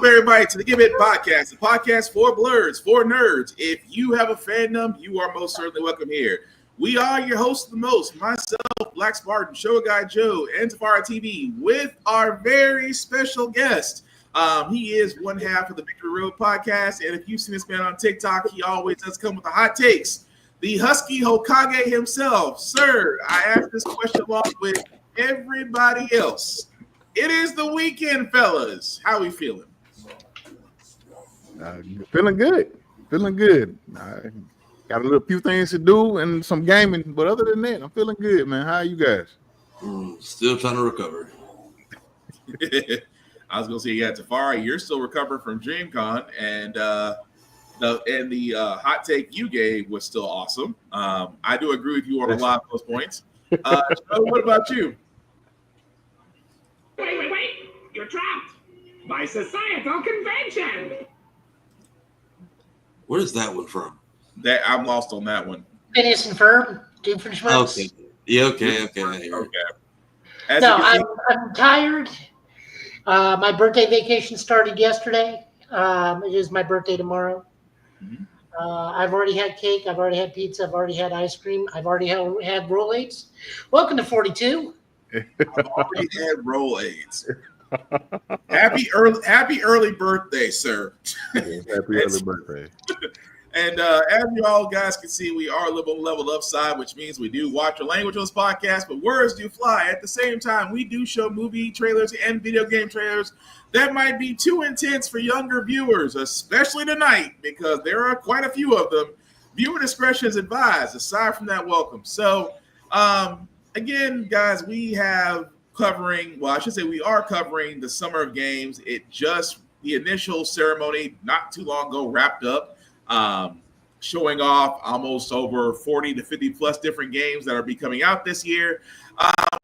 Welcome, everybody, to the Give It Podcast, the podcast for blurs, for nerds. If you have a fandom, you are most certainly welcome here. We are your hosts of the most, myself, Black Spartan, Show Guy Joe, and Tafara TV, with our very special guest. He is one half of the Victory Road podcast, and if you've seen this man on TikTok, he always does come with the hot takes. The Husky Hokage himself. Sir, I asked this question along with everybody else. It is the weekend, fellas. How we feeling? Feeling good. Feeling good. I got a few things to do and some gaming, but other than that, I'm feeling good, man. How are you guys? Still trying to recover. I was gonna say, yeah, Tafari, you're still recovering from DreamCon, and the hot take you gave was still awesome. I do agree with you on a lot of those points. What about you? Wait! You're trapped by societal convention. Where's that one from? That I'm lost on that one. Phineas and Ferb, Doofenshmirtz. Okay. Yeah, okay. I'm tired. My birthday vacation started yesterday. It is my birthday tomorrow. Mm-hmm. I've already had cake. I've already had pizza. I've already had ice cream. I've already had roll-aids. Welcome to 42. I've already had roll-aids. Happy early birthday, sir. Happy early birthday. And as you all guys can see, we are level upside, which means we do watch your language on this podcast, but words do fly. At the same time, we do show movie trailers and video game trailers that might be too intense for younger viewers, especially tonight, because there are quite a few of them. Viewer discretion is advised. Aside from that, welcome. So, again, guys, we are covering the Summer of Games. The initial ceremony not too long ago wrapped up. Showing off almost over 40 to 50 plus different games that are be coming out this year.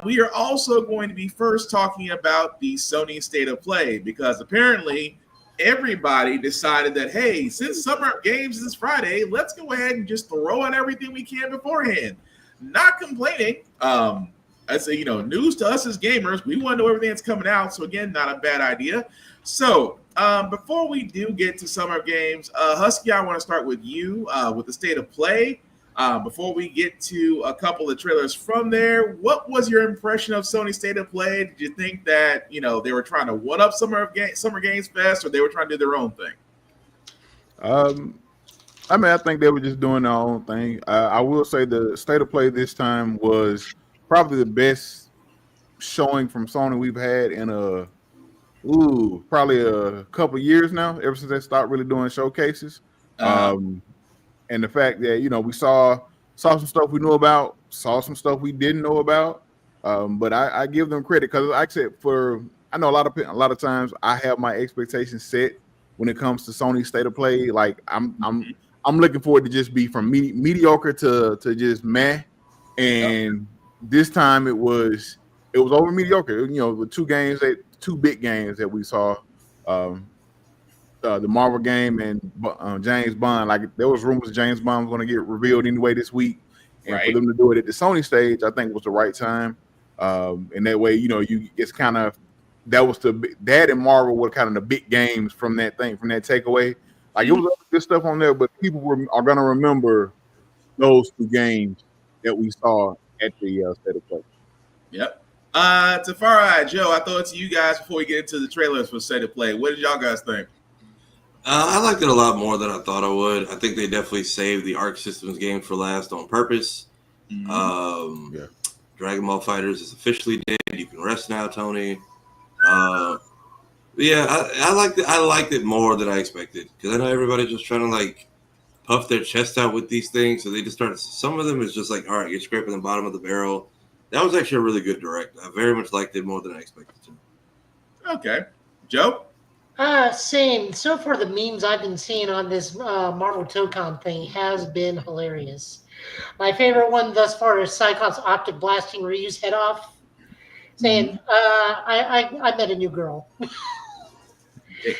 We are also going to be first talking about the Sony State of Play, because apparently everybody decided that, hey, since Summer of Games is Friday, let's go ahead and just throw out everything we can beforehand. Not complaining. I say, news to us as gamers, we want to know everything that's coming out. So again, not a bad idea. So before we do get to Summer Games, Husky, I want to start with you with the State of Play. Before we get to a couple of trailers from there, what was your impression of Sony State of Play? Did you think that, they were trying to one-up Summer Games Fest, or they were trying to do their own thing? I think they were just doing their own thing. I will say the State of Play this time was probably the best showing from Sony we've had in probably a couple of years now, ever since they stopped really doing showcases. And the fact that, we saw some stuff we knew about, saw some stuff we didn't know about. But I give them credit, because like I said, I know a lot of times I have my expectations set when it comes to Sony State of Play. Like I'm looking for it to just be from mediocre to just meh. And this time it was over mediocre. With two big games that we saw, the Marvel game and James Bond. Like, there was rumors James Bond was going to get revealed anyway this week, and for them to do it at the Sony stage, I think was the right time. And that way, it's kind of that and Marvel were kind of the big games from that takeaway. Like, it was good stuff on there, but people are going to remember those two games that we saw at the State of Play. Yep. Tafari, Joe, I throw it to you guys before we get into the trailers for State of Play. What did y'all guys think? I liked it a lot more than I thought I would. I think they definitely saved the Arc Systems game for last on purpose. Mm-hmm. Dragon Ball FighterZ is officially dead. You can rest now, Tony. I liked it more than I expected, because I know everybody's just trying to puff their chest out with these things, so they just start. Some of them is just all right, you're scraping the bottom of the barrel. That was actually a really good direct. I very much liked it more than I expected to. Okay, Joe. Same. So far, the memes I've been seeing on this Marvel ToeCon thing has been hilarious. My favorite one thus far is Cyclops optic blasting Ryu's head off, saying, I met a new girl. It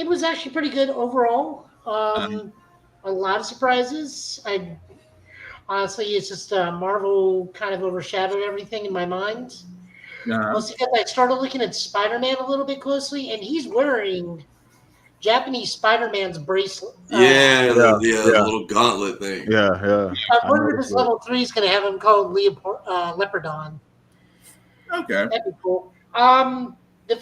was actually pretty good overall. A lot of surprises. Honestly, it's just Marvel kind of overshadowed everything in my mind. Mostly because I started looking at Spider-Man a little bit closely, and he's wearing Japanese Spider-Man's bracelet. The yeah. little gauntlet thing. Yeah. I wonder if this level 3 is going to have him called Leopardon. Okay. That'd be cool. The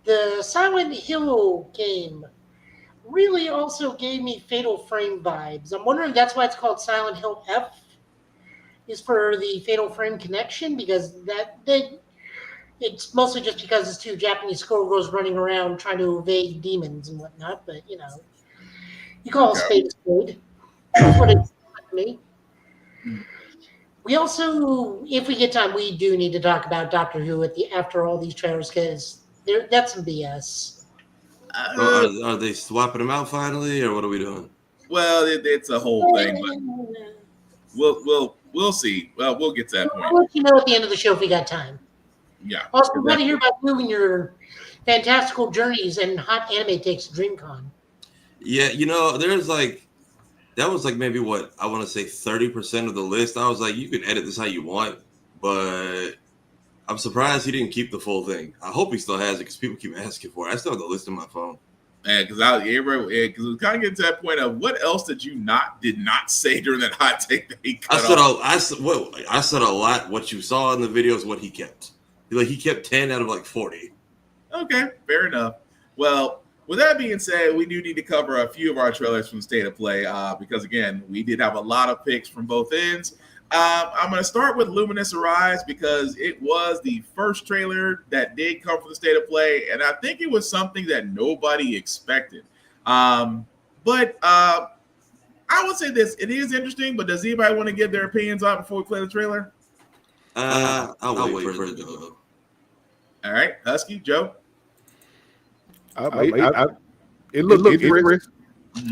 the Silent Hill game really also gave me Fatal Frame vibes. I'm wondering if that's why it's called Silent Hill F, is for the Fatal Frame connection, because it's mostly just because it's two Japanese schoolgirls running around trying to evade demons and whatnot. But you call a spade a spade. That's what it's to me. We also, if we get time, we do need to talk about Doctor Who after all these trailers, because that's some BS. Are they swapping them out finally, or what are we doing? Well, it's a whole thing, but we'll see. Well, we'll get to that point. I'll let you know at the end of the show if we got time. Yeah. Also, we want to hear about you and your fantastical journeys and hot anime takes to DreamCon. Yeah, there's that was maybe what I want to say 30% of the list. I was like, you can edit this how you want, but I'm surprised he didn't keep the full thing. I hope he still has it because people keep asking for it. I still have the list on my phone. Yeah, because we kind of get to that point of what else did not say during that hot take that he cut off? I said a lot. What you saw in the video is what he kept. He kept 10 out of 40. Okay, fair enough. Well, with that being said, we do need to cover a few of our trailers from State of Play because, again, we did have a lot of picks from both ends. I'm going to start with Luminous Arise because it was the first trailer that did come from the State of Play, and I think it was something that nobody expected. But I would say this. It is interesting, but does anybody want to give their opinions on it before we play the trailer? I'll wait for it to go. All right, Husky, Joe? It looked interesting.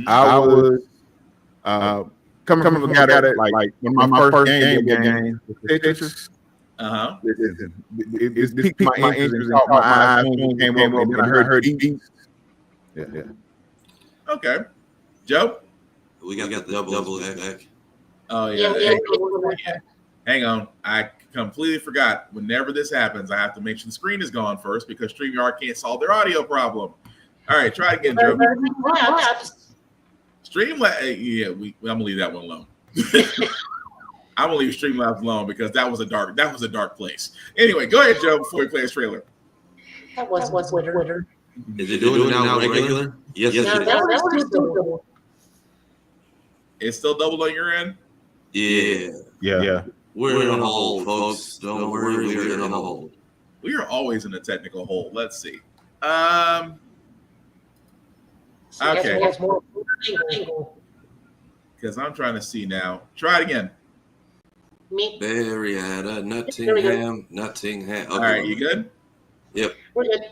I was coming from a guy that when my first game Tetris. It piqued my interest and caught my eye when it came up, and then I heard beats. Yeah. Okay, Joe. We got the double back. Oh yeah. Hang on, I completely forgot. Whenever this happens, I have to make sure the screen is gone first because StreamYard can't solve their audio problem. All right, try it again, Joe. Streamlabs, yeah, I'm gonna leave that one alone. I'm gonna leave Streamlabs alone because that was a dark place. Anyway, go ahead, Joe, before we play this trailer. That was Twitter. Is it doing it now regular? Yes. It's still doubled on your end? Yeah. We're in a hole, folks. Don't worry, we're in a hole. We are always in a technical hole. Let's see. Okay. Because I'm trying to see now. Try it again. Marietta, Nottingham. Okay. All right, you good? Yep. We're good.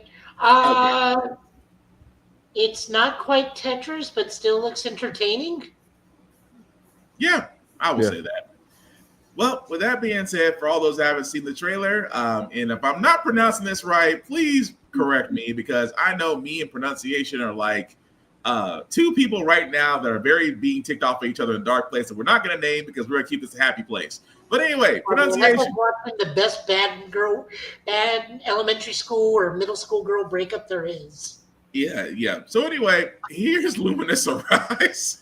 It's not quite Tetris, but still looks entertaining. Yeah, I will say that. Well, with that being said, for all those who haven't seen the trailer, and if I'm not pronouncing this right, please correct me because I know me and pronunciation are like two people right now that are very being ticked off at each other in a dark place that we're not going to name because we're going to keep this a happy place. But anyway, pronunciation. That's like watching the best bad elementary school or middle school girl breakup there is. Yeah. So anyway, here's Luminous Arise.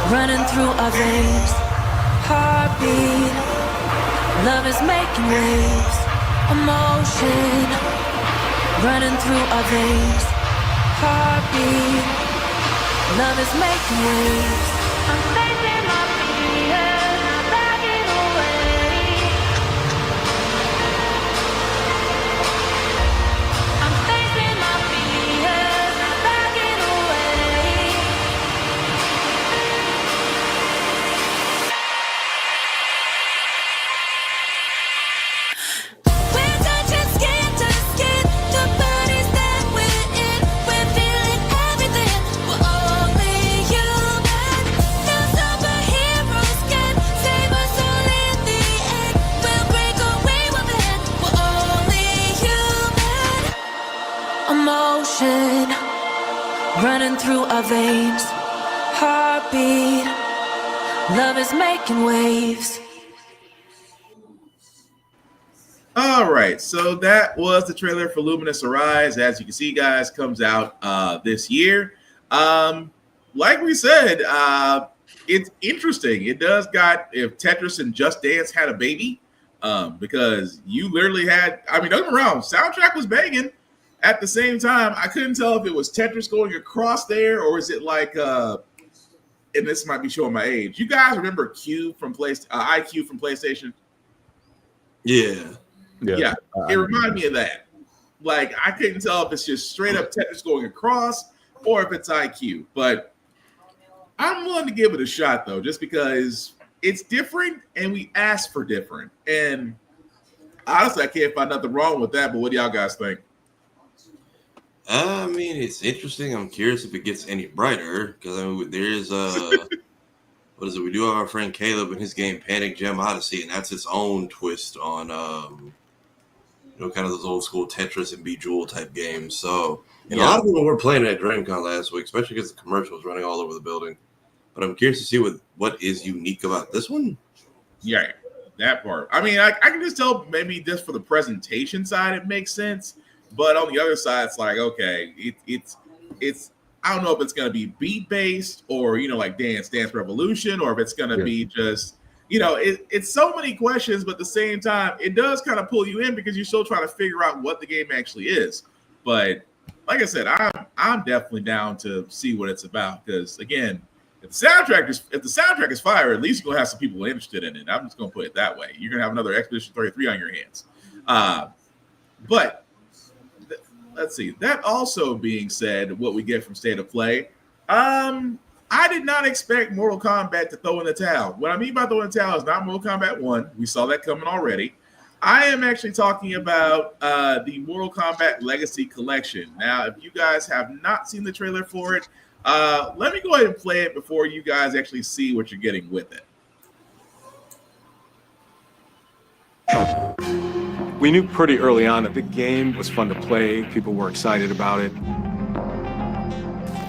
Running through our veins, heartbeat. Love is making waves, emotion. Running through our veins, heartbeat. Love is making waves. I'm facing my fears, not backing away. I'm facing my fears, not backing away. We're touching skin to skin, the bodies that we're in. We're feeling everything. We're only human. No superheroes can save us all in the end. We'll break away with it. We're only human. Emotion running through our veins. Heartbeat. Love is making waves. All right, so that was the trailer for Luminous Arise. As you can see, guys, comes out this year. Like we said, it's interesting. It does got if Tetris and Just Dance had a baby, because you literally had. I mean, don't get me wrong, soundtrack was banging. At the same time, I couldn't tell if it was Tetris going across there or is it like. And this might be showing my age. You guys remember IQ from PlayStation? Yeah. Yeah, it reminded me of that. Like, I couldn't tell if it's just straight up Tetris going across or if it's IQ. But I'm willing to give it a shot, though, just because it's different and we asked for different. And honestly, I can't find nothing wrong with that. But what do y'all guys think? I mean, it's interesting. I'm curious if it gets any brighter because I mean, there's what is it? We do have our friend Caleb and his game Panic Gem Odyssey, and that's its own twist on kind of those old school Tetris and Bejeweled type games. So, and a lot of people were playing at DreamCon last week, especially because the commercial was running all over the building. But I'm curious to see what is unique about this one. Yeah, that part. I mean, I can just tell maybe just for the presentation side, it makes sense. But on the other side, it's like, okay, it's I don't know if it's going to be beat based or, like Dance Revolution, or if it's going to be just, it's so many questions, but at the same time, it does kind of pull you in because you're still trying to figure out what the game actually is. But like I said, I'm definitely down to see what it's about because, again, if the soundtrack is fire, at least you're going to have some people interested in it. I'm just going to put it that way. You're going to have another Expedition 33 on your hands. But let's see. That also being said, what we get from State of Play, I did not expect Mortal Kombat to throw in the towel. What I mean by throwing the towel is not Mortal Kombat 1. We saw that coming already. I am actually talking about the Mortal Kombat Legacy Collection. Now, if you guys have not seen the trailer for it, let me go ahead and play it before you guys actually see what you're getting with it. We knew pretty early on that the game was fun to play. People were excited about it.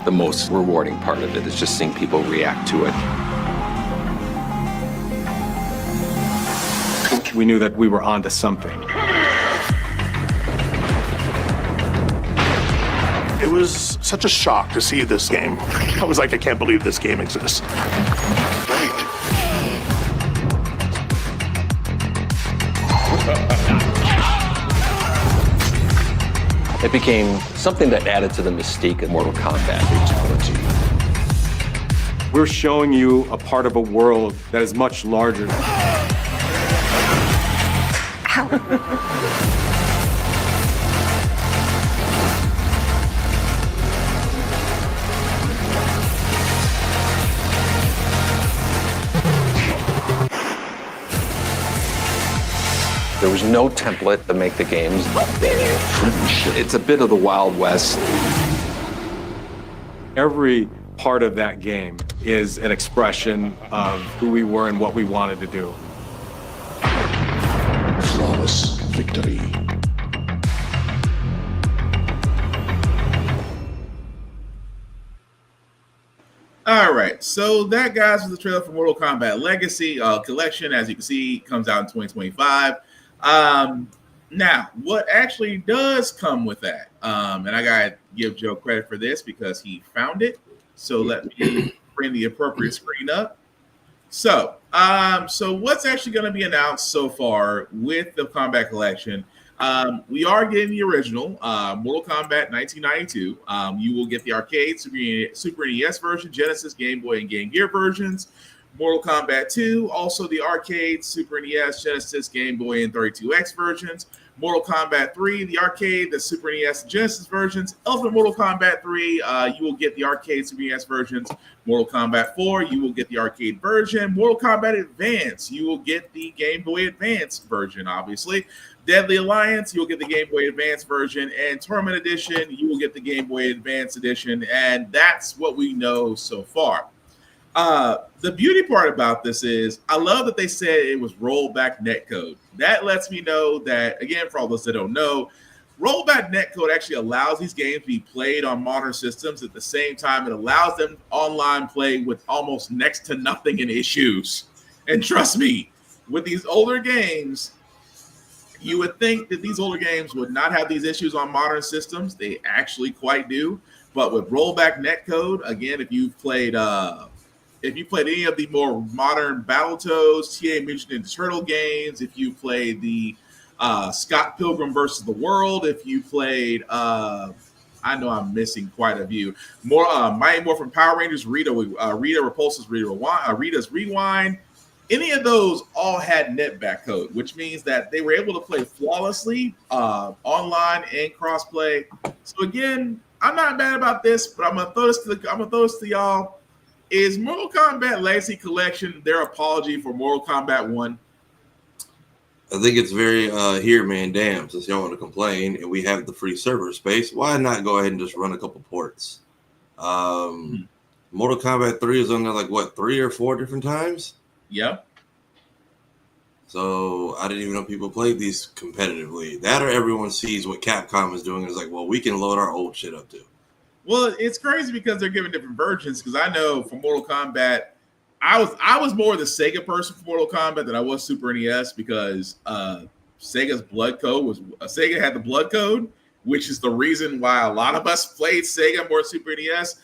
The most rewarding part of it is just seeing people react to it. We knew that we were onto something. It was such a shock to see this game. I was like, I can't believe this game exists. It became something that added to the mystique of Mortal Kombat. We're showing you a part of a world that is much larger. There was no template to make the games. It's a bit of the Wild West. Every part of that game is an expression of who we were and what we wanted to do. Flawless victory. All right, so that, guys, was the trailer for Mortal Kombat Legacy Collection. As you can see, comes out in 2025. Now, what actually does come with that? And I gotta give Joe credit for this because he found it. So let me bring the appropriate screen up. So what's actually going to be announced so far with the Combat Collection? We are getting the original Mortal Kombat 1992. You will get the arcade, Super NES version, Genesis, Game Boy, and Game Gear versions. Mortal Kombat 2, also the arcade, Super NES, Genesis, Game Boy, and 32X versions. Mortal Kombat 3, the arcade, the Super NES, and Genesis versions. Ultimate Mortal Kombat 3, you will get the arcade, Super NES versions. Mortal Kombat 4, you will get the arcade version. Mortal Kombat Advance, you will get the Game Boy Advance version, obviously. Deadly Alliance, you'll get the Game Boy Advance version. And Tournament Edition, you will get the Game Boy Advance Edition. And that's what we know so far. The beauty part about this is I love that they said it was rollback netcode. That lets me know that, again, for all those that don't know, rollback netcode actually allows these games to be played on modern systems. At the same time, it allows them online play with almost next to nothing in issues. And trust me, with these older games, you would think that these older games would not have these issues on modern systems. They actually quite do. But with rollback netcode, again, if you played any of the more modern Battletoads, Teenage Mutant Ninja Turtle games, if you played the Scott Pilgrim versus the World, if you played, I know I'm missing quite a few more. Mighty Morphin Power Rangers, Rita Repulsa's Rita's Rewind. Any of those all had netback code, which means that they were able to play flawlessly online and crossplay. So again, I'm not mad about this, but I'm gonna throw this to y'all. Is Mortal Kombat Legacy Collection their apology for Mortal Kombat 1? I think it's very here, man, damn, since y'all want to complain and we have the free server space, why not go ahead and just run a couple ports? Mortal Kombat 3 is on there like, what, 3 or 4 different times? Yeah. So I didn't even know people played these competitively. That or everyone sees what Capcom is doing and is like, well, we can load our old shit up too. Well, it's crazy because they're giving different versions. Because I know for Mortal Kombat, I was more the Sega person for Mortal Kombat than I was Super NES because Sega's blood code was Sega had the blood code, which is the reason why a lot of us played Sega more Super NES.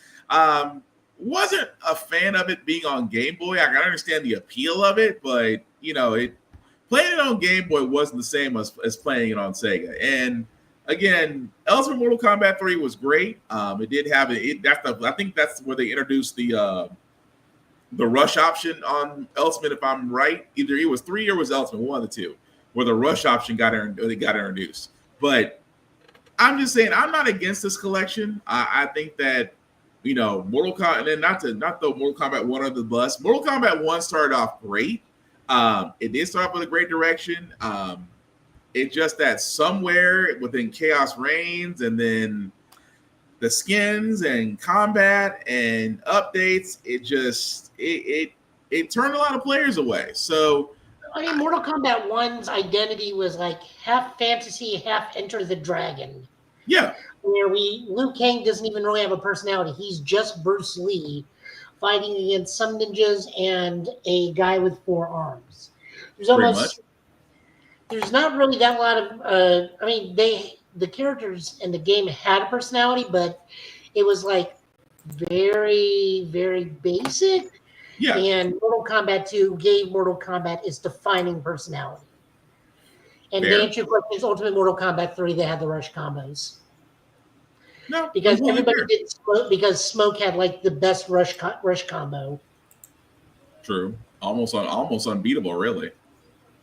Wasn't a fan of it being on Game Boy. I can understand the appeal of it, but playing it on Game Boy wasn't the same as playing it on Sega. And again, Ultimate Mortal Kombat 3 was great. It did have I think that's where they introduced the rush option on Ultimate, if I'm right. Either it was 3 or it was Ultimate, one of the two, where the rush option got introduced. But I'm just saying, I'm not against this collection. I think that Mortal Kombat, and then not throw Mortal Kombat 1 under the bus. Mortal Kombat 1 started off great. It did start off with a great direction. It's just that somewhere within Chaos Reigns and then the skins and combat and updates, it turned a lot of players away. So I mean, Mortal Kombat 1's identity was like half fantasy, half Enter the Dragon. Yeah. Where Liu Kang doesn't even really have a personality. He's just Bruce Lee fighting against some ninjas and a guy with 4 arms. There's not really that lot of the characters in the game had a personality, but it was like very, very basic. Yeah. And Mortal Kombat 2 gave Mortal Kombat its defining personality. And Fair. to answer your question, Ultimate Mortal Kombat 3, they had the rush combos. No, because everybody did Smoke, because Smoke had like the best rush combo. True. Almost unbeatable, really.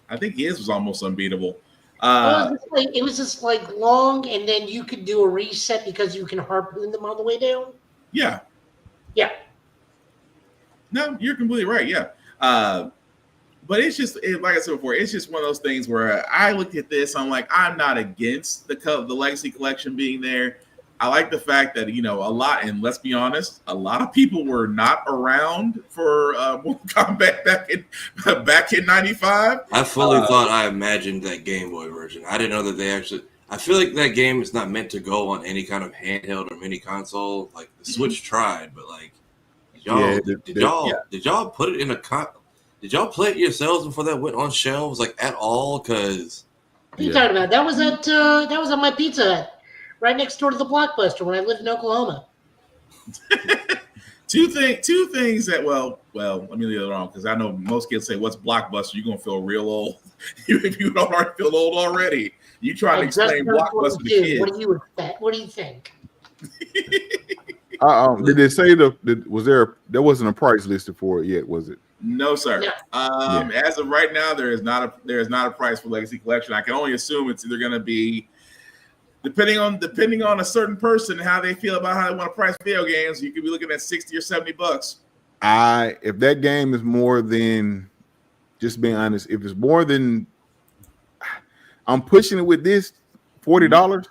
I think his was almost unbeatable. It was just like long, and then you could do a reset because you can harpoon them on the way down. Yeah. Yeah. No, you're completely right. Yeah. But it's just like I said before, it's just one of those things where I looked at this, I'm like, I'm not against the Legacy Collection being there. I like the fact that, a lot, and let's be honest, a lot of people were not around for Mortal Kombat back in 95. I fully thought I imagined that Game Boy version. I didn't know that they actually. I feel like that game is not meant to go on any kind of handheld or mini console. Like the Switch tried, but like, did y'all put it in a Did y'all play it yourselves before that went on shelves like at all? Because what are you talking about? That was on my Pizza Hut, right next door to the Blockbuster when I lived in Oklahoma. Two things that let me leave it alone because I know most kids say what's Blockbuster. You're gonna feel real old if you don't already feel old already. You trying to explain Blockbuster to kids. What do you expect? What do you think? Did they say there wasn't a price listed for it yet? Was it? No, sir. No. As of right now, there is not a price for Legacy Collection. I can only assume it's either going to be depending on a certain person and how they feel about how they want to price video games. You could be looking at $60 or $70. If that game is more than, just being honest, if it's more than, I'm pushing it with this $40.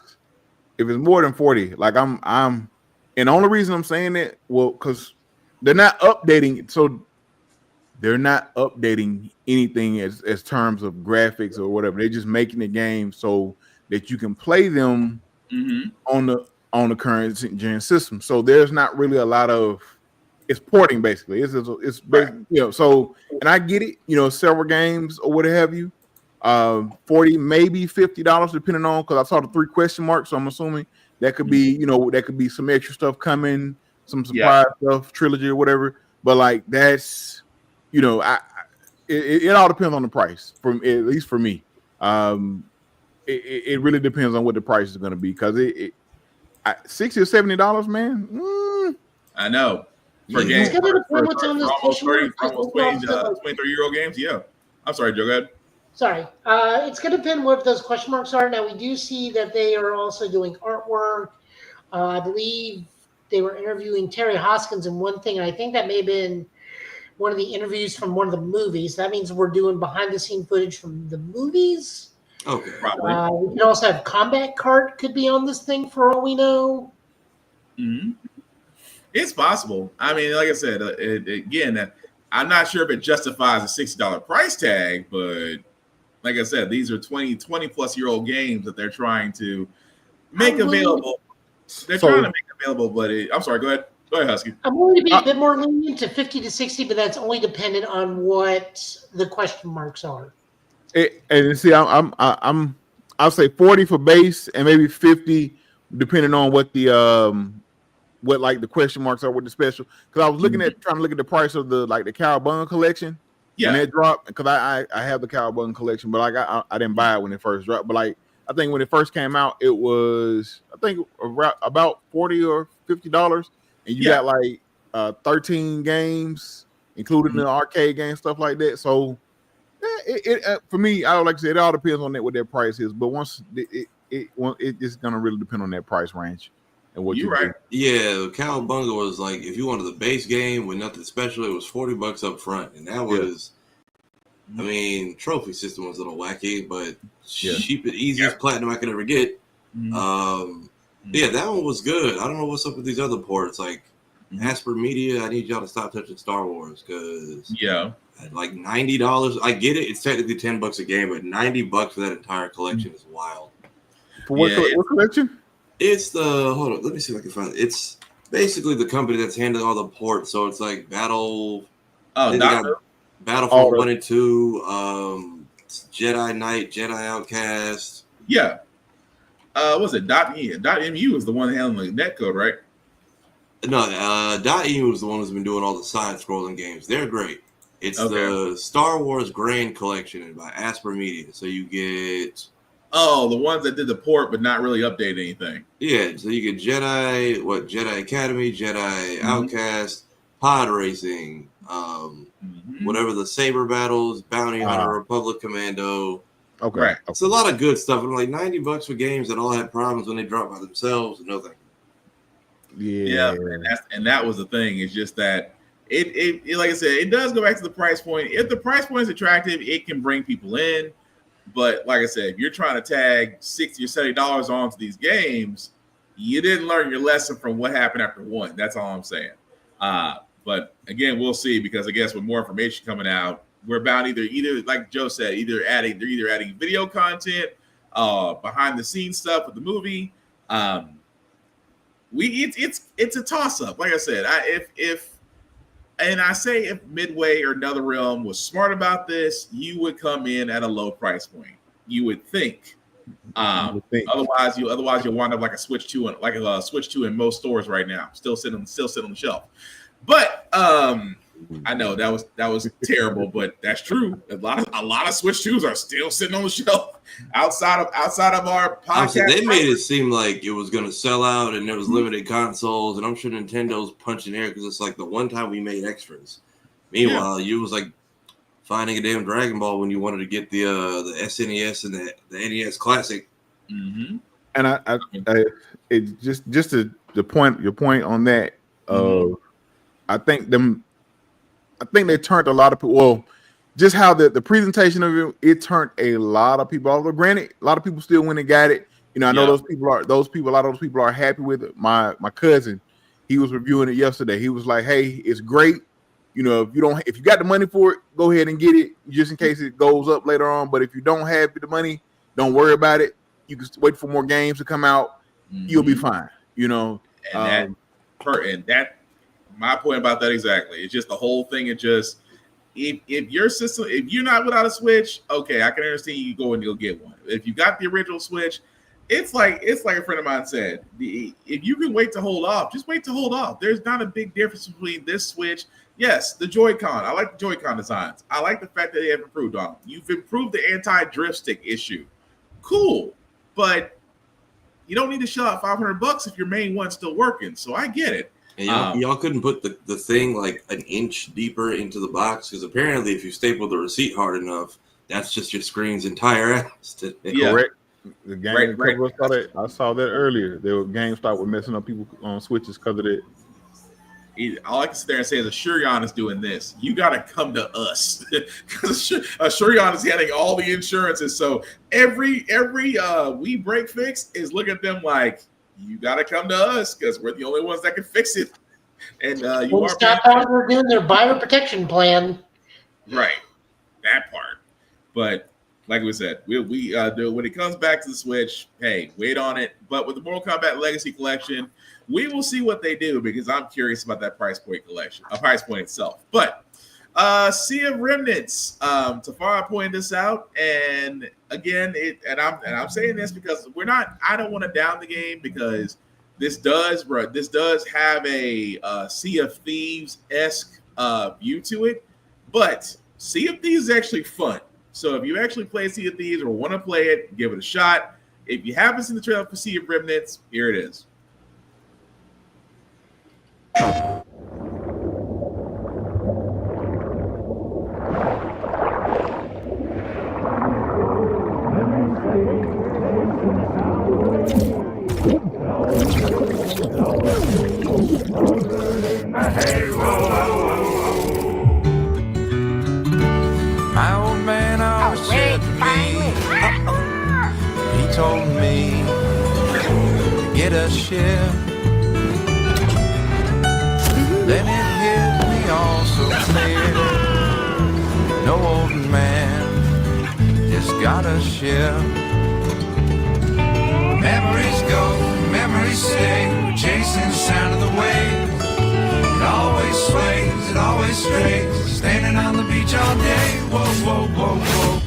If it's more than 40, like I'm, and the only reason I'm saying that, well, because they're not updating, so they're not updating anything as terms of graphics or whatever. They're just making the game so that you can play them on the current gen system. So there's not really a lot of, it's porting basically. It's basically, so, and I get it, several games or what have you. 40, maybe $50, depending on, because I saw the 3 question marks, so I'm assuming that could be, that could be some extra stuff coming, some surprise stuff, trilogy or whatever. But like that's, it all depends on the price. At least for me, it really depends on what the price is going to be, because $60 or $70, man. I know. For games, for almost 23-year-old games. Yeah. I'm sorry, Joe. Go ahead. Sorry. It's going to depend what those question marks are. Now, we do see that they are also doing artwork. I believe they were interviewing Terry Hoskins in one thing, and I think that may have been one of the interviews from one of the movies. That means we're doing behind-the-scene footage from the movies. Okay. Probably. We can also have Combat Cart could be on this thing for all we know. Mm-hmm. It's possible. I mean, like I said, again, I'm not sure if it justifies a $60 price tag, but like I said, these are 20 plus year old games that they're trying to make available. They're trying to make available, but I'm sorry. Go ahead, Husky. I'm going to be a bit more lenient to 50 to 60, but that's only dependent on what the question marks are. And see, I'll say 40 for base and maybe 50 depending on what the what like the question marks are with the special. Because I was trying to look at the price of the Cowabunga collection. Yeah, and that dropped because I have the Cowabunga collection, but I didn't buy it when it first dropped. But I think when it first came out, it was about $40 or $50, and you got 13 games, including the arcade game, stuff like that. So for me, I would like to say it all depends on what their price is. But once it's gonna really depend on that price range. And what you're right. Yeah, Cowabunga was if you wanted the base game with nothing special, it was $40 up front, and that was, I mean, trophy system was a little wacky, but cheap and easiest platinum I could ever get. Yeah, that one was good. I don't know what's up with these other ports. Asper Media, I need y'all to stop touching Star Wars because at $90, I get it. It's technically $10 a game, but $90 for that entire collection is wild. For what collection? It's hold on, let me see if I can find it. It's basically the company that's handling all the ports. So it's Battle. Battlefront 1 and 2, Jedi Knight, Jedi Outcast. Yeah. Was it .mu is the one handling the netcode, right? No, .eu is the one who's been doing all the side-scrolling games. They're great. It's the Star Wars Grand Collection by Asper Media. So you get... Oh, the ones that did the port but not really update anything. Yeah, so you get Jedi Academy, Jedi Outcast, Pod Racing, whatever the Saber Battles, Bounty Hunter, Republic Commando. Okay. Right. It's a lot of good stuff. And $90 for games that all had problems when they dropped by themselves. No thank you. Yeah, and that was the thing. It's just that it like I said, it does go back to the price point. If the price point is attractive, it can bring people in. But like I said, if you're trying to tag $60 or $70 onto these games, you didn't learn your lesson from what happened after one. That's all I'm saying. But again, we'll see, because I guess with more information coming out, we're about either like Joe said, they're either adding video content, behind the scenes stuff with the movie. It's a toss up. Like I said, if Midway or NetherRealm was smart about this, you would come in at a low price point. You would think. Otherwise you'll wind up like a Switch 2 in most stores right now, still sitting on the shelf. But I know that was terrible, but that's true. A lot of Switch 2s are still sitting on the shelf outside of our podcast. They made it seem like it was going to sell out and there was limited consoles, and I'm sure Nintendo's punching air because it's like the one time we made extras. Meanwhile, you was like finding a damn Dragon Ball when you wanted to get the SNES and the NES Classic. Mm-hmm. And I it just your point on that. I think they turned a lot of people. Well, just how the presentation of it turned a lot of people. Although granted, a lot of people still went and got it. You know, I know a lot of those people are happy with it. My cousin, he was reviewing it yesterday. He was like, "Hey, it's great. You know, if you got the money for it, go ahead and get it, just in case it goes up later on. But if you don't have the money, don't worry about it. You can wait for more games to come out. You'll be fine." You know, and that my point about that exactly. It's just the whole thing. It just if your system, if you're not without a Switch, okay, I can understand you go and you'll get one. If you got the original Switch, it's like a friend of mine said. If you can wait to hold off, just wait to hold off. There's not a big difference between this Switch. Yes, the Joy-Con. I like the Joy-Con designs. I like the fact that they have improved on them. You've improved the anti-drift stick issue. Cool, but you don't need to shell out $500 if your main one's still working. So I get it. And y'all couldn't put the thing like an inch deeper into the box because apparently if you staple the receipt hard enough, that's just your screen's entire ass. Correct. The game I saw that earlier. There were GameStop were messing up people on Switches because of that. All I can sit there and say is Shurion is doing this. You got to come to us because Shurion is getting all the insurances. So every we break fix is looking at them like, you got to come to us because we're the only ones that can fix it. And you are stop out. We're doing their buyer protection plan. Right, that part. But like we said, we do when it comes back to the Switch. Hey, wait on it. But with the Mortal Kombat Legacy Collection, we will see what they do because I'm curious about that price point itself. But Sea of Remnants, Tafara pointed this out, and again, I'm saying this because I don't want to down the game because this does have a Sea of Thieves-esque view to it, but Sea of Thieves is actually fun. So if you actually play Sea of Thieves or want to play it, give it a shot. If you haven't seen the trailer for Sea of Remnants, here it is. My old man always said to me, he told me to get a ship. Then it hit me all so clear. No old man just got a ship. Memories go, memories stay. We're chasing the sound of the waves. It always sways, it always strays. Standing on the beach all day. Whoa, whoa, whoa, whoa.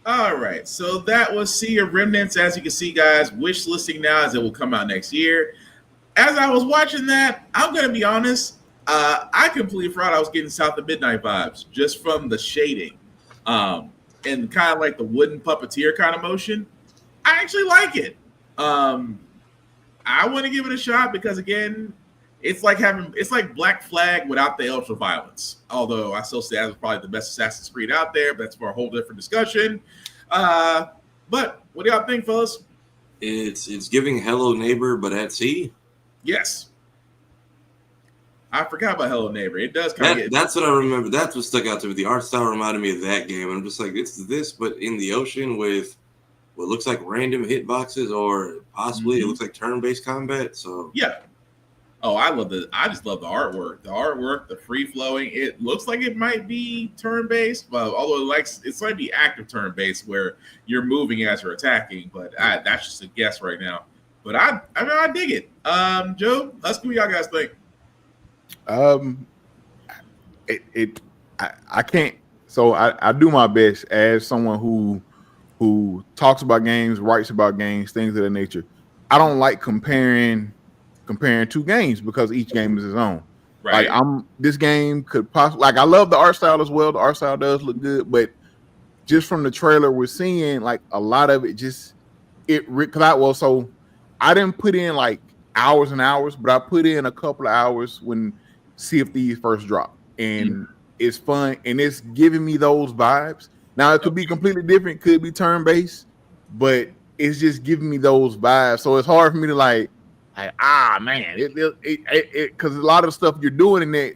All right, so that was Sea of Remnants. As you can see, guys, wish listing now as it will come out next year. As I was watching that, I'm going to be honest, I completely forgot I was getting South of Midnight vibes just from the shading and kind of like the wooden puppeteer kind of motion. I actually like it. I I want to give it a shot because again, it's like Black Flag without the ultra violence. Although I still say that was probably the best Assassin's Creed out there, but that's for a whole different discussion. But what do y'all think, fellas? It's giving Hello Neighbor, but at sea. Yes. I forgot about Hello Neighbor. It does kind of That's what I remember. That's what stuck out to me. The art style reminded me of that game. I'm just like, it's this, but in the ocean with what looks like random hitboxes, or possibly it looks like turn-based combat. So yeah. Oh, I just love the artwork. The artwork, the free flowing. It looks like it might be turn-based, but although it's might be active turn-based where you're moving as you're attacking. But that's just a guess right now. But I dig it. Joe, let's see what y'all guys think. I can't. So I do my best as someone who talks about games, writes about games, things of that nature. I don't like comparing two games because each game is its own. Right. Like this game could possibly, like, I love the art style as well. The art style does look good, but just from the trailer, we're seeing like a lot of it so I didn't put in like hours and hours, but I put in a couple of hours when Sea of Thieves first dropped, and it's fun and it's giving me those vibes. Now it could be completely different, could be turn-based, but it's just giving me those vibes. So it's hard for me to like man, because a lot of the stuff you're doing in that,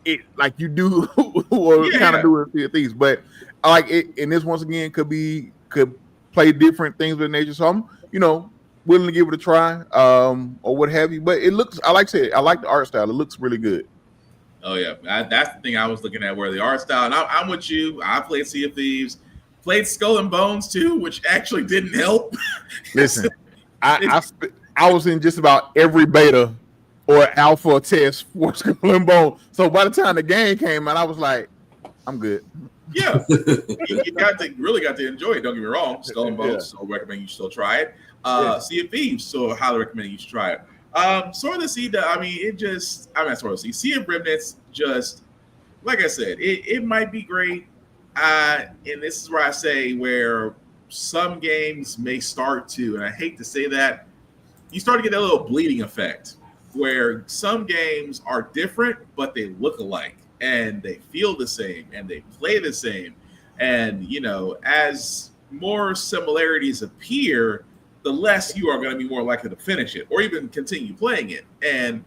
it like you do or kind of do with Sea of Thieves, but I like it. And this once again could play different things with nature. So I'm willing to give it a try, or what have you. But it looks, I like the art style. It looks really good. Oh yeah, that's the thing I was looking at, where the art style. And I'm with you. I played Sea of Thieves, played Skull and Bones too, which actually didn't help. Listen, I was in just about every beta or alpha test for Skull and Bones. So by the time the game came out, I was like, I'm good. Yeah, you really got to enjoy it. Don't get me wrong. Skull and Bones, so recommend you still try it. Sea of Thieves, so highly recommend you should try it. Sword of the Sea, not Sword of the Sea. Sea of Remnants, just like I said, it might be great. And this is where I say where some games may start to, and I hate to say that, you start to get that little bleeding effect where some games are different, but they look alike and they feel the same and they play the same. And, as more similarities appear, the less you are going to be more likely to finish it or even continue playing it. And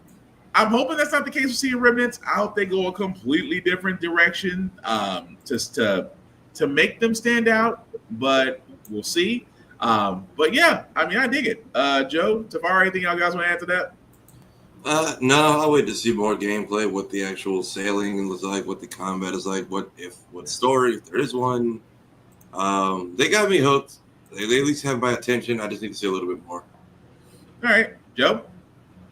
I'm hoping that's not the case with Sea of Remnants. I hope they go a completely different direction, just to make them stand out, but we'll see. But yeah, I dig it. Joe, Tafari, anything y'all guys want to add to that? No, I'll wait to see more gameplay, what the actual sailing looks like, what the combat is like, what story, if there is one. They got me hooked. They at least have my attention. I just need to see a little bit more. All right, Joe?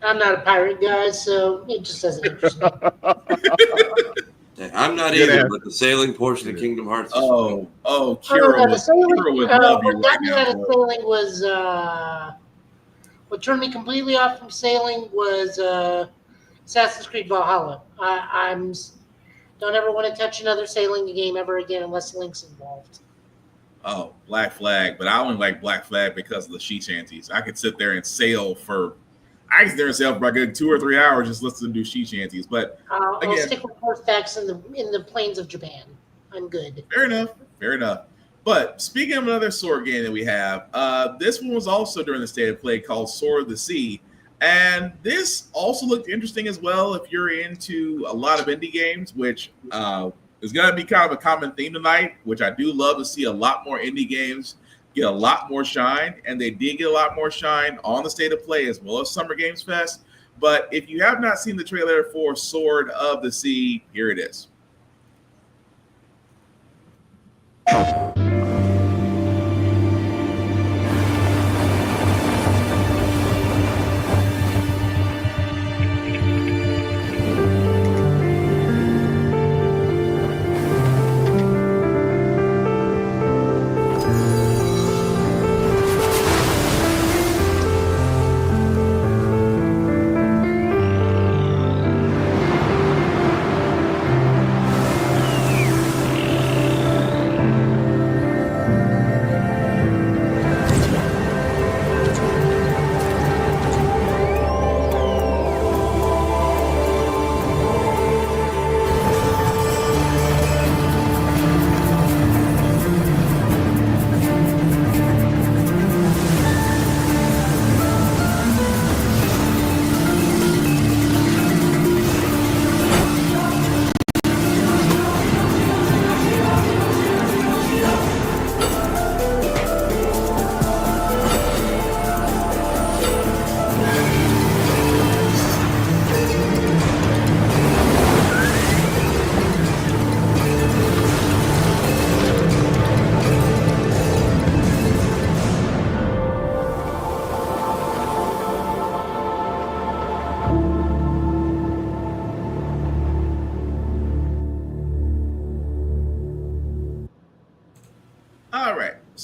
I'm not a pirate guy, so it just doesn't interest me. I'm not either, but the sailing portion of Kingdom Hearts is Kira would love you right now. Sailing was what turned me completely off from sailing was Assassin's Creed Valhalla. I don't ever want to touch another sailing game ever again unless Link's involved. Oh, Black Flag, but I only like Black Flag because of the sea shanties. I could sit there and sail for like a good 2 or 3 hours just listening to sea shanties. But I'll stick with horsebacks in the plains of Japan. I'm good. Fair enough. But speaking of another sword game that we have, this one was also during the State of Play called Sword of the Sea. And this also looked interesting as well if you're into a lot of indie games, which is going to be kind of a common theme tonight, which I do love to see a lot more indie games get a lot more shine. And they did get a lot more shine on the State of Play as well as Summer Games Fest. But if you have not seen the trailer for Sword of the Sea, here it is.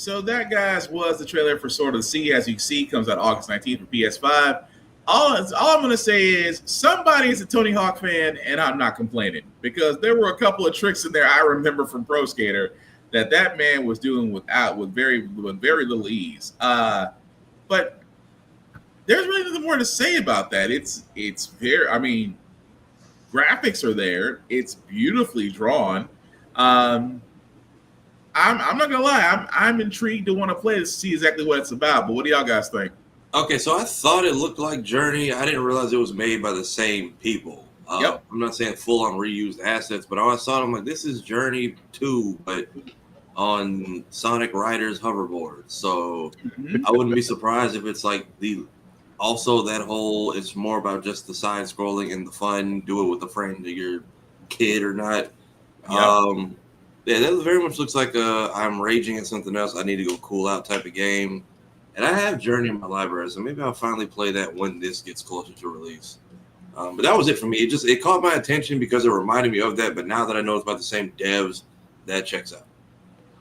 So that, guys, was the trailer for Sword of the Sea. As you can see, comes out August 19th for PS5. All I'm going to say is somebody is a Tony Hawk fan, and I'm not complaining because there were a couple of tricks in there I remember from Pro Skater that man was doing with very little ease. But there's really nothing more to say about that. It's very, I mean, graphics are there. It's beautifully drawn. I'm not gonna lie. I'm intrigued to want to play this to see exactly what it's about. But what do y'all guys think? Okay, so I thought it looked like Journey. I didn't realize it was made by the same people. Yep. I'm not saying full on reused assets, but I always thought I'm like, this is Journey 2, but on Sonic Riders hoverboard. So I wouldn't be surprised if it's like also that whole, it's more about just the side scrolling and the fun, do it with a friend or your kid or not. Yep. Yeah, that very much looks like I'm raging at something else. I need to go cool out type of game. And I have Journey in my library, so maybe I'll finally play that when this gets closer to release. But that was it for me. It caught my attention because it reminded me of that. But now that I know it's about the same devs, that checks out.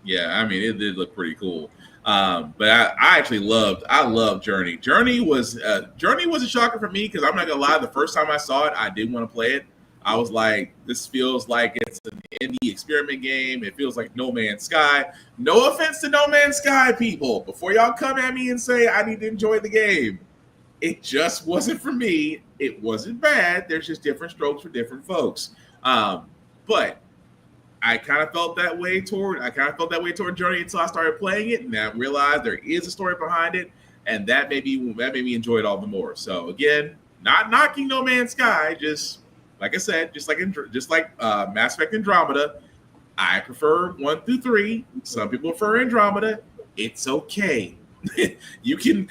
Yeah, I mean, it did look pretty cool. But I actually loved Journey. Journey was a shocker for me because I'm not gonna lie. The first time I saw it, I didn't want to play it. I was like, this feels like it's an indie experiment game. It feels like No Man's Sky. No offense to No Man's Sky, people. Before y'all come at me and say I need to enjoy the game, it just wasn't for me. It wasn't bad. There's just different strokes for different folks. But I kind of felt that way toward Journey until I started playing it, and I realized there is a story behind it, and that made me enjoy it all the more. So again, not knocking No Man's Sky, just like I said, just like Mass Effect Andromeda, I prefer 1 through 3. Some people prefer Andromeda. It's okay. you can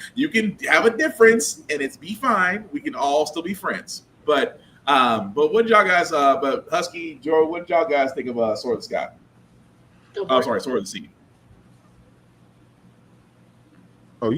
have a difference, and it's be fine. We can all still be friends. But what did y'all guys? But Husky, Joe, what did y'all guys think of Sword of the Sky? Sorry, Sword of the Sea. Oh,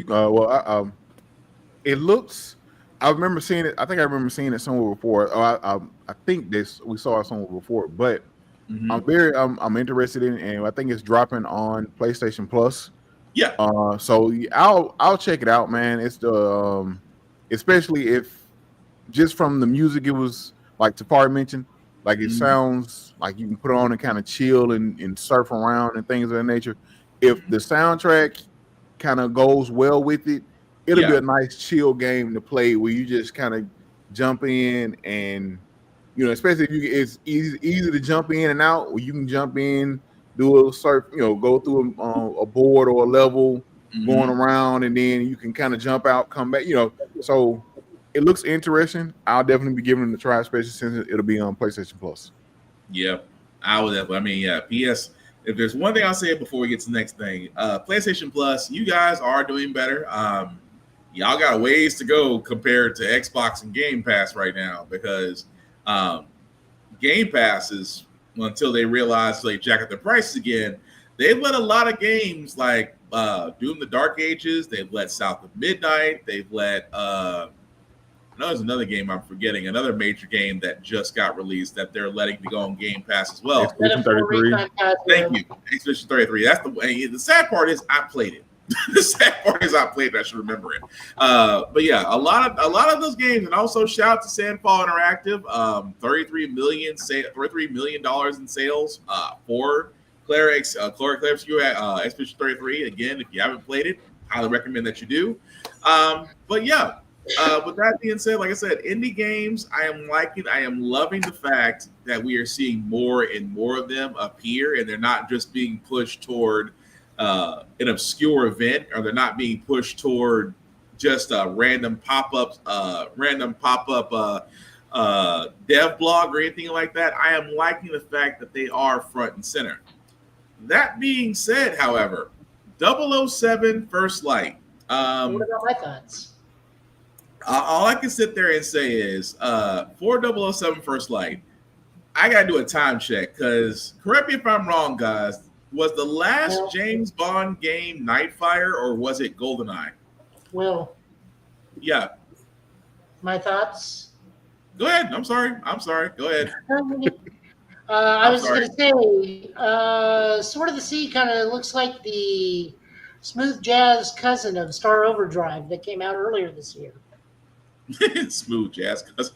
it looks. I remember seeing it. I think I remember seeing it somewhere before. I think we saw it somewhere before. But I'm interested in, and I think it's dropping on PlayStation Plus. Yeah. So I'll check it out, man. It's the especially if just from the music, it was like Tafari mentioned, like it sounds like you can put it on and kind of chill and surf around and things of that nature. If the soundtrack kind of goes well with it, it'll be a nice chill game to play where you just kind of jump in and, especially if it's easy to jump in and out, where you can jump in, do a little surf, go through a board or a level, going around, and then you can kind of jump out, come back, so it looks interesting. I'll definitely be giving it a try, especially since it'll be on PlayStation Plus. Yeah, I would definitely. I mean, yeah, PS. If there's one thing I'll say before we get to the next thing, PlayStation Plus, you guys are doing better. Y'all got a ways to go compared to Xbox and Game Pass right now because Game Pass is, until they realize they jack up the prices again, they've let a lot of games like Doom: The Dark Ages. They've let South of Midnight. They've let there's another game I'm forgetting, another major game that just got released that they're letting to go on Game Pass as well. Expedition 33. Thank you. Expedition 33. That's the sad part is I played it. The sad part is I played it. I should remember it. But yeah, a lot of those games, and also shout out to Sandfall Interactive. $33 million in sales for Expedition 33. Again, if you haven't played it, highly recommend that you do. But yeah. With that being said, like I said, indie games, I am loving the fact that we are seeing more and more of them appear, and they're not just being pushed toward an obscure event, or they're not being pushed toward just a random pop-up dev blog or anything like that. I am liking the fact that they are front and center. That being said, however, 007 First Light. What about my thoughts? All I can sit there and say is for 007 First Light, I got to do a time check because, correct me if I'm wrong, guys, was the last James Bond game Nightfire or was it GoldenEye? Will. Yeah. My thoughts? Go ahead. I'm sorry. Go ahead. I was going to say, Sword of the Sea kind of looks like the Smooth Jazz cousin of Star Overdrive that came out earlier this year. Smooth Jazz cousin.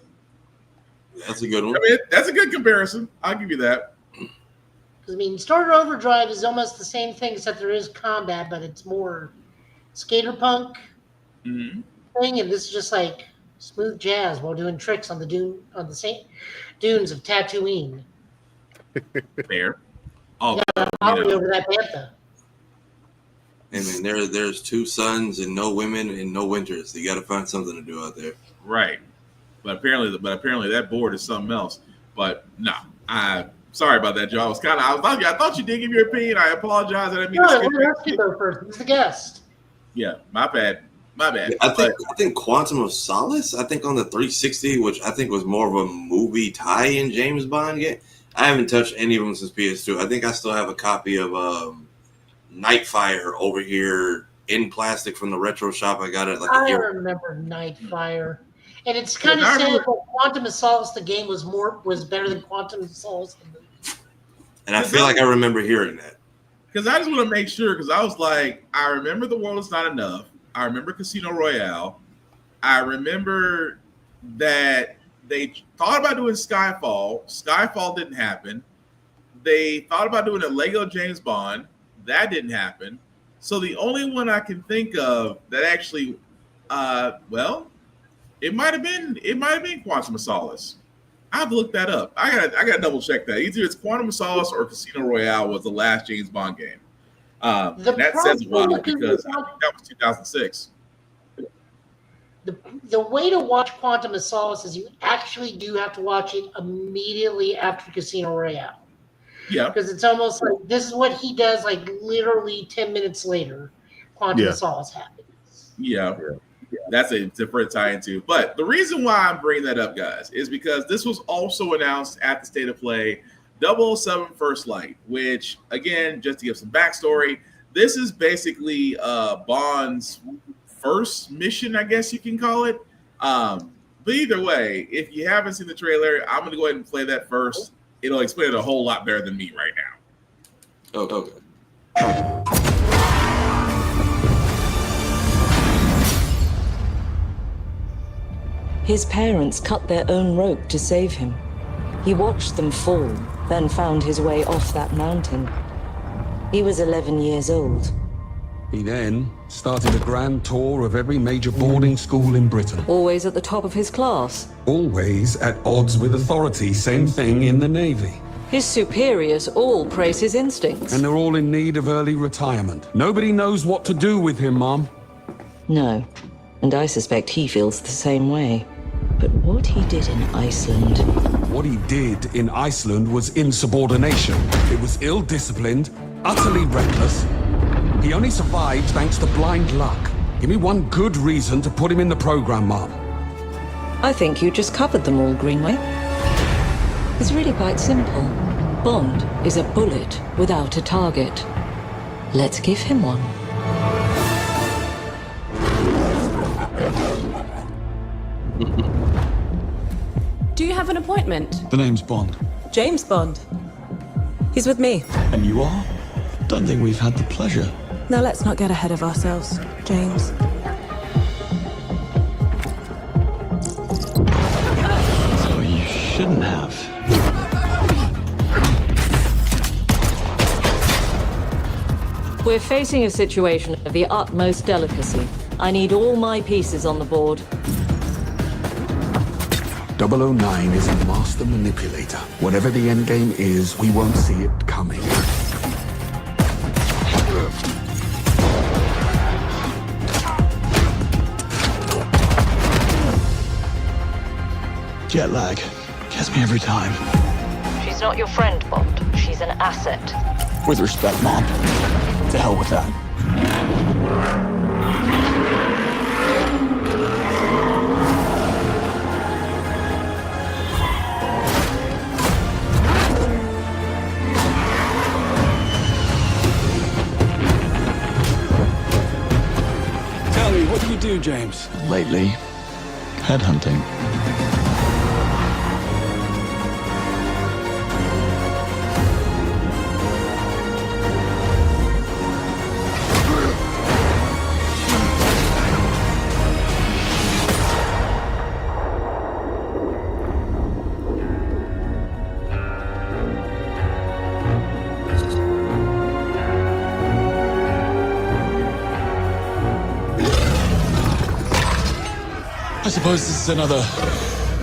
That's a good one. I mean, that's a good comparison. I'll give you that. Because, I mean, Star Overdrive is almost the same thing, except there is combat, but it's more skater punk thing, and this is just like smooth jazz while doing tricks on the dunes of Tatooine. Fair. Oh, Probably over that bantha. And then there's 2 suns and no women and no winters. So you got to find something to do out there. right. But apparently that board is something else. But no, sorry about that, Joe. I thought you did give your opinion. I apologize. I didn't mean to skip you go first. He's the guest. Yeah, my bad. Yeah, I think Quantum of Solace. I think on the 360, which I think was more of a movie tie-in James Bond game. I haven't touched any of them since PS2. I think I still have a copy of Nightfire over here in plastic from the retro shop. I got it like a year. I remember Nightfire, and it's kind of sad that Quantum of Solace the game was better than Quantum of Solace the movie. And I feel like I remember hearing that. Because I just want to make sure, because I was like, I remember The World Is Not Enough. I remember Casino Royale. I remember that they thought about doing Skyfall. Skyfall didn't happen. They thought about doing a Lego James Bond. That didn't happen. So the only one I can think of that actually, it might have been Quantum of Solace. I have to look that up. I gotta double check that. Either it's Quantum of Solace or Casino Royale was the last James Bond game. That says a while because I think that was 2006. The way to watch Quantum of Solace is you actually do have to watch it immediately after Casino Royale. Yeah. Because it's almost like this is what he does, like literally 10 minutes later, Quantum of Solace happens. Yeah. That's a different tie into. But the reason why I'm bringing that up, guys, is because this was also announced at the State of Play 007 First Light, which, again, just to give some backstory, this is basically Bond's first mission, I guess you can call it. But either way, if you haven't seen the trailer, I'm going to go ahead and play that first. It'll explain it a whole lot better than me right now. Oh, okay. His parents cut their own rope to save him. He watched them fall, then found his way off that mountain. He was 11 years old. He then started a grand tour of every major boarding school in Britain. Always at the top of his class. Always at odds with authority, same thing in the Navy. His superiors all praise his instincts. And they're all in need of early retirement. Nobody knows what to do with him, Mom. No, and I suspect he feels the same way. But what he did in Iceland... What he did in Iceland was insubordination. It was ill-disciplined, utterly reckless. He only survived thanks to blind luck. Give me one good reason to put him in the program, Mom. I think you just covered them all, Greenway. It's really quite simple. Bond is a bullet without a target. Let's give him one. Do you have an appointment? The name's Bond. James Bond. He's with me. And you are? Don't think we've had the pleasure. Now let's not get ahead of ourselves, James. So you shouldn't have. We're facing a situation of the utmost delicacy. I need all my pieces on the board. 009 is a master manipulator. Whatever the endgame is, we won't see it coming. Jet lag. Gets me every time. She's not your friend, Bond. She's an asset. With respect, Mom. To hell with that. Tell me, what do you do, James? Lately, headhunting. suppose this is another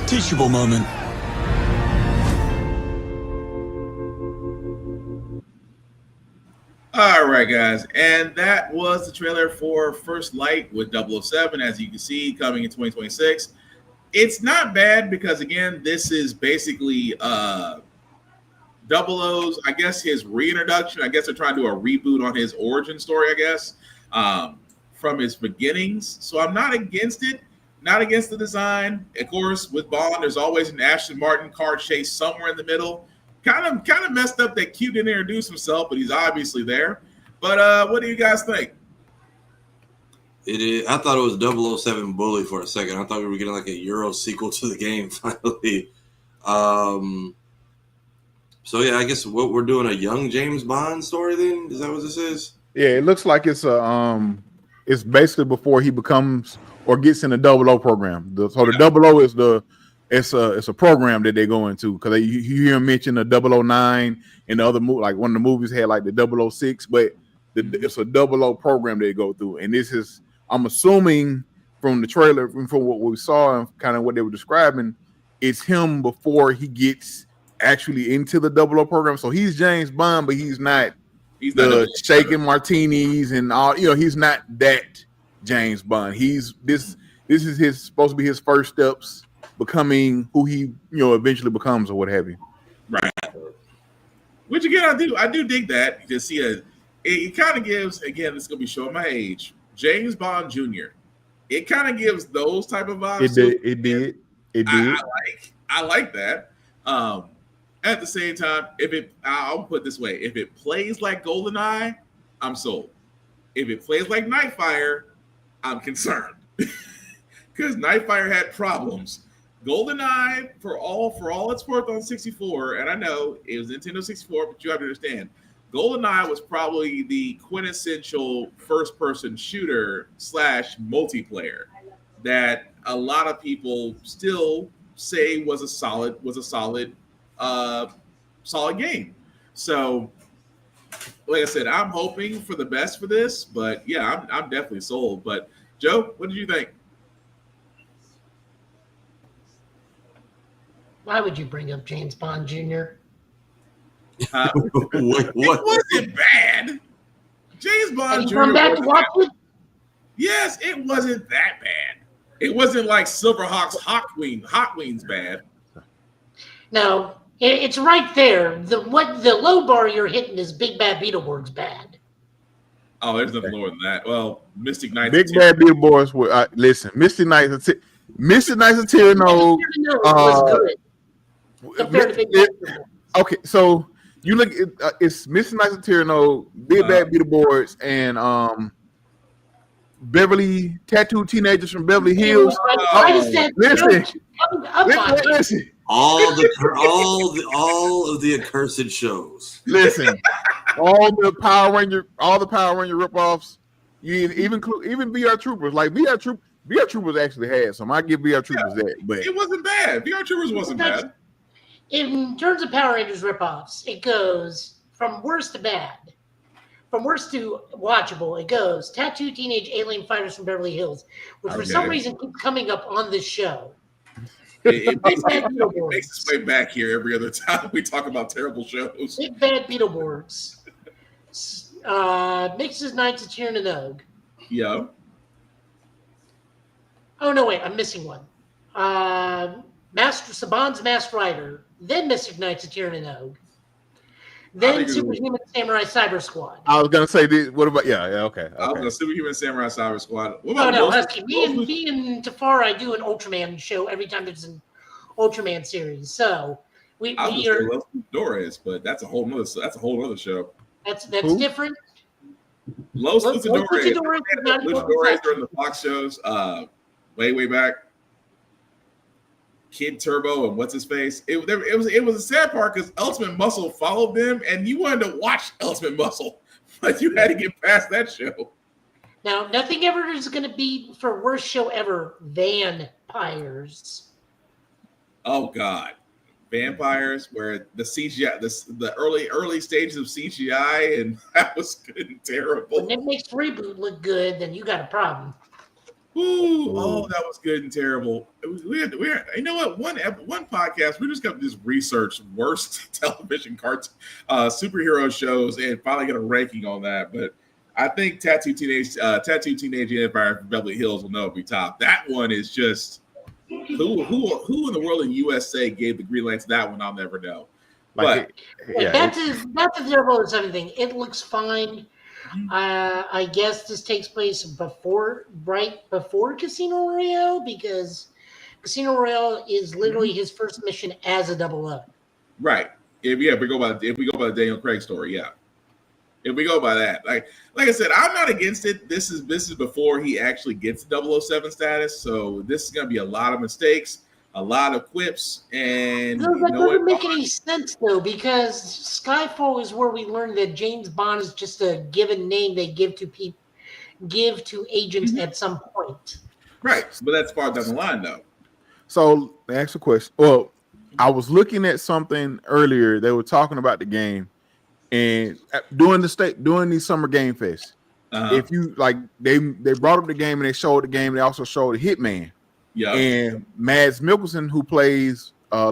teachable moment. All right, guys, and that was the trailer for First Light with 007, as you can see, coming in 2026. It's not bad because, again, this is basically Double O's, I guess, his reintroduction. I guess they're trying to do a reboot on his origin story, I guess, from his beginnings. So I'm not against it, not against the design. Of course, with Bond, there's always an Aston Martin car chase somewhere in the middle. Kind of messed up that Q didn't introduce himself, but he's obviously there. But what do you guys think? It is. I thought it was 007 Bully for a second. I thought we were getting like a Euro sequel to the game finally. So yeah, I guess what we're doing, a young James Bond story then? Is that what this is? Yeah, it looks like it's it's basically before he becomes or gets in the 00 program. The 00 is it's a program that they go into, because you hear him mention the 009 and the other movie, like one of the movies had like the 006, but it's a 00 program they go through. And this is, I'm assuming from the trailer, from what we saw and kind of what they were describing, it's him before he gets actually into the 00 program. So he's James Bond, but he's not shaking martinis and all, he's not that James Bond. This is supposed to be his first steps becoming who he eventually becomes or what have you. Right. Which again, I do dig that to see it kind of gives, again, it's gonna be showing my age, James Bond Jr. It kind of gives those type of vibes. It did. I like that. At the same time, I'll put it this way: if it plays like GoldenEye, I'm sold. If it plays like Nightfire, I'm concerned because Nightfire had problems. GoldenEye, for all it's worth on 64, and I know it was Nintendo 64, but you have to understand, GoldenEye was probably the quintessential first-person shooter / multiplayer that a lot of people still say was a solid game. So, like I said, I'm hoping for the best for this, but yeah, I'm definitely sold. But Joe, what did you think? Why would you bring up James Bond Jr.? What? It wasn't bad. James Bond Jr. Come back to watch it? Yes, it wasn't that bad. It wasn't like Silverhawk's Hot Wings bad. No, it's right there. The low bar you're hitting is Big Bad Beetleborg's bad. Oh, there's nothing lower than that. Well, Mystic Knights. Big Bad Beetleborgs. Listen, Mystic Knights of Tyranno was good. Compared to Big Bad Beetleborgs. Okay, so you look at it's Mystic Knights of Tyranno, Big Bad Beetleborgs, and Beverly Tattooed Teenagers from Beverly Hills. Listen. All of the accursed shows. Listen, all the Power Ranger ripoffs. You even VR Troopers. Like VR Troopers actually had some. I give VR Troopers that, but it wasn't bad. VR Troopers wasn't bad. In terms of Power Rangers ripoffs, it goes from worst to bad. From worst to watchable, it goes Tattooed Teenage Alien Fighters from Beverly Hills, which for some reason keeps coming up on this show. It makes its way back here every other time we talk about terrible shows. Big Bad Beetleborgs. Mixes Knights of Tyranno. Yeah. Oh, no, wait. I'm missing one. Saban's Masked Rider. Then Mystic Knights of Tyranno. Then Superhuman Samurai Cyber Squad. I was gonna say this. What about okay. I was gonna Superhuman Samurai Cyber Squad. What about Husky. Me and Tafara do an Ultraman show every time there's an Ultraman series. So we are. Los Luchadores, but that's a whole other show. That's different. Los Luchadores during the Fox shows. Way back. Kid Turbo and what's his face. It was a sad part because Ultimate Muscle followed them, and you wanted to watch Ultimate Muscle, but you had to get past that show. Now, nothing ever is going to be for worst show ever. Vampires. Oh God, Vampires, where the CGI, the early stages of CGI, and that was good and terrible. When it makes reboot look good, then you got a problem. Ooh, oh, that was good and terrible. We had, you know what? One podcast, we just got to just research worst television superhero shows and finally get a ranking on that. But I think Tattoo Teenage Empire from Beverly Hills will know it'll be top. That one is just who in the world in USA gave the green light to that one? I'll never know. But that's a 007 It looks fine. I guess this takes place right before Casino Royale, because Casino Royale is literally his first mission as a 00. Right. If we go by the Daniel Craig story, yeah. If we go by that, like I said, I'm not against it. This is before he actually gets 007 status, so this is going to be a lot of mistakes, a lot of quips, and that doesn't make any sense though, because Skyfall is where we learned that James Bond is just a given name they give to agents at some point. Right, but that's far down the line though. So they asked a question. Well, I was looking at something earlier. They were talking about the game, and during these summer game fests, if you like, they brought up the game and they showed the game. They also showed Hitman. Yeah, and Mads Mikkelsen, who plays I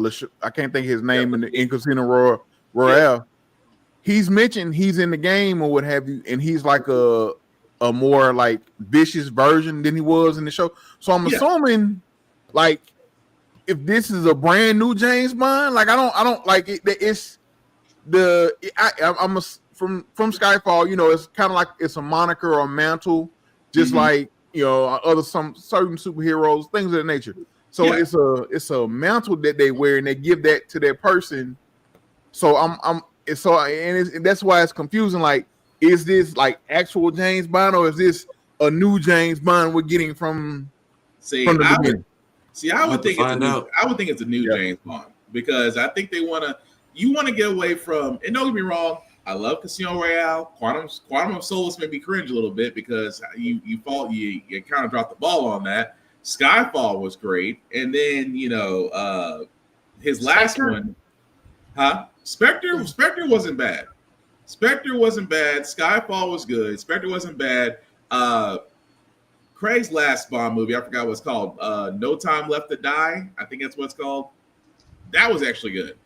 can't think of his name in Casino Royale. He's mentioned he's in the game or what have you, and he's like a more like vicious version than he was in the show. So I'm assuming, like, if this is a brand new James Bond, like I don't like it. It's from Skyfall. You know, it's kind of like it's a moniker or a mantle, just like. You know, some certain superheroes, things of that nature. So it's a mantle that they wear, and they give that to that person. So that's why it's confusing. Like, is this like actual James Bond, or is this a new James Bond we're getting from the beginning? I would think it's a new James Bond, because I think you want to get away from, and don't get me wrong, I love Casino Royale. Quantum of Solace made me cringe a little bit because you kind of dropped the ball on that. Skyfall was great, and then his last one, Spectre wasn't bad. Skyfall was good. Spectre wasn't bad. Craig's last Bond movie, I forgot what it's called. No Time Left to Die. I think that's what it's called. That was actually good.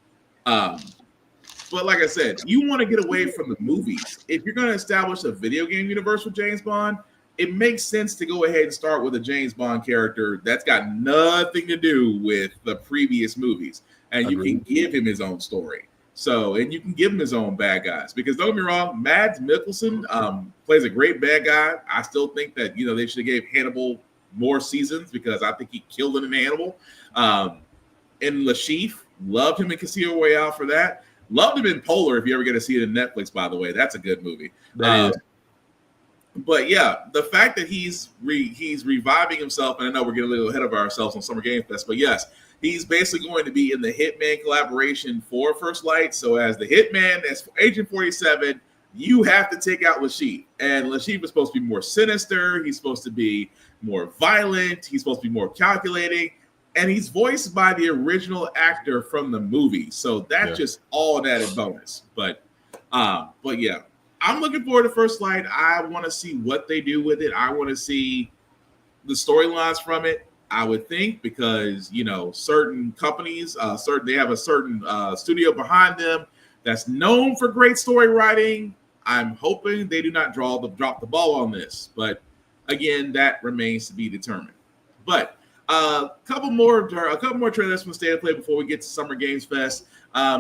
But like I said, you want to get away from the movies. If you're going to establish a video game universe with James Bond, it makes sense to go ahead and start with a James Bond character that's got nothing to do with the previous movies. And you can give him his own story. And you can give him his own bad guys. Because don't get me wrong, Mads Mikkelsen plays a great bad guy. I still think that, they should have gave Hannibal more seasons, because I think he killed it in Hannibal. And Lashif, loved him in Casino Royale for that. Loved him in Polar, if you ever get to see it in Netflix, by the way. That's a good movie. But yeah, the fact that he's reviving himself, and I know we're getting a little ahead of ourselves on Summer Game Fest, but yes, he's basically going to be in the Hitman collaboration for First Light. So as the Hitman, as Agent 47, you have to take out Lashif. And Lashif is supposed to be more sinister. He's supposed to be more violent. He's supposed to be more calculating. And he's voiced by the original actor from the movie. So that's just all an added bonus. But yeah, I'm looking forward to First Light. I want to see what they do with it. I want to see the storylines from it, I would think, because, certain companies, they have a certain studio behind them that's known for great story writing. I'm hoping they do not drop the ball on this. But again, that remains to be determined. But a couple more trailers from State of Play before we get to Summer Games Fest.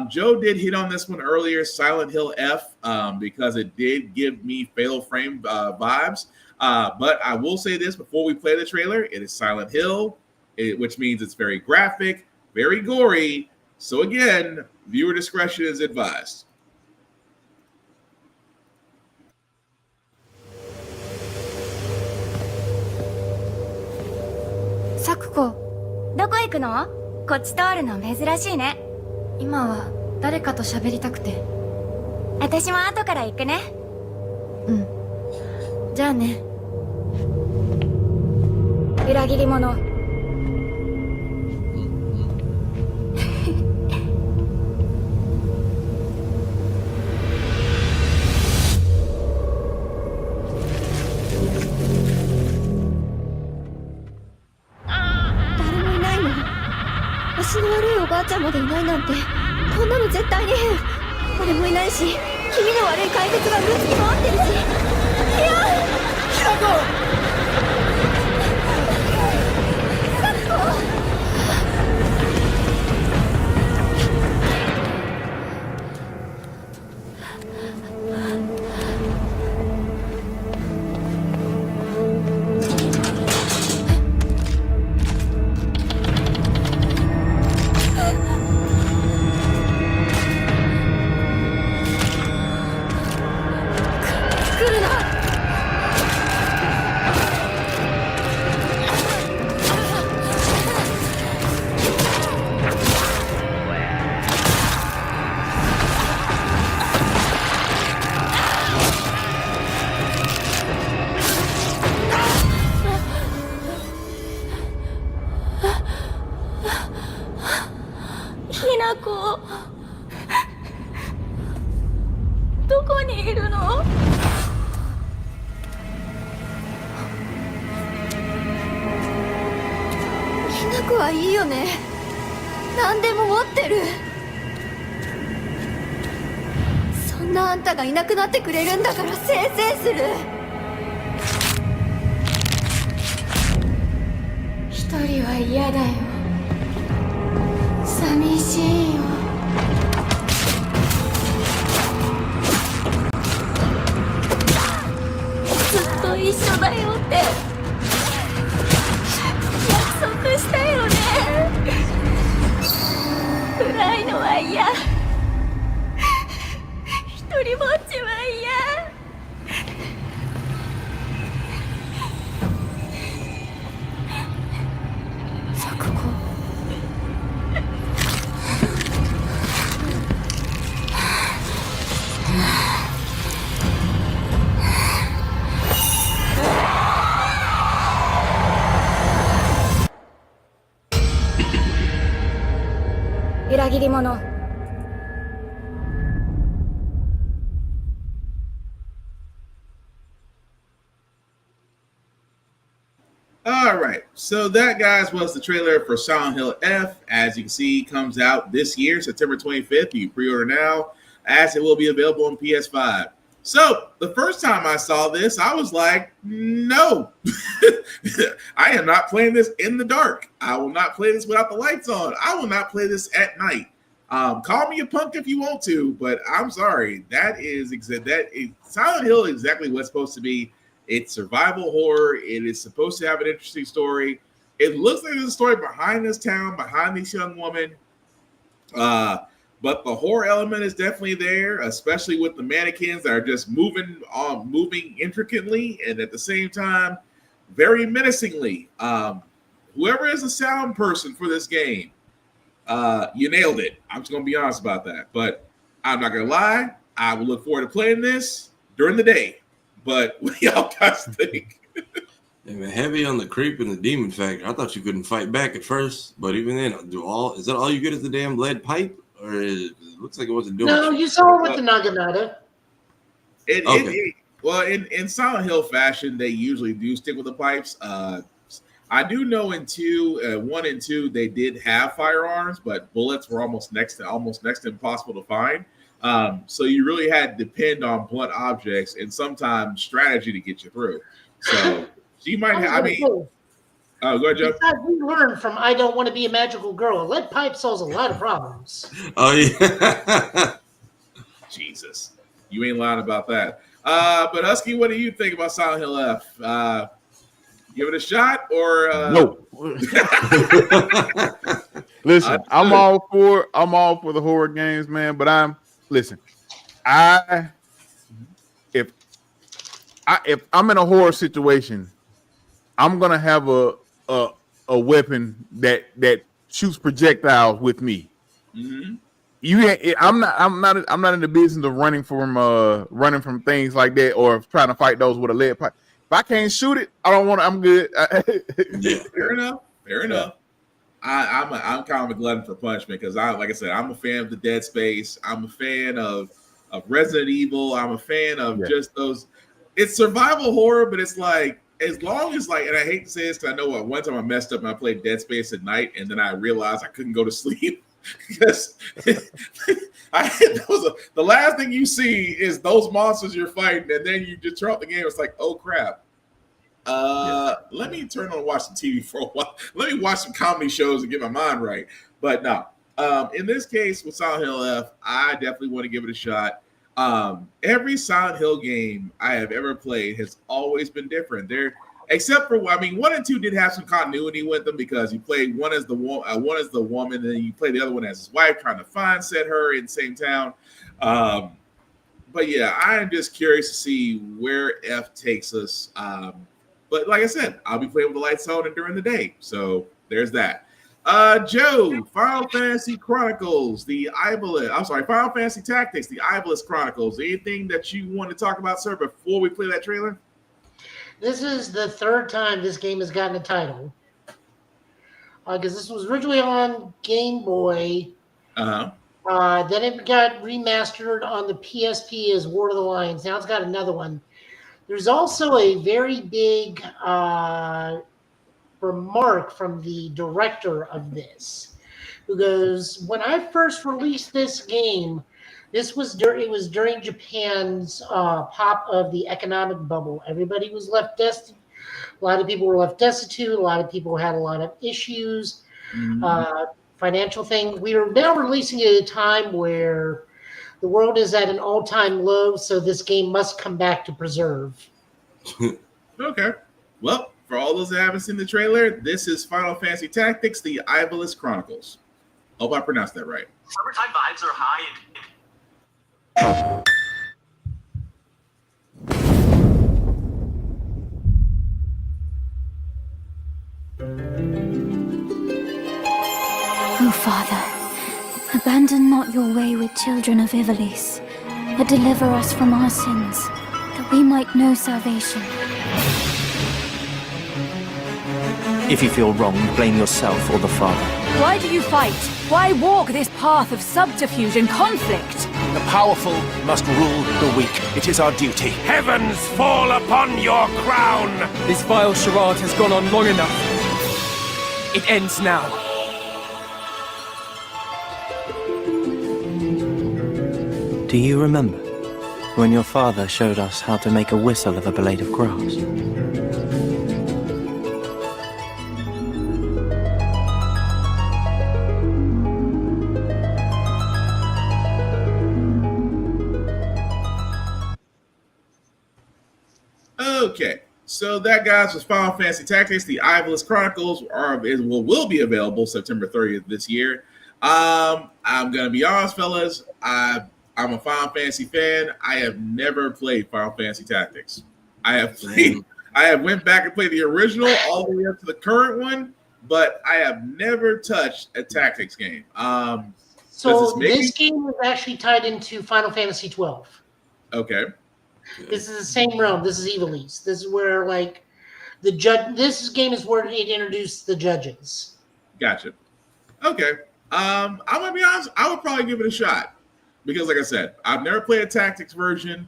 Joe did hit on this one earlier, Silent Hill F, because it did give me Fatal Frame vibes. But I will say this before we play the trailer: it is Silent Hill, which means it's very graphic, very gory. So again, viewer discretion is advised. Sakuko, どこ行くの？こっち通るの珍しいね。今は誰かと喋りたくて。私も後から行くね。うん。じゃあね。裏切り者。までいないなんてこんなの絶対に変。俺もいないし気味の悪い怪物がうろつき回ってるし。いやキラコきなこどこにいるの？きなこはいいよね。何でも持ってる。そんなあんたがいなくなってくれるんだからせいせいする。一人は嫌だよ。寂しいよ。ずっと一緒だよって約束したよね。暗いのは嫌。一人ぼっちは嫌。錯誤。裏切り者。All right, so that, guys, was the trailer for Silent Hill F. As you can see, comes out this year, September 25th. You can pre-order now, as it will be available on PS5. So the first time I saw this, I was like, no, I am not playing this in the dark. I will not play this without the lights on. I will not play this at night. Call me a punk if you want to, but I'm sorry. That is Silent Hill is exactly what's supposed to be. It's survival horror. It is supposed to have an interesting story. It looks like there's a story behind this town, behind this young woman. But the horror element is definitely there, especially with the mannequins that are just moving intricately and at the same time very menacingly. Whoever is the sound person for this game, you nailed it. I'm just gonna be honest about that. But I'm not gonna lie, I will look forward to playing this during the day. But what do y'all guys think? Heavy on the creep and the demon factor. I thought you couldn't fight back at first, but even then, is that all you get is the damn lead pipe? Or it looks like it wasn't doing No, you saw it with the Naginata. Well, in Silent Hill fashion, they usually do stick with the pipes. I do know in 1 and 2, they did have firearms, but bullets were almost next to impossible to find. So you really had to depend on blunt objects and sometimes strategy to get you through. So she might have. I mean, go ahead, Joe. Besides, we learned from I Don't Want to Be a Magical Girl. Lead pipe solves a lot of problems. Oh yeah. Jesus, you ain't lying about that. But Husky, what do you think about Silent Hill F? Give it a shot or no? Listen, I'm all for the horror games, man. But if I'm in a horror situation, I'm gonna have a weapon that shoots projectiles with me. Mm-hmm. I'm not in the business of running from things like that or trying to fight those with a lead pipe. If I can't shoot it, I don't want to. I'm good. Yeah, fair enough. I'm kind of a glutton for punishment because like I said, I'm a fan of the Dead Space. I'm a fan of Resident Evil. I'm a fan of just those. It's survival horror, but it's like as long as and I hate to say this because I know one time I messed up and I played Dead Space at night and then I realized I couldn't go to sleep. because the last thing you see is those monsters you're fighting, and then you just turn off the game. It's like, oh crap. Let me turn on and watch some TV for a while. Let me watch some comedy shows and get my mind right. But no, in this case with Silent Hill F, I definitely want to give it a shot. Every Silent Hill game I have ever played has always been different. Except for 1 and 2 did have some continuity with them because you played one as the woman, and then you play the other one as his wife, trying to set her in the same town. But yeah, I am just curious to see where F takes us. But like I said, I'll be playing with the lights on and during the day. So there's that. Joe, Final Fantasy Chronicles, Final Fantasy Tactics, the Iblis Chronicles. Anything that you want to talk about, sir, before we play that trailer? This is the third time this game has gotten a title. Because this was originally on Game Boy. Then it got remastered on the PSP as War of the Lions. Now it's got another one. There's also a very big remark from the director of this, who goes, "When I first released this game, it was during Japan's pop of the economic bubble. Everybody was left destitute. A lot of people were left destitute. A lot of people had a lot of issues, financial things. We are now releasing it at a time where the world is at an all-time low, so this game must come back to preserve." Okay. Well, for all those that haven't seen the trailer, this is Final Fantasy Tactics, the Iblis Chronicles. Hope I pronounced that right. Summertime vibes are high. Oh, Father, abandon not your wayward children of Ivalice, but deliver us from our sins, that we might know salvation. If you feel wronged, blame yourself or the Father. Why do you fight? Why walk this path of subterfuge and conflict? The powerful must rule the weak. It is our duty. Heavens fall upon your crown! This vile charade has gone on long enough. It ends now. Do you remember when your father showed us how to make a whistle of a blade of grass? Okay, so that, guys, was Final Fantasy Tactics. The Iblis Chronicles will be available September 30th this year. I'm gonna be honest, fellas. I'm a Final Fantasy fan. I have never played Final Fantasy Tactics. I have went back and played the original all the way up to the current one, but I have never touched a tactics game. So this game is actually tied into Final Fantasy 12. Okay. This is the same realm. This is Ivalice. This is where, like, the judge. This game is where it introduced the judges. Gotcha. Okay. I'm gonna be honest. I would probably give it a shot because, like I said, I've never played a tactics version.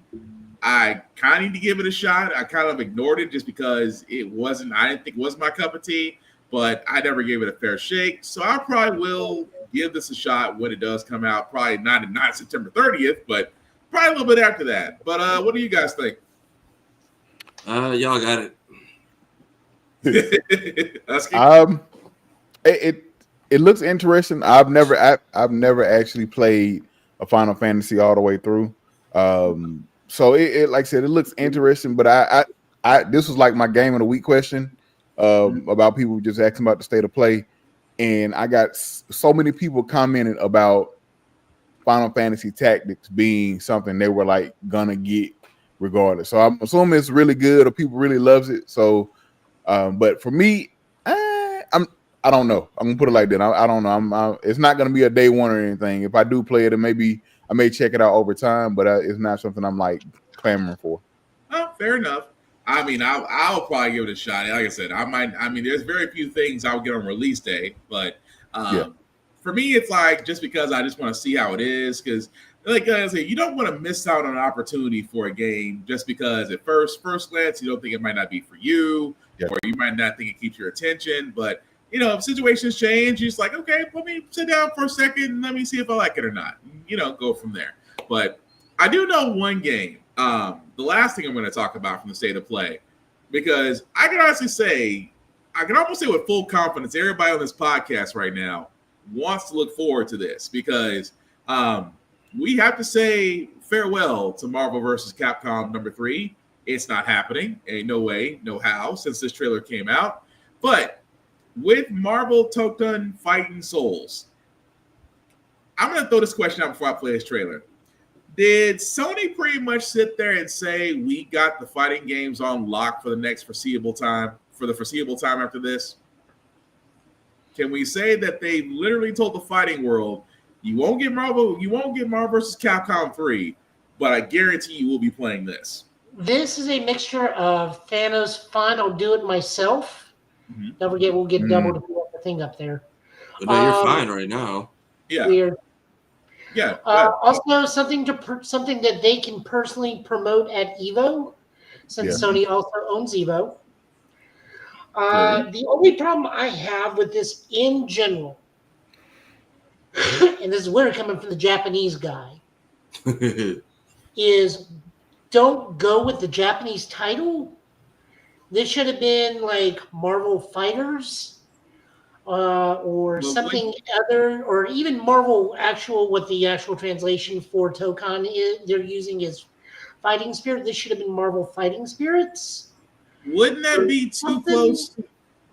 I kind of need to give it a shot. I kind of ignored it just because I didn't think it was my cup of tea. But I never gave it a fair shake. So I probably will give this a shot when it does come out. Probably not September 30th, but probably a little bit after that. But what do you guys think? Y'all got it. It looks interesting. I've never actually played a Final Fantasy all the way through. So it like I said, it looks interesting. But I this was like my game of the week question about people just asking about the state of play, and I got so many people commenting about Final Fantasy Tactics being something they were like gonna get regardless. So I'm assuming it's really good or people really loves it. So, but for me, I don't know. I'm gonna put it like that. I don't know. It's not gonna be a day one or anything. If I do play it, maybe I may check it out over time, but it's not something I'm like clamoring for. Oh, fair enough. I mean, I'll probably give it a shot. Like I said, there's very few things I'll get on release day, but for me, it's like just because I just want to see how it is. Because, like I said, you don't want to miss out on an opportunity for a game just because at first glance you don't think it might not be for you, or you might not think it keeps your attention. But if situations change, you're just like, okay, let me sit down for a second and let me see if I like it or not. Go from there. But I do know one game. The last thing I'm going to talk about from the state of play, because I can honestly say, I can almost say with full confidence, everybody on this podcast right now wants to look forward to this, because we have to say farewell to Marvel vs. Capcom number 3. It's not happening. Ain't no way, no how, since this trailer came out. But with Marvel Tokton Fighting Souls, I'm going to throw this question out before I play this trailer. Did Sony pretty much sit there and say, we got the fighting games on lock for the foreseeable time after this? Can we say that they literally told the fighting world, you won't get Marvel vs. Capcom 3, but I guarantee you will be playing this? This is a mixture of Thanos' fine, I'll do it myself. Don't forget, we'll get double to put the thing up there. But no, you're fine right now. Yeah. Weird. Yeah. Also, something that they can personally promote at Evo, since Sony also owns Evo. The only problem I have with this in general, and this is where coming from the Japanese guy, is don't go with the Japanese title. This should have been like Marvel Fighters or something other, or even Marvel what the actual translation for Tokon is they're using is Fighting Spirit. This should have been Marvel Fighting Spirits. Wouldn't that be too close?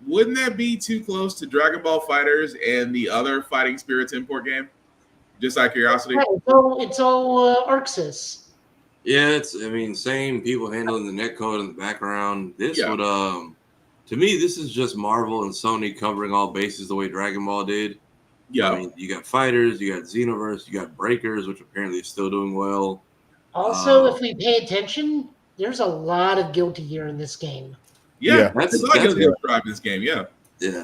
Wouldn't that be too close to Dragon Ball Fighters and the other Fighting Spirits import game? Just out of curiosity. Right, it's all ArcSys. Yeah, same people handling the netcode in the background. This would, to me, this is just Marvel and Sony covering all bases the way Dragon Ball did. Yeah. You got Fighters, you got Xenoverse, you got Breakers, which apparently is still doing well. Also, if we pay attention, there's a lot of Guilty Gear in this game. Yeah, that's a good drive this game. Yeah.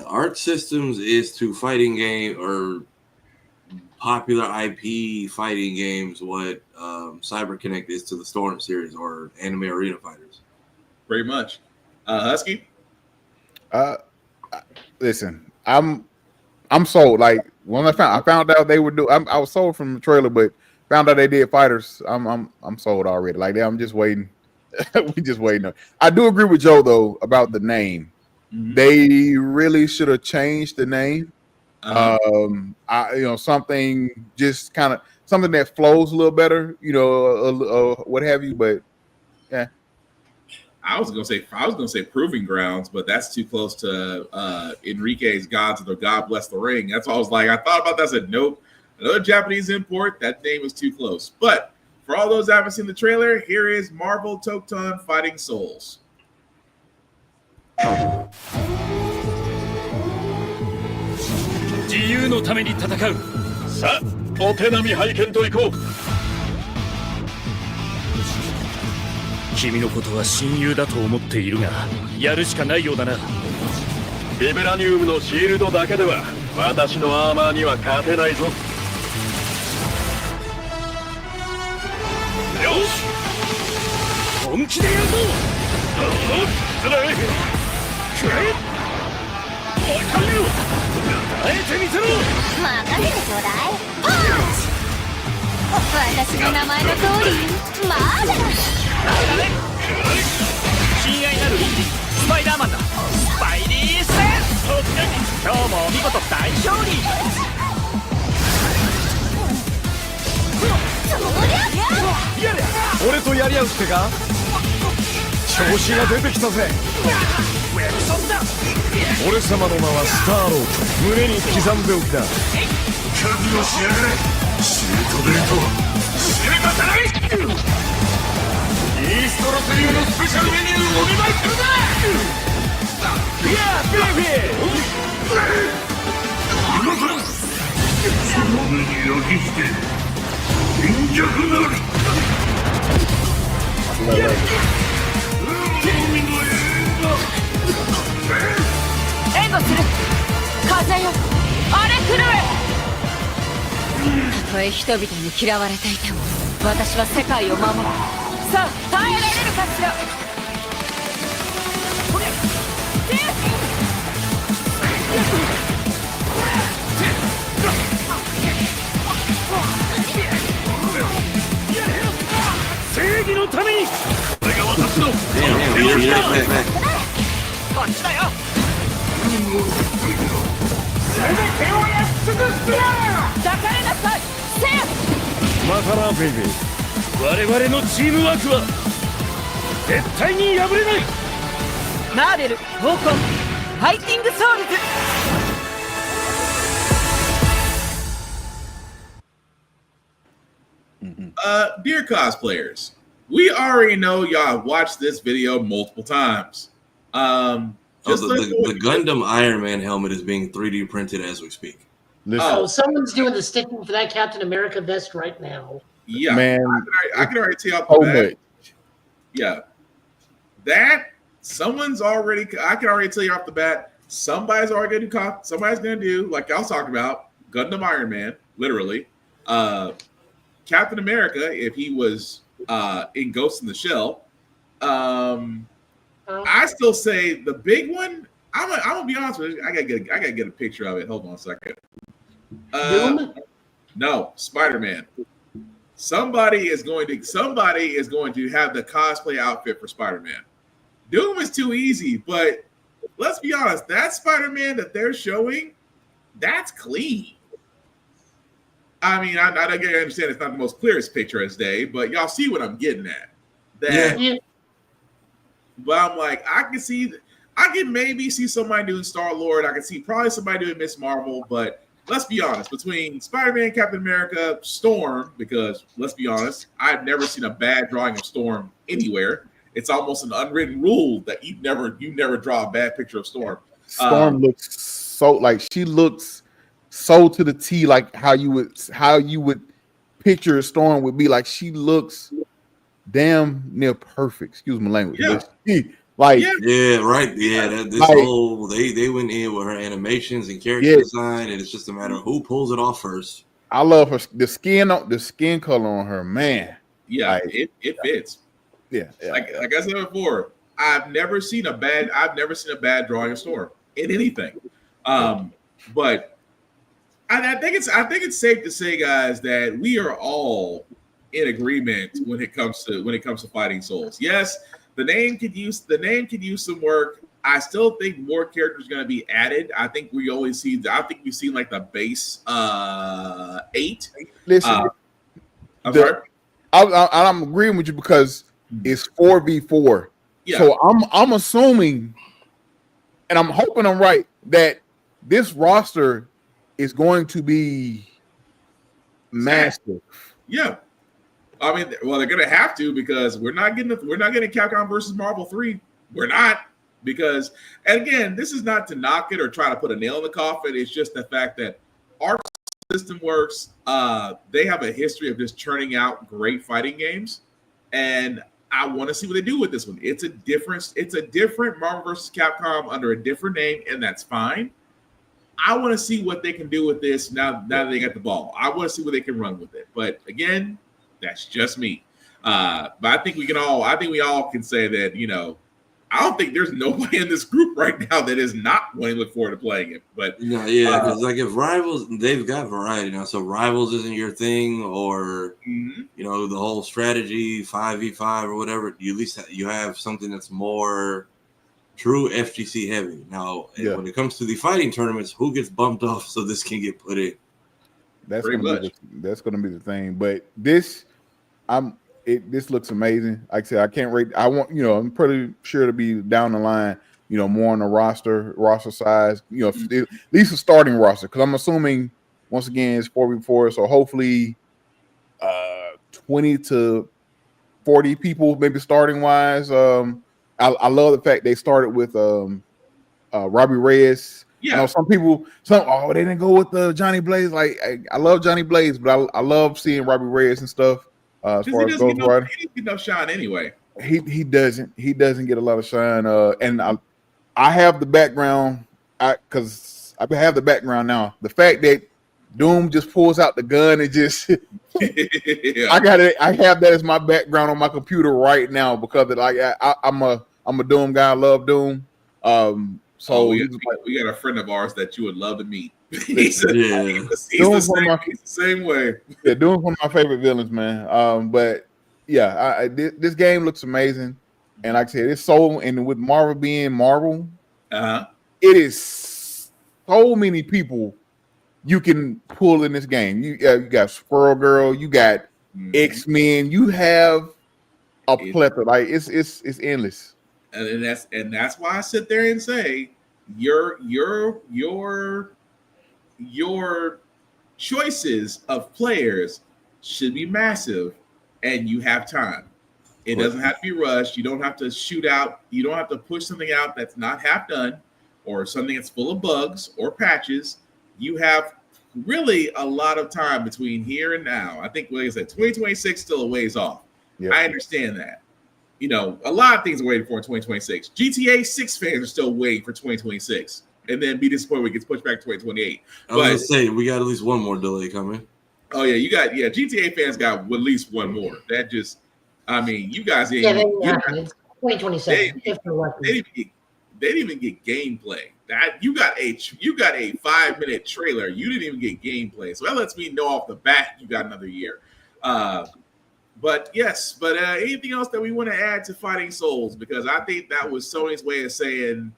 Art Systems is to fighting game or popular IP fighting games what CyberConnect is to the Storm series or Anime Arena Fighters. Pretty much. Husky? Listen, I'm sold. Like when I found out they would do, I was sold from the trailer, but found out they did Fighters. I'm sold already. Like I'm just waiting. We just waiting. I do agree with Joe though about the name. They really should have changed the name. Something just kind of something that flows a little better, what have you. But yeah, I was gonna say Proving Grounds, but that's too close to Enrique's Gods of the God Bless the Ring. That's all I was like. I thought about that. I said nope. Another Japanese import. That name is too close. But for all those that haven't seen the trailer, here is Marvel Tokton Fighting Souls. 自由のために戦う。さあ、お手並み拝見といこう。君のことは親友だと思っているが、やるしかないようだな。ビブラニウムのシールドだけでは私のアーマーには勝てないぞ。よし、本気でやるぞ。つらい。くらえ。おかげろ。耐えてみせろ。任せてちょうだい。パンチ。私の名前の通り、マーベラス。親愛なるインディスパイダーマンだ。スパイリーセンス。今日もお見事大勝利。俺とやり合うってか。調子が出てきたぜ。俺様の名はスターロード。胸に刻んでおきな。覚悟しやがれ。シュートベルト。締めたたらい。イーストロス流のスペシャルメニューをお見舞いするな。いやベイビー。今からその目に焼き付け貧弱なる。援護する。風よ荒れ狂え。たとえ人々に嫌われていても私は世界を守る。さあ耐えられるかしら。正義のためにこれが私の Damn, beat it back. こっちだよ全てをやっ尽くす抱かれなさいせやまたなベイベー我々のチームワークは絶対に破れないマーベル闘魂ファイティングソウルズDear cosplayers, we already know y'all watched this video multiple times. The Gundam Iron Man helmet is being 3D printed as we speak. Someone's doing the stitching for that Captain America vest right now. Yeah, man, I can already tell off the bat. Yeah, that someone's already. I can already tell you off the bat. Somebody's already going to. Somebody's going to do like y'all talking about Gundam Iron Man, literally. Captain America, if he was in Ghost in the Shell. I still say the big one. I'm gonna be honest with you. I gotta get a picture of it. Hold on a second. Doom? No, Spider-Man. Somebody is going to have the cosplay outfit for Spider-Man. Doom is too easy, but let's be honest. That Spider-Man that they're showing, that's clean. I mean, I understand it's not the most clearest picture of this day, but y'all see what I'm getting at. But I'm like, I can maybe see somebody doing Star-Lord. I can see probably somebody doing Miss Marvel, but let's be honest, between Spider-Man, Captain America, Storm, because let's be honest, I've never seen a bad drawing of Storm anywhere. It's almost an unwritten rule that you never draw a bad picture of Storm. Storm looks so like she looks so to the T, like how you would picture a Storm would be. Like she looks damn near perfect. Excuse my language. Yeah. Like yeah, right. Yeah, this like, whole they went in with her animations and character design, and it's just a matter of who pulls it off first. I love her the skin color on her, man. Yeah, like, it fits. Yeah. Like I said before, I've never seen a bad drawing of Storm in anything. But I think it's safe to say, guys, that we are all in agreement when it comes to Fighting Souls. Yes, the name could use some work. I still think more characters are going to be added. I think we've seen like the base 8. Listen, I'm sorry. I'm agreeing with you because it's 4v4. Yeah. So I'm assuming, and I'm hoping I'm right, that this roster is going to be massive. Yeah. I mean, well, they're going to have to because we're not getting Capcom versus Marvel 3. We're not, because, and again, this is not to knock it or try to put a nail in the coffin. It's just the fact that Arc System Works, they have a history of just churning out great fighting games, and I want to see what they do with this one. It's a different Marvel versus Capcom under a different name, and that's fine. I want to see what they can do with this now that they got the ball. I want to see what they can run with it. But again, that's just me. But I think we all can say that, I don't think there's nobody in this group right now that is not wanting to look forward to playing it. But because like if Rivals, they've got variety now. So Rivals isn't your thing, or the whole strategy 5v5 or whatever. You at least you have something that's more true FGC heavy. Now, when it comes to the fighting tournaments, who gets bumped off so this can get put in? That's going to be the thing. But this looks amazing. Like I said, I can't rate. I'm pretty sure to be down the line, more on the roster size, at least a starting roster. Because I'm assuming, once again, it's 4v4. So hopefully 20 to 40 people, maybe starting wise. I love the fact they started with Robbie Reyes. Yeah. Some people, they didn't go with Johnny Blaze. Like I love Johnny Blaze, but I love seeing Robbie Reyes and stuff. As far as Ghost Rider, he doesn't get no shine anyway. He doesn't get a lot of shine. And I have the background because I have the background now. The fact that Doom just pulls out the gun and just I have that as my background on my computer right now because I'm a Doom guy. I love Doom. So we he got, was like, we got a friend of ours that you would love to meet. he's He's the same way. Yeah, Doom's one of my favorite villains, man. But yeah, this game looks amazing, and like I said, it's so, and with Marvel being Marvel, it is so many people you can pull in this game. You got Squirrel Girl, you got X-Men, you have a plethora. Like it's endless. And that's why I sit there and say your choices of players should be massive, and you have time. It doesn't have to be rushed. You don't have to shoot out. You don't have to push something out that's not half done, or something that's full of bugs or patches. You have really a lot of time between here and now. I think, like I said, 2026 still a ways off. Yep. I understand that. You know, a lot of things are waiting for in 2026. GTA 6 fans are still waiting for 2026, and then be disappointed when it gets pushed back to 2028. I was gonna say we got at least one more delay coming. Oh yeah, GTA fans got at least one more. That just, I mean, you guys ain't. It's 2027. They didn't even get gameplay. That you got a 5-minute trailer. You didn't even get gameplay. So that lets me know off the bat you got another year. But anything else that we want to add to Fighting Souls? Because I think that was Sony's way of saying,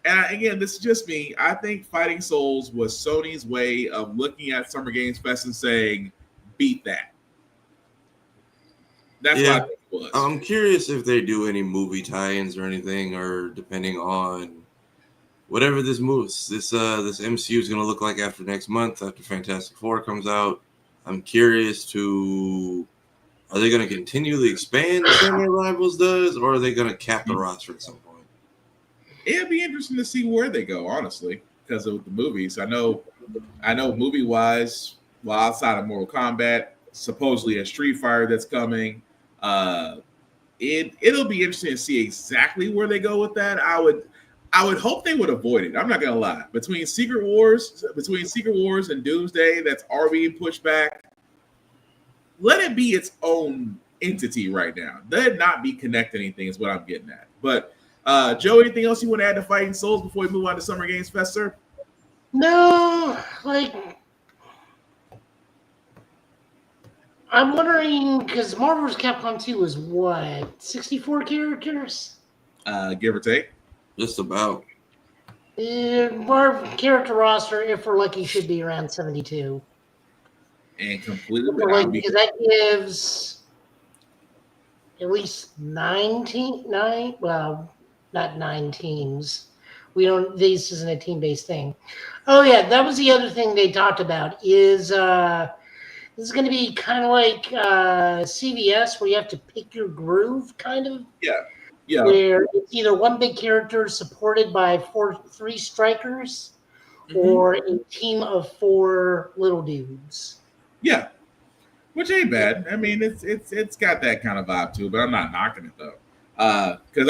and again, this is just me, I think Fighting Souls was Sony's way of looking at Summer Games Fest and saying, beat that. That's what I think it was. I'm curious if they do any movie tie-ins or anything, or depending on whatever this MCU is going to look like after next month, after Fantastic Four comes out. I'm curious to... Are they going to continually expand the same way Rivals does, or are they going to cap the roster at some point? It'd be interesting to see where they go, honestly, because of the movies. I know movie-wise, well, outside of Mortal Kombat, supposedly a Street Fighter that's coming, it'll be interesting to see exactly where they go with that. I would hope they would avoid it. I'm not gonna lie. Between Secret Wars and Doomsday, that's already being pushed back. Let it be its own entity right now. Let it not be connected to anything is what I'm getting at. But Joe, anything else you want to add to Fighting Souls before we move on to Summer Games Fest, sir? No, I'm wondering, because Marvel vs. Capcom 2 is what, 64 characters? Give or take. Just about. Our character roster, if we're lucky, should be around 72. And completely because that gives at least 9 well, not 9 teams. This isn't a team-based thing. Oh yeah, that was the other thing they talked about is this is going to be kind of like CVS where you have to pick your groove, kind of. Yeah. Where it's either one big character supported by 3 strikers or a team of 4 little dudes. Yeah, which ain't bad. I mean, it's got that kind of vibe to it, but I'm not knocking it though. Because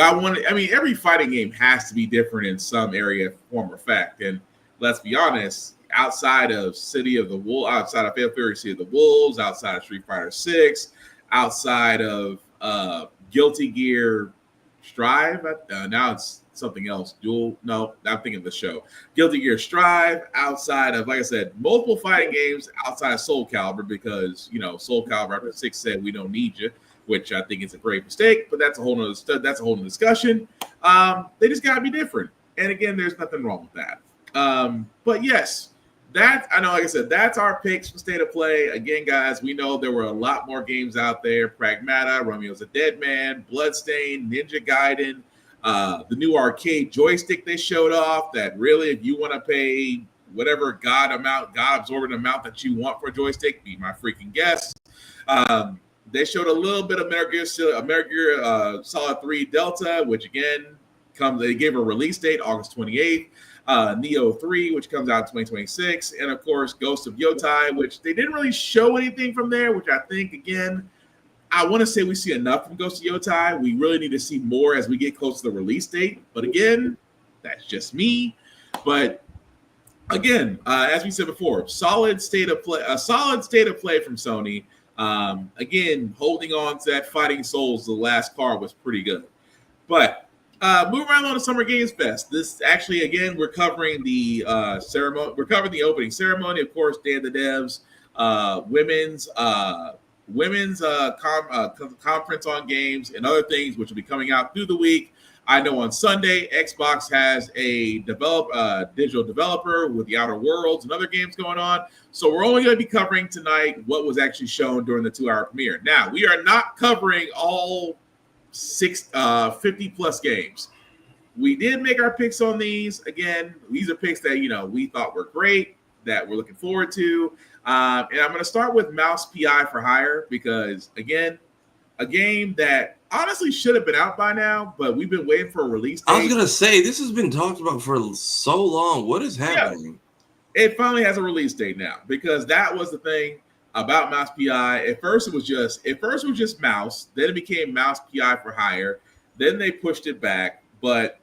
every fighting game has to be different in some area, form, or fact. And let's be honest, outside of outside of Fatal Fury City of the Wolves, outside of Street Fighter 6, outside of Guilty Gear Strive, now it's something else. I'm thinking of the show. Guilty Gear Strive, outside of, like I said, multiple fighting games outside of Soul Calibur, because Soul Calibur after 6 said we don't need you, which I think is a great mistake, but that's a whole nother discussion. They just gotta be different. And again, there's nothing wrong with that. But yes, like I said, that's our picks for State of Play. Again, guys, we know there were a lot more games out there. Pragmata, Romeo's a Dead Man, Bloodstained, Ninja Gaiden, the new arcade joystick they showed off, that really, if you want to pay whatever God absorbent amount that you want for a joystick, be my freaking guest. They showed a little bit of Metal Gear Solid 3 Delta, which again they gave a release date, August 28th. Neo 3, which comes out in 2026, and of course Ghost of Yotai, which they didn't really show anything from there, which I think, again, I want to say we see enough from Ghost of Yotai. We really need to see more as we get close to the release date, but again, that's just me. But again, as we said before, solid state of play from Sony. Again, holding on to that Fighting Souls, the last card was pretty good. But Move around on the Summer Games Fest. This actually, again, we're covering the ceremony. We're covering the opening ceremony, of course, Day of the Devs, women's conference on games and other things, which will be coming out through the week. I know on Sunday, Xbox has a digital developer with the Outer Worlds and other games going on. So we're only going to be covering tonight what was actually shown during the 2-hour premiere. Now, we are not covering all 50 plus games. We did make our picks on these. Again, these are picks that we thought were great, that we're looking forward to. And I'm going to start with Mouse PI for Hire because, again, a game that honestly should have been out by now, but we've been waiting for a release date. I was going to say, this has been talked about for so long. What is happening? Yeah. It finally has a release date now because that was the thing about Mouse PI. At first it was just Mouse. Then it became Mouse PI for Hire. Then they pushed it back. But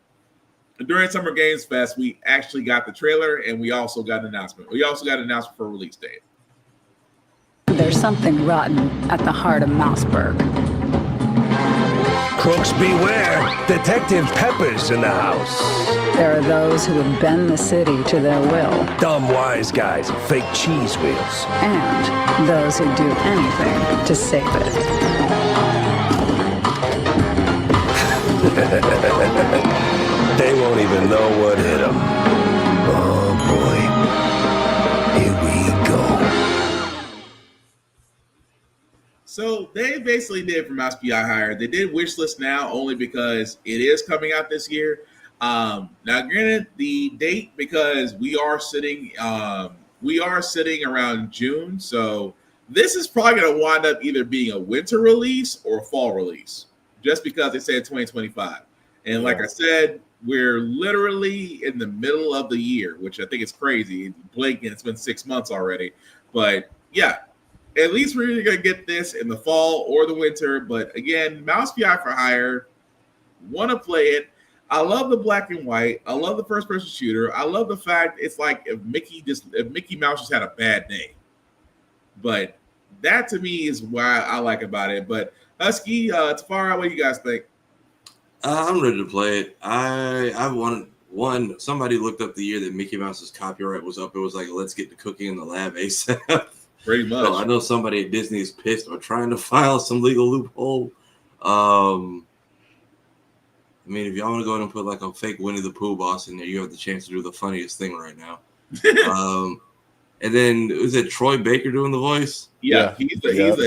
during Summer Games Fest, we actually got the trailer and we also got an announcement. We also got an announcement for a release date. There's something rotten at the heart of Mouseburg. Crooks beware! Detective Pepper's in the house. There are those who would bend the city to their will. Dumb wise guys and fake cheese wheels. And those who do anything to save it. They won't even know what hit them. Oh boy. Here we go. So they basically did for Mouse PI Hire. They did Wishlist Now only because it is coming out this year. Now, granted, the date because we are sitting around June, so this is probably going to wind up either being a winter release or a fall release, just because they said 2025. And like I said, we're literally in the middle of the year, which I think is crazy. Blinking, it's been 6 months already, but yeah. At least we're either going to get this in the fall or the winter. But again, Mouse PI for Hire, want to play it. I love the black and white. I love the first person shooter. I love the fact it's like if Mickey Mouse just had a bad day. But that to me is why I like about it. But Husky, Tafara, what do you guys think? I'm ready to play it. I wanted somebody looked up the year that Mickey Mouse's copyright was up. It was like, let's get the cooking in the lab ASAP. Pretty much. So I know somebody at Disney is pissed or trying to file some legal loophole. I mean, if y'all want to go ahead and put like a fake Winnie the Pooh boss in there, you have the chance to do the funniest thing right now. And then is it Troy Baker doing the voice? Yeah, he's the character.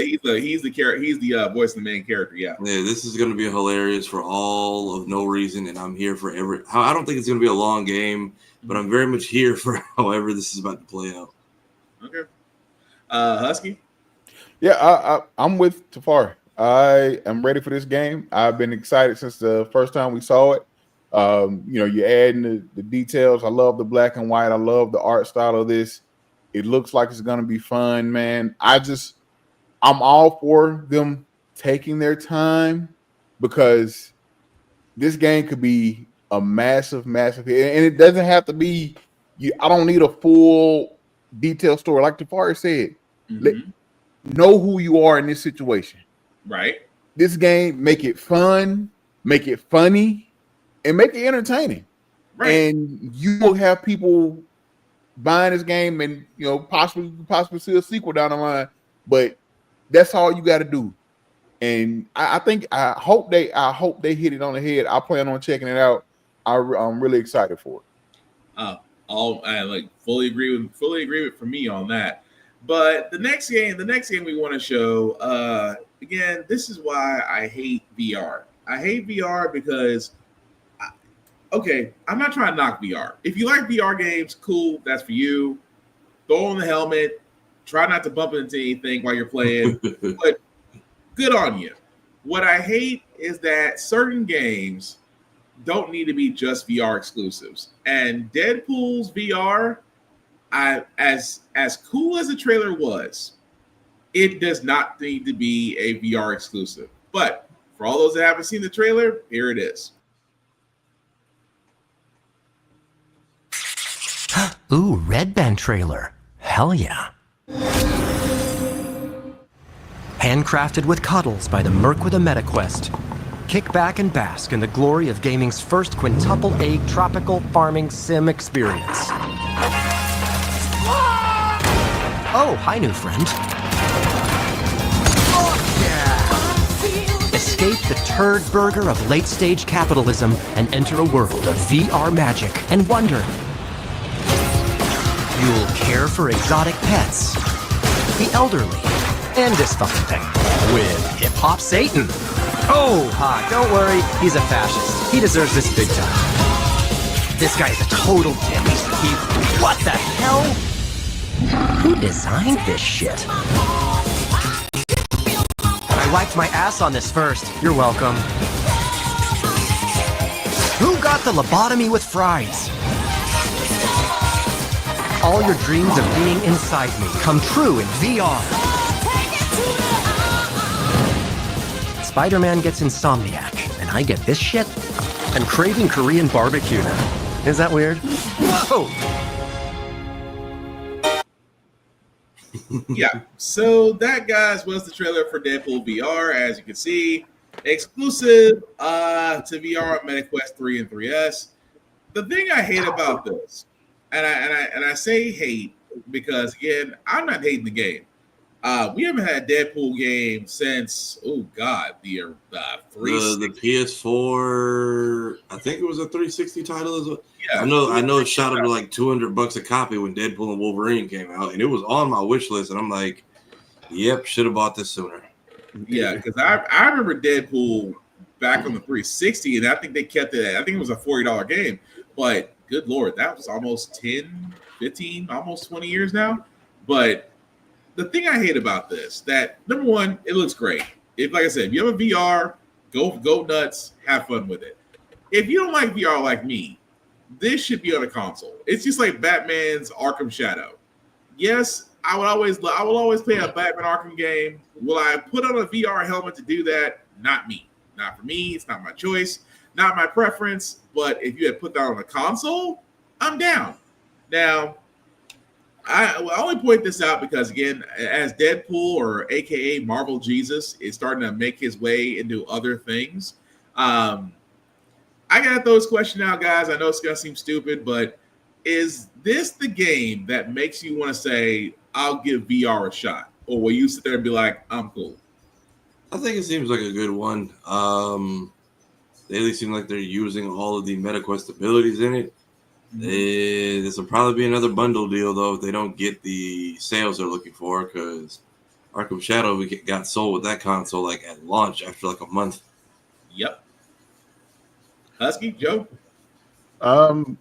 He's the voice of the main character. Yeah. Yeah, this is going to be hilarious for all of no reason, and I'm here for every. I don't think it's going to be a long game, but I'm very much here for however this is about to play out. Okay. Husky? Yeah, I'm with Tafari. I am ready for this game. I've been excited since the first time we saw it. You're adding the details. I love the black and white. I love the art style of this. It looks like it's going to be fun, man. I'm all for them taking their time because this game could be a massive hit. And it doesn't have to be, I don't need a full detailed story. Like Tafari said, know who you are in this situation. Right. This game, make it fun, make it funny, and make it entertaining. Right. And you will have people buying this game and possibly see a sequel down the line. But that's all you got to do. And I hope they hit it on the head. I plan on checking it out. I'm really excited for it. I fully agree with for me on that. But the next game we want to show, again, this is why I hate VR. I hate VR because, I'm not trying to knock VR. If you like VR games, cool, that's for you. Throw on the helmet. Try not to bump into anything while you're playing. But good on you. What I hate is that certain games don't need to be just VR exclusives. And Deadpool's VR, as cool as the trailer was, it does not need to be a VR exclusive. But for all those that haven't seen the trailer, here it is. Ooh, Red Band trailer. Hell yeah. Handcrafted with cuddles by the Merc with a MetaQuest. Kick back and bask in the glory of gaming's first quintuple egg tropical farming sim experience. Oh, hi, new friend. Escape the turd burger of late-stage capitalism and enter a world of VR magic and wonder. You'll care for exotic pets, the elderly, and this fucking thing with hip-hop Satan. Oh, don't worry, he's a fascist. He deserves this big time. This guy's a total dick. What the hell? Who designed this shit? I wiped my ass on this first. You're welcome. Who got the lobotomy with fries? All your dreams of being inside me come true in VR. Spider-Man gets Insomniac, and I get this shit? I'm craving Korean barbecue now. Is that weird? Whoa! Yeah, so that, guys, was the trailer for Deadpool VR. As you can see, exclusive to VR on MetaQuest 3 and 3S. The thing I hate about this, and I say hate because, again, I'm not hating the game. We haven't had a Deadpool game since, the 360. The PS4. I think it was a 360 title as well. Yeah, I know it shot up to like $200 a copy when Deadpool and Wolverine came out, and it was on my wish list. And I'm like, yep, should have bought this sooner. Yeah, because I remember Deadpool back on the 360, and I think they kept it. I think it was a $40 game, but good lord, that was almost 10, 15, almost 20 years now. But the thing I hate about this, that number one, it looks great. If, like I said, if you have a VR, go nuts, have fun with it. If you don't like VR like me, this should be on a console. It's just like Batman's Arkham Shadow. Yes, I will always play a Batman Arkham game. Will I put on a VR helmet to do that? Not me. Not for me. It's not my choice. Not my preference. But if you had put that on a console, I'm down. Now, I only point this out because, again, as Deadpool, or AKA Marvel Jesus, is starting to make his way into other things, I got to throw this question out, guys. I know it's going to seem stupid, but is this the game that makes you want to say, I'll give VR a shot? Or will you sit there and be like, I'm cool? I think it seems like a good one. They at least seem like they're using all of the MetaQuest abilities in it. This will probably be another bundle deal, though, if they don't get the sales they're looking for, because Arkham Shadow got sold with that console like at launch after like a month. Yep. Husky, Joe? I'm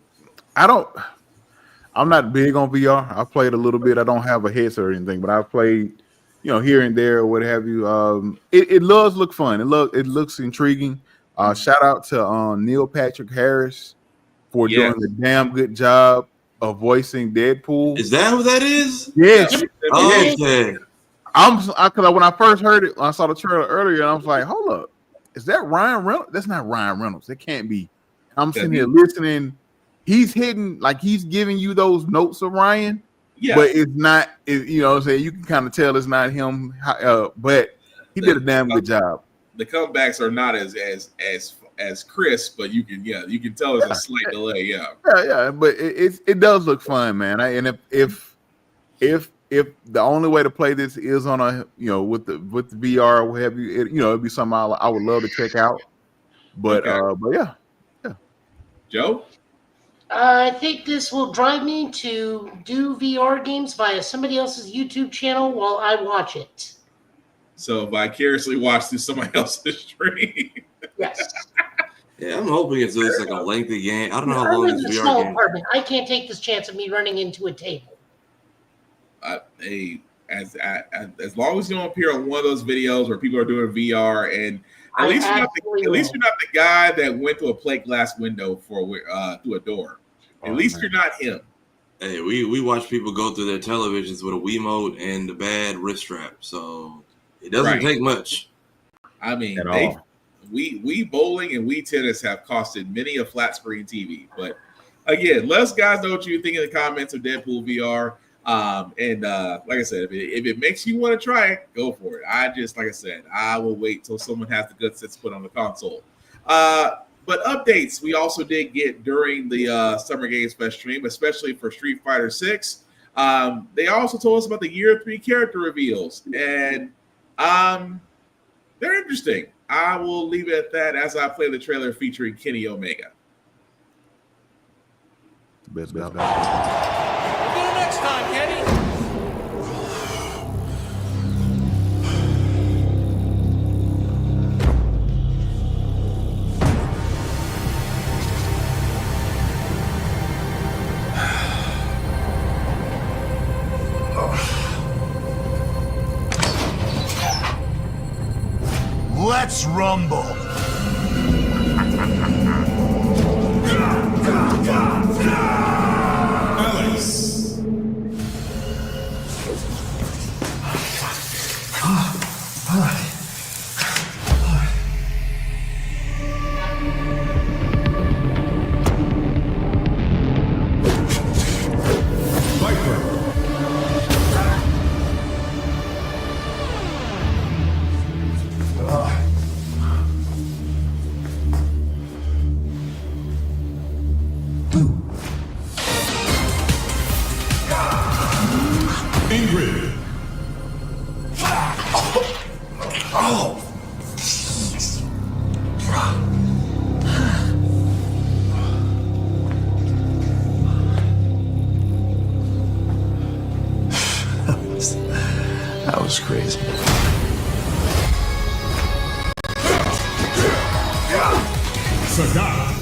not big on VR. I played a little bit. I don't have a headset or anything, but I've played, here and there or what have you. It does look fun. It looks intriguing. Shout out to Neil Patrick Harris for doing a damn good job of voicing Deadpool. Is that who that is? Yes. Okay. Because when I first heard it, I saw the trailer earlier, and I was like, hold up. Is that Ryan Reynolds? That's not Ryan Reynolds. It can't be. I'm sitting here listening. He's hitting, like he's giving you those notes of Ryan, but it's not, you know what I'm saying? You can kind of tell it's not him, but he did a damn good job. The comebacks are not as crisp, but you can tell there's a slight delay. Yeah, but it does look fun, man. And if the only way to play this is on a with the VR or what have you, it'd be something I would love to check out. But yeah. Joe, I think this will drive me to do VR games via somebody else's YouTube channel while I watch it. So vicariously watch through somebody else's stream. Yes. Yeah, I'm hoping it's just like a lengthy game. I don't know how I'm long in this a VR small game. apartment. I can't take this chance of me running into a table. As long as you don't appear on one of those videos where people are doing VR, and at least you're not the guy that went to a plate glass window through a door. At least you're not him. Hey, we watch people go through their televisions with a Wiimote and the bad wrist strap, so it doesn't take much. I mean, At all. Wii bowling and Wii tennis have costed many a flat screen TV. But again, let us guys know what you think in the comments of Deadpool VR. Like I said, if it makes you want to try it, go for it. Like I said, I will wait till someone has the good sense to put on the console. But updates we also did get during the Summer Games Fest stream, especially for Street Fighter 6. They also told us about the Year 3 character reveals, and they're interesting. I will leave it at that as I play the trailer featuring Kenny Omega. Best We'll do it next time, Kenny. Let's rumble. Alex. Ingrid. Oh. That was crazy. Sagat.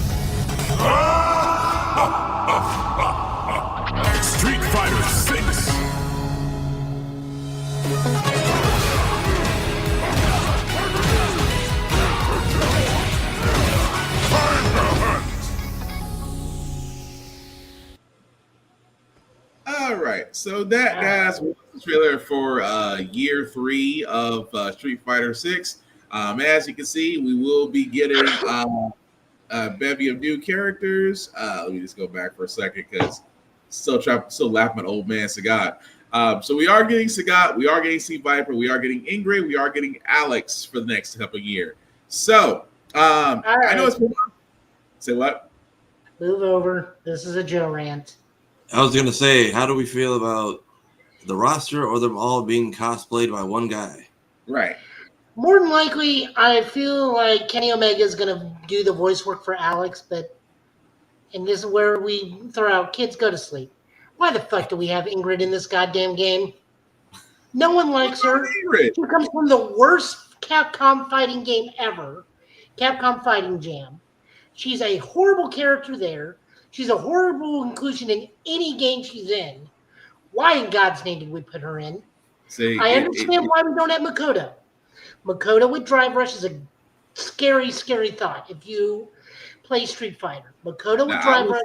Street Fighter 6. All right, so that guys was the trailer for year 3 of Street Fighter 6. As you can see, we will be getting a bevy of new characters. Let me just go back for a second because still laughing at old man Sagat. So we are getting Sagat, we are getting Sea Viper, we are getting Ingrid, we are getting Alex for the next couple of years. So I know it's say what? Move over. This is a Joe rant. I was gonna say, how do we feel about the roster or them all being cosplayed by one guy? Right. More than likely, I feel like Kenny Omega is going to do the voice work for Alex, and this is where we throw out kids go to sleep. Why the fuck do we have Ingrid in this goddamn game? No one likes her. She comes from the worst Capcom fighting game ever, Capcom Fighting Jam. She's a horrible character there. She's a horrible inclusion in any game she's in. Why in God's name did we put her in? I understand why we don't have Makoto. Makoto with Drive Rush is a scary, scary thought if you play Street Fighter. Makoto with Drive Rush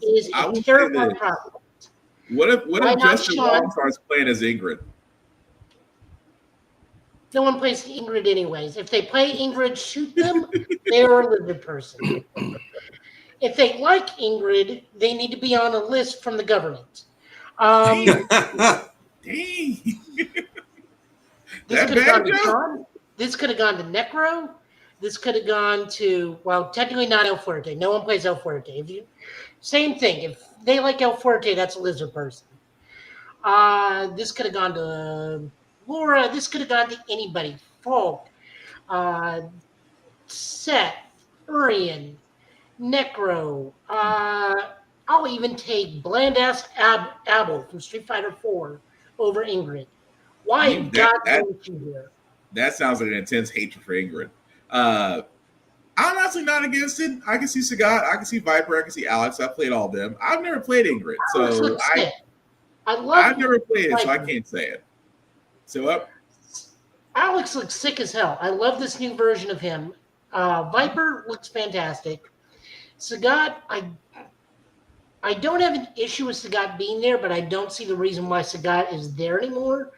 is a terrifying problem. What if Justin Long starts playing as Ingrid? No one plays Ingrid anyways. If they play Ingrid, shoot them. They are a lizard person. If they like Ingrid, they need to be on a list from the government. This could have gone to Sean. This could have gone to Necro. This could have gone to, well, technically not El Fuerte. No one plays El Fuerte. Same thing. If they like El Fuerte, that's a lizard person. This could have gone to Laura. This could have gone to anybody. Falk, Seth, Urian, Necro. I'll even take bland-ass Abel from Street Fighter 4 over Ingrid. Why in God's name is she here? That sounds like an intense hatred for Ingrid. I'm honestly not against it. I can see Sagat, I can see Viper, I can see Alex. I've played all of them. I've never played Ingrid, so I've never played it, so I can't say it. So what? Alex looks sick as hell. I love this new version of him. Viper looks fantastic. Sagat, I don't have an issue with Sagat being there, but I don't see the reason why Sagat is there anymore.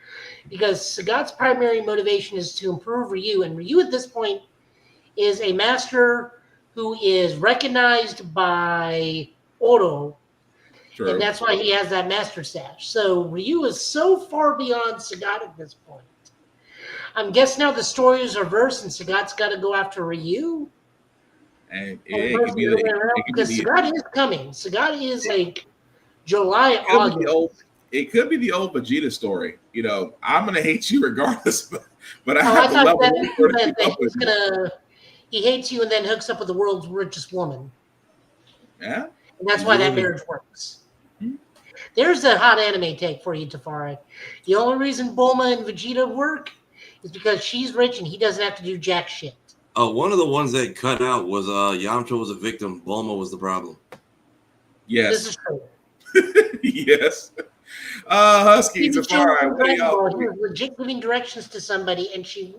Because Sagat's primary motivation is to improve Ryu, and Ryu at this point is a master who is recognized by Oro True. And that's why he has that Master Sash. So Ryu is so far beyond Sagat at this point. I'm guessing now the stories are reversed and Sagat's got to go after Ryu. And it could be because Sagat is coming. Sagat is like July, August. It could be the old Vegeta story. You know, I'm gonna hate you regardless, but I I have to thought level he hates you and then hooks up with the world's richest woman. Yeah. And that's why that marriage works. There's a hot anime take for you, Tafari. The only reason Bulma and Vegeta work is because she's rich and he doesn't have to do jack shit. One of the ones that cut out was Yamcha was a victim. Bulma was the problem. Yes. This is true. Yes. Husky, Tafari, what do y'all He was legit giving directions to somebody and she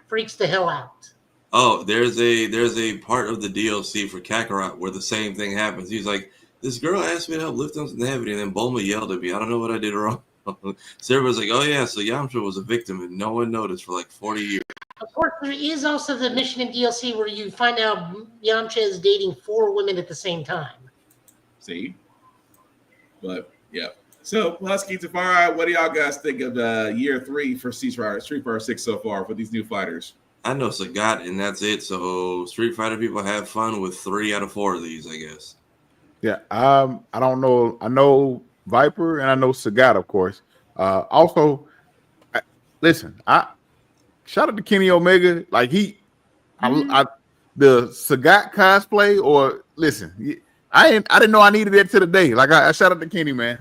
freaks the hell out. Oh, there's a part of the DLC for Kakarot where the same thing happens. He's like, this girl asked me to help lift something heavy, and then Bulma yelled at me. I don't know what I did wrong. So everyone's like, oh yeah, so Yamcha was a victim, and no one noticed for like 40 years. Of course, there is also the mission in DLC where you find out Yamcha is dating 4 women at the same time. See? But, yeah. So, Husky, Tafari, what do y'all guys think of year 3 for Street Fighter 6 so far for these new fighters? I know Sagat, and that's it. So Street Fighter people have fun with 3 out of 4 of these, I guess. Yeah, I don't know. I know Viper and I know Sagat, of course. Also, listen, I shout out to Kenny Omega. Like the Sagat cosplay, or listen, I didn't know I needed that to the day. Like I shout out to Kenny, man.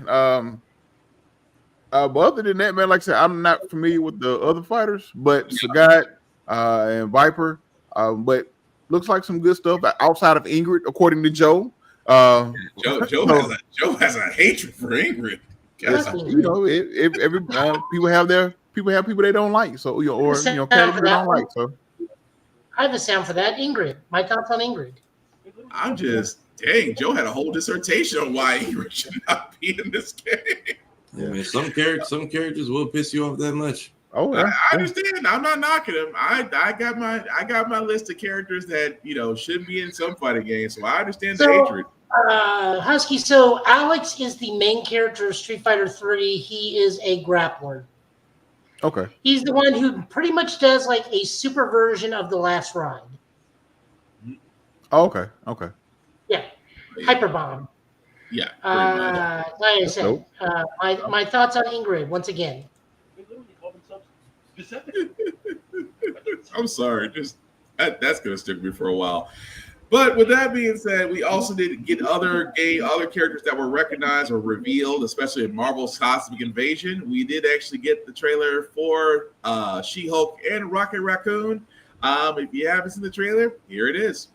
But other than that, man, like I said, I'm not familiar with the other fighters, but Sagat and Viper, but looks like some good stuff outside of Ingrid, according to Joe. Joe has a hatred for Ingrid. You know, if every people have people they don't like, so characters they don't like. So I have a sound for that. Ingrid, my thoughts on Ingrid. I'm just Joe had a whole dissertation on why Ingrid should not be in this game. Yeah, man, some characters will piss you off that much. Oh, yeah. I understand. I'm not knocking him. I got my list of characters that should be in some fighting games, so I understand the hatred. Husky. So Alex is the main character of Street Fighter 3. He is a grappler. Okay. He's the one who pretty much does like a super version of The Last Ride. Oh, okay. Okay. Yeah. Hyper Bomb. Yeah. Like I said, my thoughts on Ingrid once again. I'm sorry, just that's gonna stick with me for a while. But with that being said, we also did get other characters that were recognized or revealed, especially in Marvel's Cosmic Invasion. We did actually get the trailer for She-Hulk and Rocket Raccoon. If you haven't seen the trailer, here it is.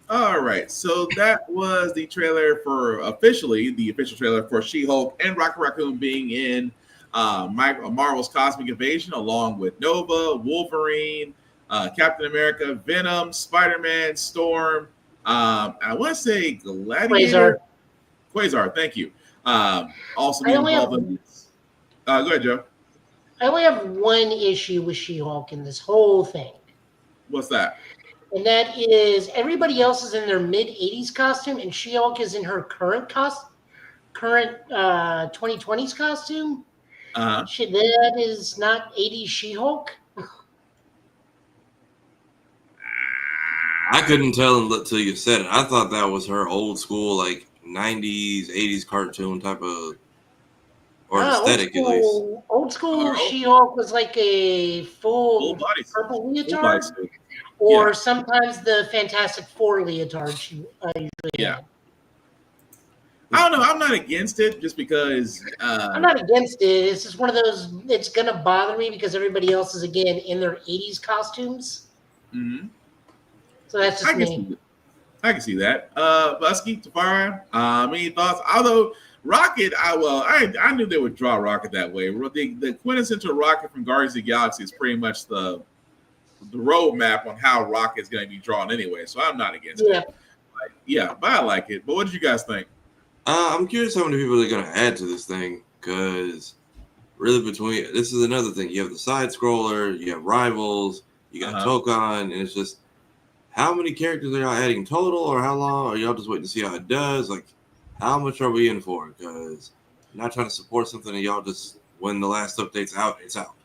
All right, so that was the trailer for the official trailer for She-Hulk and Rocket Raccoon being in Marvel's Cosmic Invasion, along with Nova, Wolverine, Captain America, Venom, Spider-Man, Storm, I want to say Gladiator, Quasar. Thank you. Also being involved in this. Go ahead, Joe. I only have one issue with She-Hulk in this whole thing. What's that? And that is everybody else is in their mid-'80s costume, and She-Hulk is in her current 2020s costume. That is not 80s She-Hulk. I couldn't tell until you said it. I thought that was her old school, like 90s, 80s cartoon type of or aesthetic at least. Old school She-Hulk was like a full body purple full leotard, body suit. or Yeah. sometimes the Fantastic Four leotard she usually Yeah. had. I don't know. I'm not against it just because. I'm not against it. It's just one of those. It's gonna bother me because everybody else is again in their '80s costumes. Mhm. So that's just me. I can see that. Busky, Tafari, any thoughts? Although Rocket, I knew they would draw Rocket that way. The quintessential Rocket from Guardians of the Galaxy is pretty much the roadmap on how Rocket is going to be drawn anyway. So I'm not against it. But I like it. But what did you guys think? I'm curious how many people they're going to add to this thing, because really this is another thing. You have the side scroller, you have Rivals, you got Tokon, and it's just, how many characters are y'all adding total, or how long? Are y'all just waiting to see how it does? Like, how much are we in for? Because I'm not trying to support something that y'all just, when the last update's out, it's out.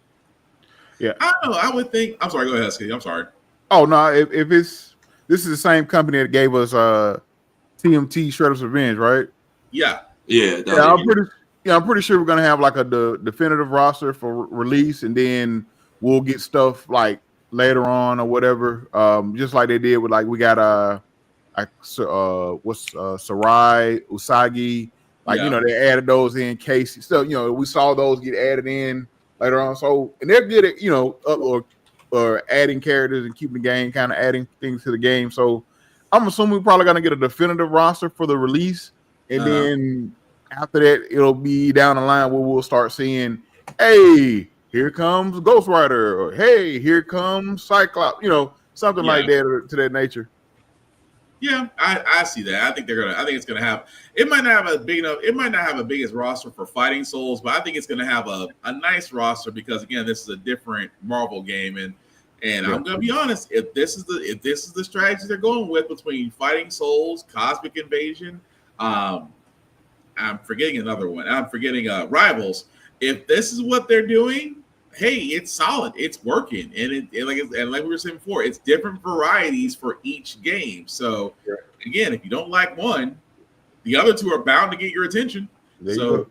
Yeah. I don't know. I would think. I'm sorry. Go ahead, Skitty. I'm sorry. Oh no! If this is the same company that gave us TMT Shredder's Revenge, right? Yeah. Yeah. I'm pretty sure we're gonna have like a definitive roster for release, and then we'll get stuff like later on or whatever. Just like they did with, like, we got Sarai, Usagi, like, they added those in case. So we saw those get added in later on. So, and they're good at or adding characters and keeping the game, kind of adding things to the game. So I'm assuming we're probably gonna get a definitive roster for the release, and then after that, it'll be down the line where we'll start seeing, hey, here comes Ghost Rider, or hey, here comes Cyclops, something like that, to that nature. Yeah, I see that. I think it's gonna have. It might not have a big enough. It might not have a biggest roster for Fighting Souls, but I think it's gonna have a nice roster because, again, this is a different Marvel game, and I'm gonna be honest. If this is the strategy they're going with between Fighting Souls, Cosmic Invasion, I'm forgetting another one. I'm forgetting Rivals. If this is what they're doing, hey, it's solid. It's working, and like we were saying before, it's different varieties for each game. So again, if you don't like one, the other two are bound to get your attention. I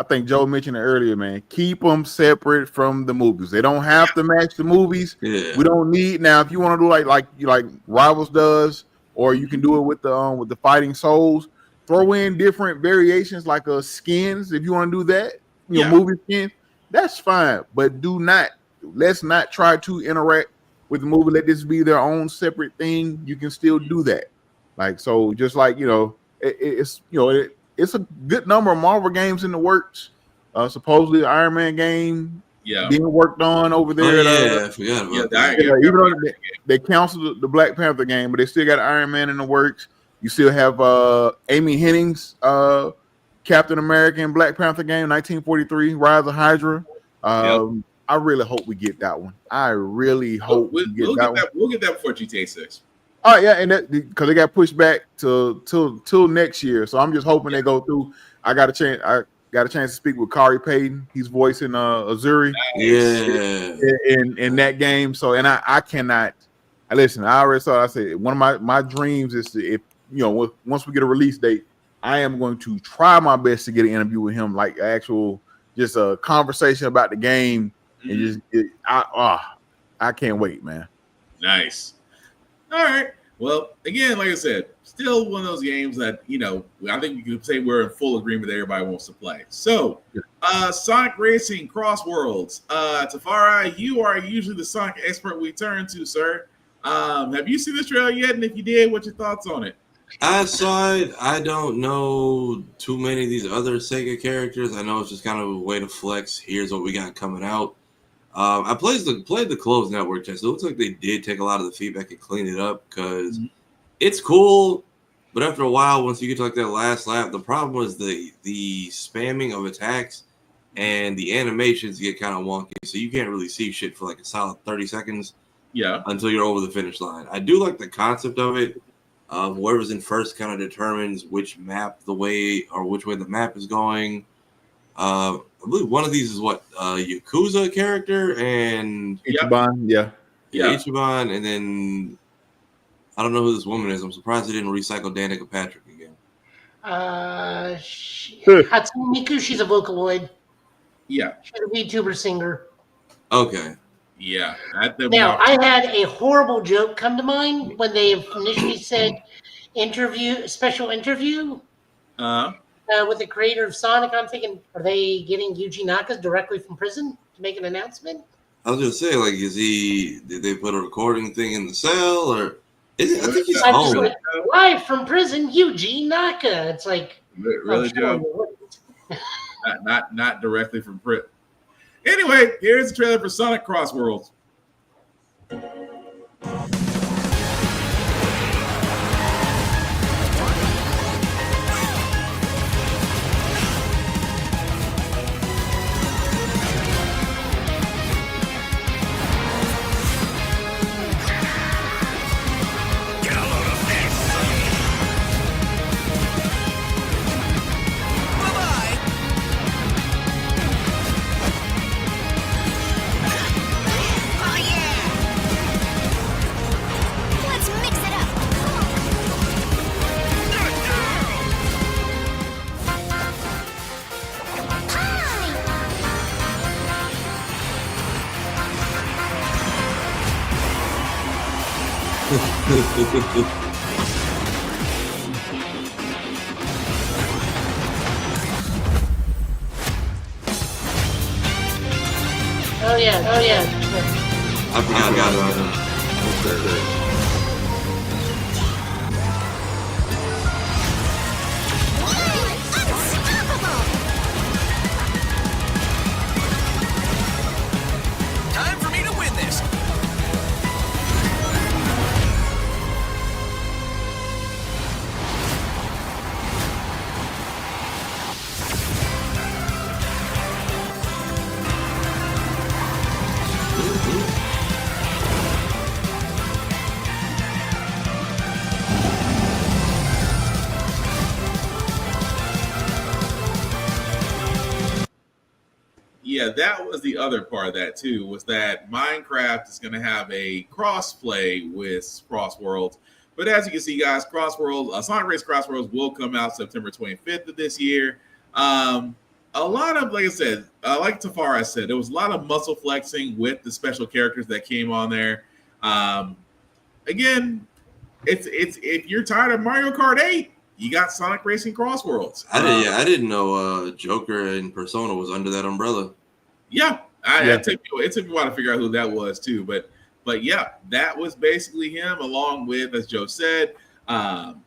think Joe mentioned it earlier, man. Keep them separate from the movies. They don't have to match the movies. Yeah. We don't need, now if you want to do like Rivals does, or you can do it with the Fighting Souls. Throw in different variations like skins if you want to do that. Movie skins. That's fine, but let's not try to interact with the movie. Let this be their own separate thing. You can still do that. Like, so just like, it's a good number of Marvel games in the works. Supposedly the Iron Man game being worked on over there. I forgot about that. Even though they canceled the Black Panther game, but they still got Iron Man in the works. You still have Amy Henning's Captain America and Black Panther game, 1943, Rise of Hydra. I really hope we get that one. I really hope we get that one. We'll get that before GTA 6. Oh yeah, and because they got pushed back till next year, so I'm just hoping they go through. I got a chance to speak with Kari Payton. He's voicing Azuri in that game. So, and I cannot. Listen, I already saw. I said one of my dreams is to, once we get a release date, I am going to try my best to get an interview with him, like actual, just a conversation about the game, and I can't wait, man. Nice. All right. Well, again, like I said, still one of those games that, I think we can say we're in full agreement that everybody wants to play. So, Sonic Racing Cross Worlds. Tafari, you are usually the Sonic expert we turn to, sir. Have you seen this trailer yet? And if you did, what's your thoughts on it? I saw it. I don't know too many of these other Sega characters. I know it's just kind of a way to flex. Here's what we got coming out. I played the closed network test. It looks like they did take a lot of the feedback and clean it up, because it's cool. But after a while, once you get to like that last lap, the problem was the spamming of attacks and the animations get kind of wonky. So you can't really see shit for like a solid 30 seconds. Yeah. Until you're over the finish line. I do like the concept of it. Whoever's in first kind of determines which way the map is going. I believe one of these is Yakuza character and Ichiban, yeah. Ichiban, and then I don't know who this woman is. I'm surprised they didn't recycle Danica Patrick again. Hatsune Miku, she's a Vocaloid. Yeah. She's a VTuber singer. Okay. Yeah. That threw me Now, off. I had a horrible joke come to mind when they initially said special interview with the creator of Sonic. I'm thinking, are they getting Yuji Naka directly from prison to make an announcement? I was just saying, like, did they put a recording thing in the cell, or I think he's I'm home. just like, live from prison, Yuji Naka. It's like, Really, sure Joe? you wouldn't. Not directly from Brit. Anyway, here's the trailer for Sonic Cross Worlds. Let's mix it up. Oh yeah. I forgot about him. Time for me to win this. Yeah, that was the other part of that too, was that Minecraft is going to have a cross-play with Cross Worlds. But as you can see, guys, Sonic Race Cross Worlds will come out September 25th of this year. A lot of, like I said, like Tafara said, there was a lot of muscle flexing with the special characters that came on there. Again, it's if you're tired of Mario Kart 8, you got Sonic Racing Cross Worlds. I didn't know Joker and Persona was under that umbrella. Yeah, it took me a while to figure out who that was too, but yeah, that was basically him, along with, as Joe said, popular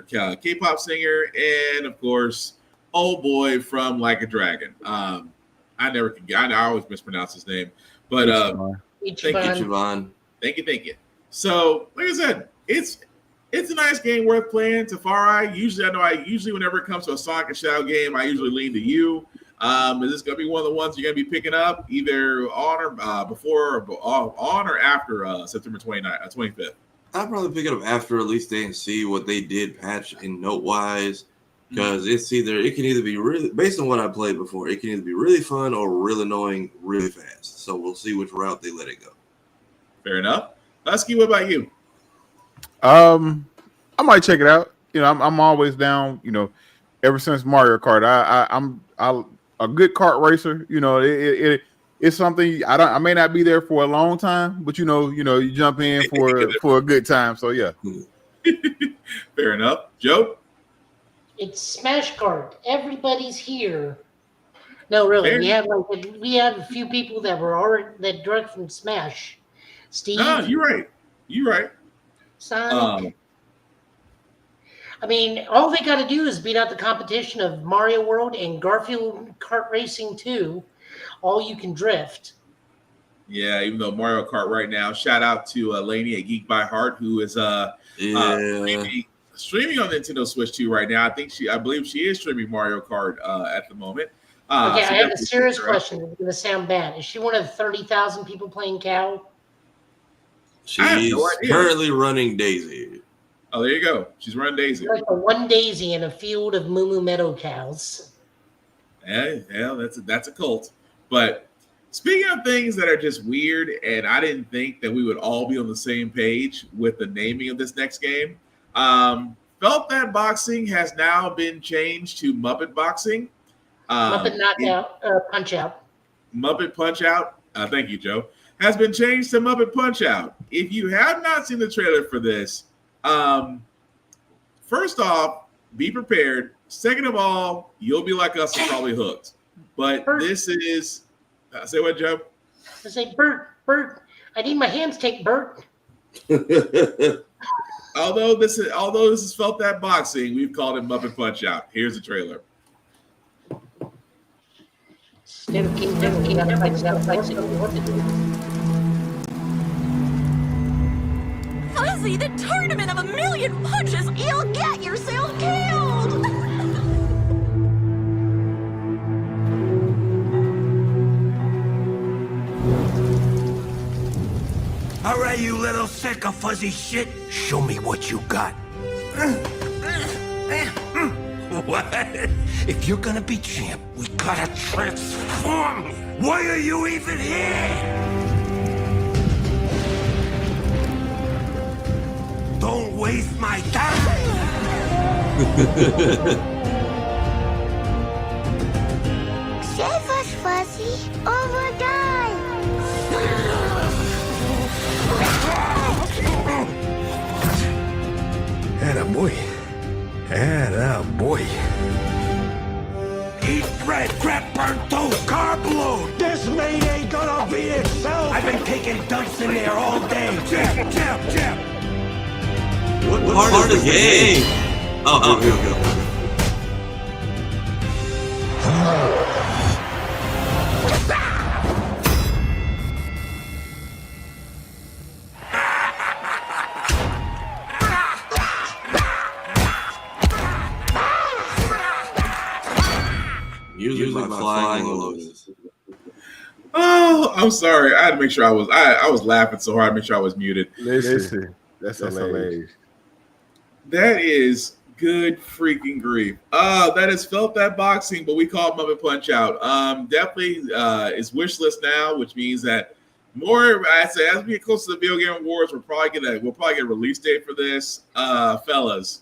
K-pop singer, and of course, old boy from Like a Dragon. I always mispronounce his name, but Ichiban. Thank you. So, like I said, it's a nice game worth playing. Tafari, usually whenever it comes to a Sonic and Shadow game, I usually lean to you. Is this going to be one of the ones you're going to be picking up either on or before or on or after September 25th? I'll probably pick it up after release day and see what they did patch in note wise, because it can either be really, based on what I played before, it can either be really fun or really annoying really fast. So we'll see which route they let it go. Fair enough. Husky, what about you? I might check it out. You know, I'm always down. You know, ever since Mario Kart, I'm a good kart racer. You know, it's something I may not be there for a long time, but you jump in for a good time. So yeah. Fair enough. Joe? It's Smash Kart. Everybody's here. No, really. We have a few people that were already that direct from Smash. Steve. No, you're right. Sonic. I mean, all they got to do is beat out the competition of Mario World and Garfield Kart Racing 2. All you can drift. Yeah, even though Mario Kart right now, shout out to Lainey at Geek by Heart, who is streaming on Nintendo Switch 2 right now. I believe she is streaming Mario Kart at the moment. Okay, I have a serious question. It's going to sound bad. Is she one of the 30,000 people playing Cow? She's currently running Daisy. Oh, there you go. She's running Daisy. Like a one Daisy in a field of Moo Meadow cows. Yeah, that's a cult. But speaking of things that are just weird, and I didn't think that we would all be on the same page with the naming of this next game. Felt That Boxing has now been changed to Muppet Boxing. Muppet Knockout, Punch Out. Muppet Punch Out. Thank you, Joe. Has been changed to Muppet Punch Out. If you have not seen the trailer for this, first off, be prepared. Second of all, you'll be like us and probably hooked. But this is say what, Joe? I say, Bert, I need my hands take, Bert. Although this is Felt That Boxing, we've called it Muppet Punch Out. Here's the trailer. Fuzzy, the tournament of a million punches, you'll get yourself killed! All right, you little sack of fuzzy shit. Show me what you got. What? If you're gonna be champ, we gotta transform. Why are you even here? Don't waste my time. Save us, Fuzzy, or we'll die! Attaboy. Attaboy. Eat bread, crap, burnt toast, carb load. This meat ain't gonna beat itself. I've been taking dumps in there all day. Jab. What part of the game? Oh, here we go. Music by Flying Lotus. Oh, I'm sorry. I had to make sure I was laughing so hard to make sure I was muted. Listen. That's hilarious. That is good freaking grief. That is Felt That Boxing, but we call it Muppet Punch Out. Definitely is wish list now, which means that more. I say as we get close to the Video Game Awards, we'll probably get a release date for this, fellas.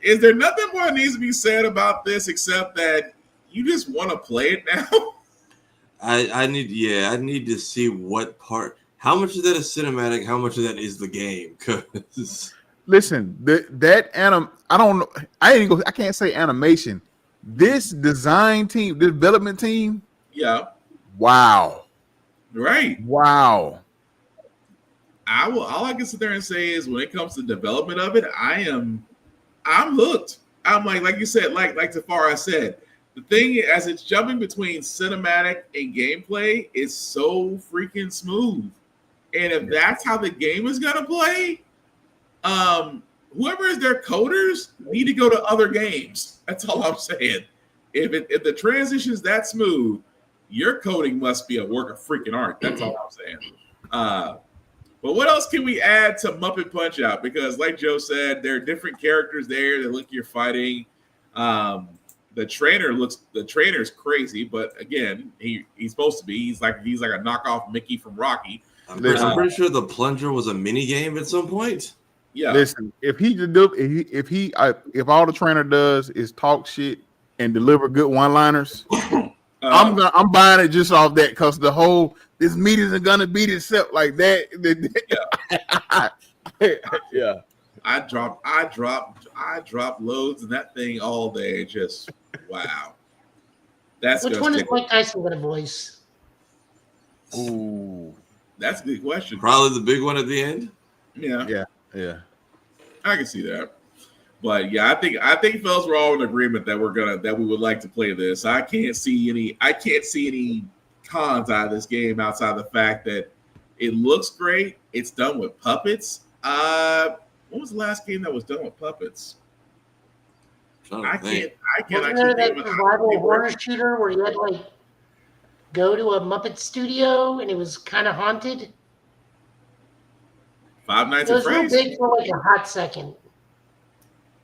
Is there nothing more that needs to be said about this except that you just want to play it now? I need to see what part. How much of that is cinematic? How much of that is the game? Because listen, I don't know. I can't say animation. This design team, this development team. Yeah. Wow. Right. Wow. All I can sit there and say is when it comes to development of it, I'm hooked. I'm like you said, like Tafara said, the thing as it's jumping between cinematic and gameplay is so freaking smooth. And if that's how the game is gonna play, whoever is their coders need to go to other games. That's all I'm saying. If the transition is that smooth, your coding must be a work of freaking art. That's all I'm saying. But what else can we add to Muppet Punch Out? Because like Joe said, there are different characters there that look you're fighting. The trainer's crazy, but again, he's supposed to be. He's like a knockoff Mickey from Rocky. I'm pretty sure the plunger was a mini game at some point. Yeah. Listen, if all the trainer does is talk shit and deliver good one-liners, I'm buying it just off that because the whole this meat isn't gonna beat itself like that. Yeah. I drop loads in that thing all day. Just wow. Which one is Mike Tyson gonna voice? Ooh. That's a good question. Probably the big one at the end. Yeah. I can see that. But yeah, I think fellas we're all in agreement that we would like to play this. I can't see any cons out of this game outside of the fact that it looks great. It's done with puppets. What was the last game that was done with puppets? I can't. Wasn't there that survival horror shooter where you had to go to a Muppet studio and it was kind of haunted? Five Nights at Freddy's. It was real big for a hot second.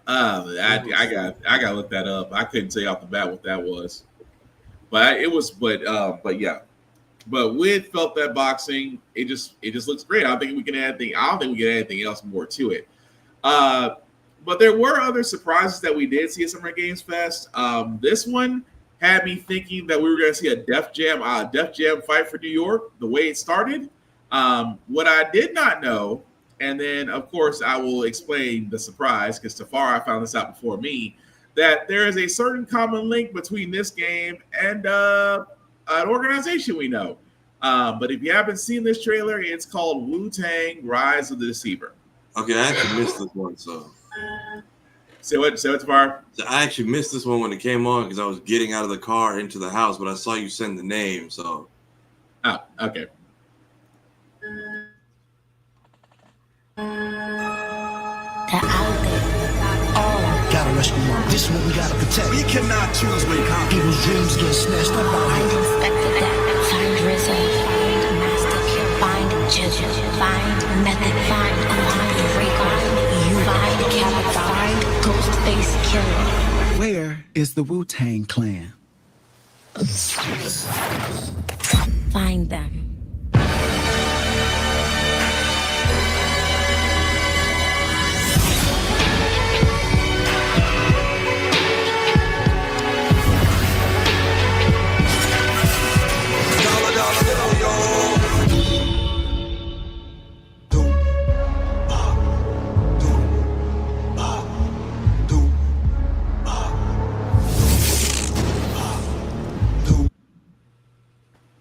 I gotta look that up. I couldn't say off the bat what that was, but yeah. But with Felt That Boxing, it just looks great. I don't think we can add anything else more to it. But there were other surprises that we did see at Summer Games Fest. This one had me thinking that we were going to see a Def Jam fight for New York, the way it started. What I did not know, and then of course I will explain the surprise because Tafara found this out before me, that there is a certain common link between this game and an organization we know. But if you haven't seen this trailer, it's called Wu-Tang: Rise of the Deceiver. Okay, I actually missed this one, so. Say what, Tafara? So I actually missed this one when it came on because I was getting out of the car into the house, but I saw you send the name, so. Oh, okay. Gotta rescue them. This one we gotta protect. We cannot choose when people's dreams get snatched up. Find Inspector Deck, find Rizzo, find Master Kill, find Judge, find Method, find Rico, you find Cabot, find Ghostface Killer. Where is the Wu-Tang Clan? Find them.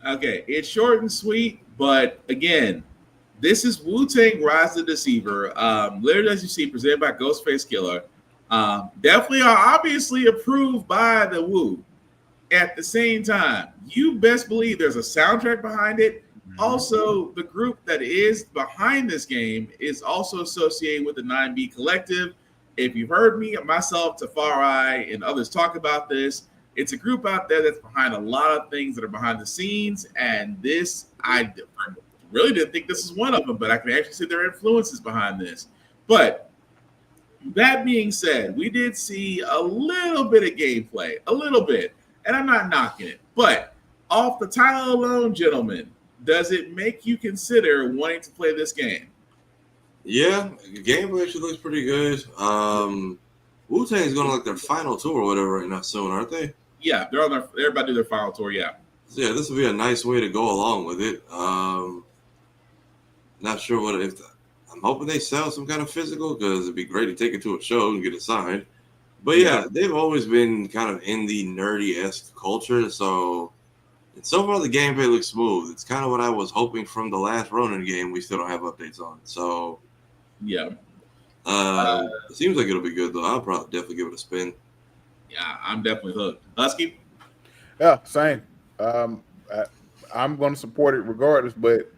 Okay, it's short and sweet, but again, this is Wu-Tang: Rise of the Deceiver. Literally, as you see, presented by Ghostface Killer. Definitely are obviously approved by the Wu. At the same time, you best believe there's a soundtrack behind it. Also, the group that is behind this game is also associated with the 9B Collective. If you've heard me, myself, Tafari, and others talk about this, it's a group out there that's behind a lot of things that are behind the scenes. And this, I really didn't think this is one of them, but I can actually see their influences behind this. But that being said, we did see a little bit of gameplay, a little bit, and I'm not knocking it. But off the title alone, gentlemen, does it make you consider wanting to play this game? Yeah, the gameplay actually looks pretty good. Wu-Tang is going to like their final tour or whatever right now soon, aren't they? Yeah, they're about to do their final tour, yeah. So yeah, this would be a nice way to go along with it. Not sure I'm hoping they sell some kind of physical because it'd be great to take it to a show and get it signed. But yeah, they've always been kind of in the nerdy-esque culture, so far the gameplay looks smooth. It's kind of what I was hoping from the last Ronin game we still don't have updates on. So yeah. It seems like it'll be good though. I'll probably definitely give it a spin. Yeah, I'm definitely hooked. Husky? Yeah, same. I'm going to support it regardless, but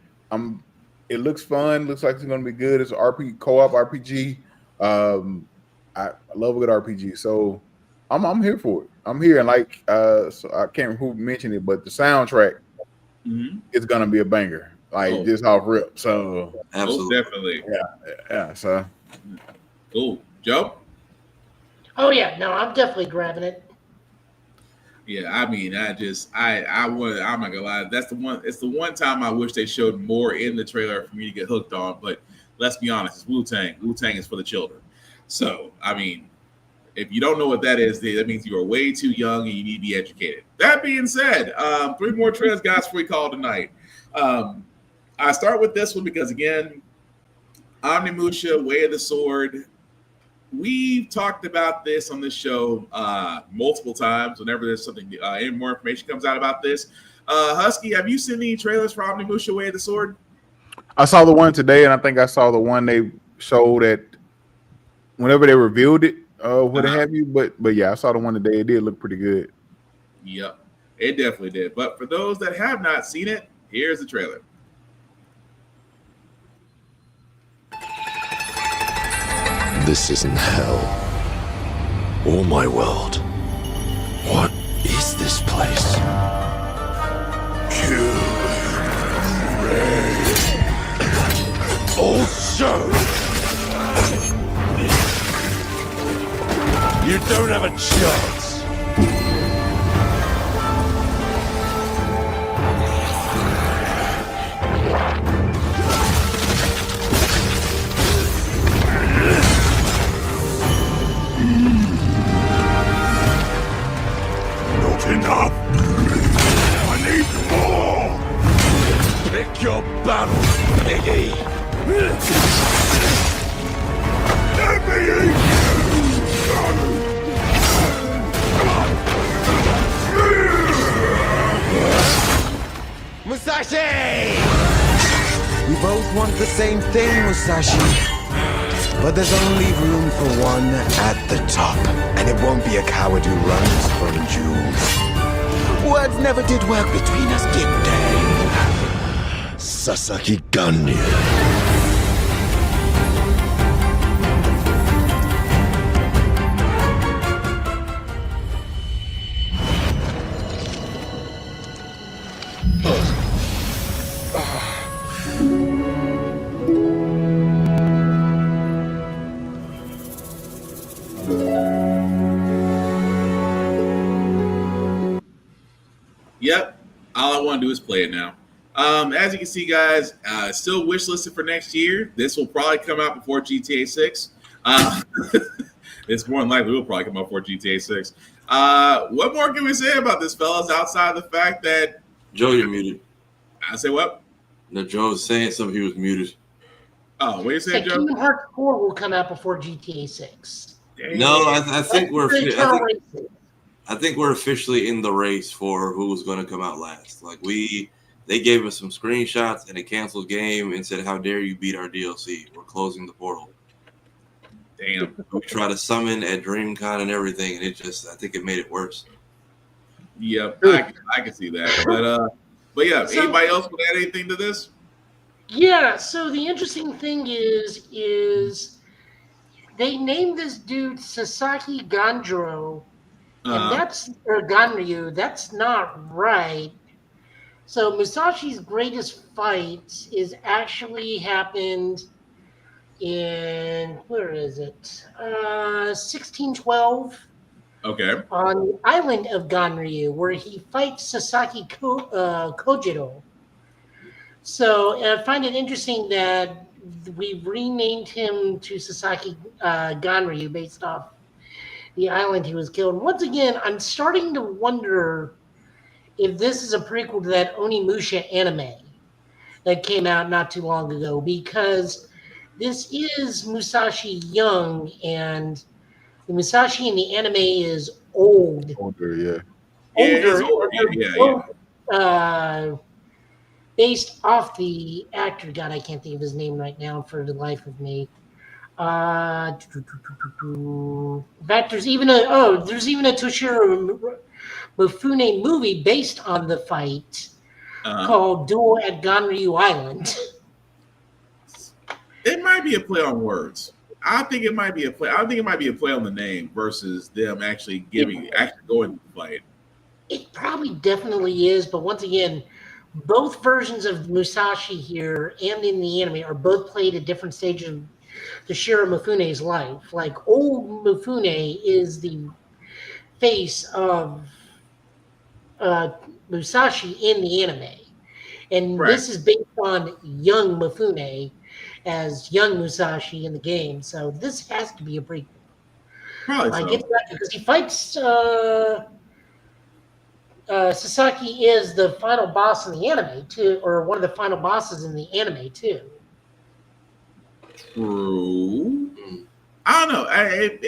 it looks fun. Looks like it's going to be good. It's an co-op RPG. I love a good RPG, so I'm here for it. I'm here, and like so I can't remember who mentioned it, but the soundtrack is going to be a banger, just off rip. So absolutely, definitely, yeah. So cool, Joe. Oh yeah, no, I'm definitely grabbing it. Yeah, I mean, I'm not gonna lie. That's the one. It's the one time I wish they showed more in the trailer for me to get hooked on. But let's be honest, it's Wu-Tang. Wu-Tang is for the children. So I mean, if you don't know what that is, that means you are way too young and you need to be educated. That being said, 3 more trailers, guys, before we call tonight. I start with this one because again, Omnimusha: Way of the Sword. We've talked about this on this show multiple times whenever there's something, any more information comes out about this. Husky, have you seen any trailers for Omnimusha: Way of the Sword? I saw the one today, and I think I saw the one they showed at whenever they revealed it, what have you. But yeah, I saw the one today. It did look pretty good. Yep, it definitely did. But for those that have not seen it, here's the trailer. This isn't hell or my world. What is this place? Kill Ray. Also, you don't have a chance. want the same thing, Musashi. But there's only room for one at the top. And it won't be a coward who runs from jewels. Words never did work between us, did they? Sasaki Ganryu. Yep. All I want to do is play it now. As you can see, guys, still wish listed for next year. This will probably come out before GTA 6. It's more than likely will probably come out before GTA 6. What more can we say about this, fellas, outside the fact that... Joe, you're muted. I say what? No, Joe was saying something. He was muted. Oh, what are you saying, Joe? Kingdom Hearts 4 will come out before GTA 6. No, I think I think we're officially in the race for who's going to come out last. Like they gave us some screenshots and a canceled game and said, "How dare you beat our DLC? We're closing the portal." Damn. We tried to summon at DreamCon and everything, and I think it made it worse. Yep, I can see that. But yeah, So- anybody else would add anything to this? Yeah, so the interesting thing is they named this dude Sasaki Ganjiro, and Ganryu. That's not right. So Musashi's greatest fight is actually happened in, where is it? 1612 Okay. on the island of Ganryu, where he fights Sasaki Kojiro. So I find it interesting that we renamed him to Sasaki Ganryu based off the island he was killed. Once again, I'm starting to wonder if this is a prequel to that Onimusha anime that came out not too long ago, because this is Musashi young, and the Musashi in the anime is old. Older, yeah. Based off the actor, God, I can't think of his name right now for the life of me. In fact, there's even a Toshiro Mifune movie based on the fight called Duel at Ganryu Island. It might be a play on words. I think it might be a play. I think it might be a play on the name versus them actually going to the fight. It probably definitely is, but once again, both versions of Musashi here and in the anime are both played at different stages of Toshiro Mifune's life. Like, old Mifune is the face of Musashi in the anime. And this is based on young Mifune as young Musashi in the game. So this has to be a prequel. Probably I so. get that because he fights... Sasaki is the final boss in the anime too, or one of the final bosses in the anime too. True. I don't know. I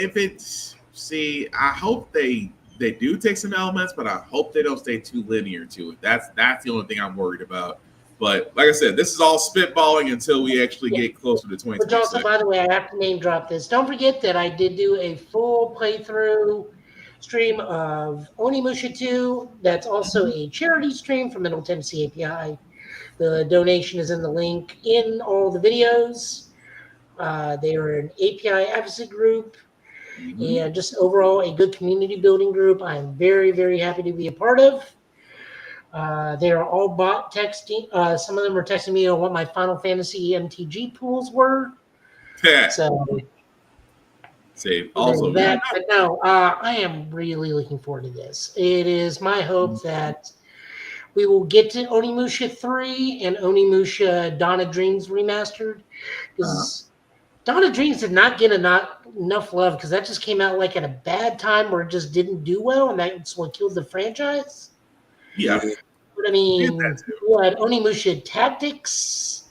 hope they do take some elements, but I hope they don't stay too linear to it. That's the only thing I'm worried about. But like I said, this is all spitballing until we actually get closer to 2026. Which also, by the way, I have to name drop this. Don't forget that I did do a full playthrough stream of Onimusha 2. That's also a charity stream from Middle Tennessee API. The donation is in the link in all the videos. They are an API advocacy group and just overall a good community building group I'm very, very happy to be a part of. They are all bot texting. Some of them are texting me on what my Final Fantasy MTG pools were. So also that, but no, I am really looking forward to this. It is my hope that we will get to Onimusha 3 and Onimusha Dawn of Dreams remastered, because Dawn of Dreams did not get enough love, because that just came out like at a bad time where it just didn't do well, and that's what killed the franchise. Yeah. But I mean, we had Onimusha Tactics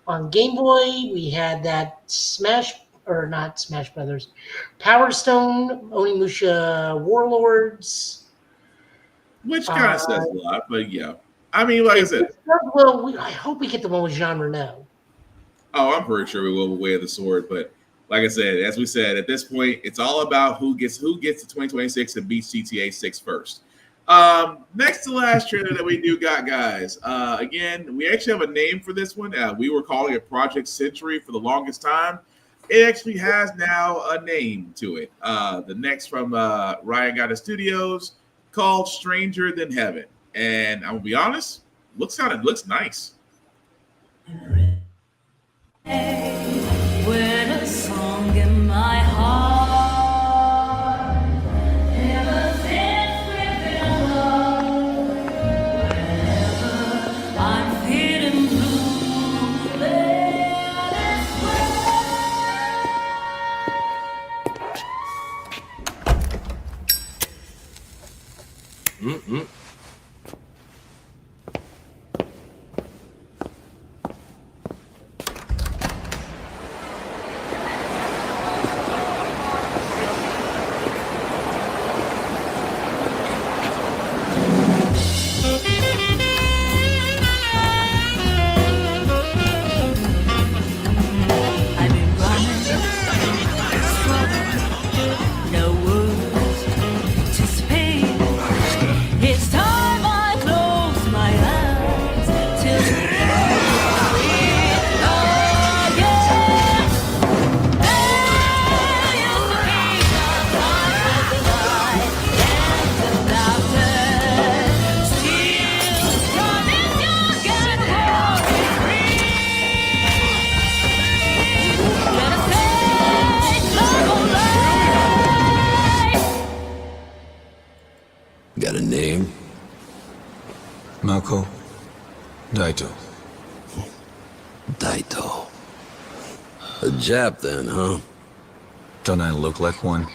on Game Boy. We had that not Smash Brothers, Power Stone, Onimusha Warlords. Which kind of says a lot, but yeah. I mean, like I said. Well, I hope we get the one with Jean Renault. Oh, I'm pretty sure we will weigh the sword, but like I said, as we said, at this point, it's all about who gets to 2026 and beats GTA 6 first. Next to last trailer that we do got, guys. Again, we actually have a name for this one. We were calling it Project Century for the longest time. It actually has now a name to it. The next from Ryan Gotta Studios, called Stranger Than Heaven. And I'm gonna be honest, looks nice. With a song in my heart, ever since we've been alone, whenever I'm feeling blue, let us Mm-mm. I've been running, struggling, no words to speak. It's time I close my eyes till the again. There used to be a time with the light and the laughter. Still, time is young and war is free. Let us take love on life. Got a name? Mako. Daito. Daito. A Jap then, huh? Don't I look like one?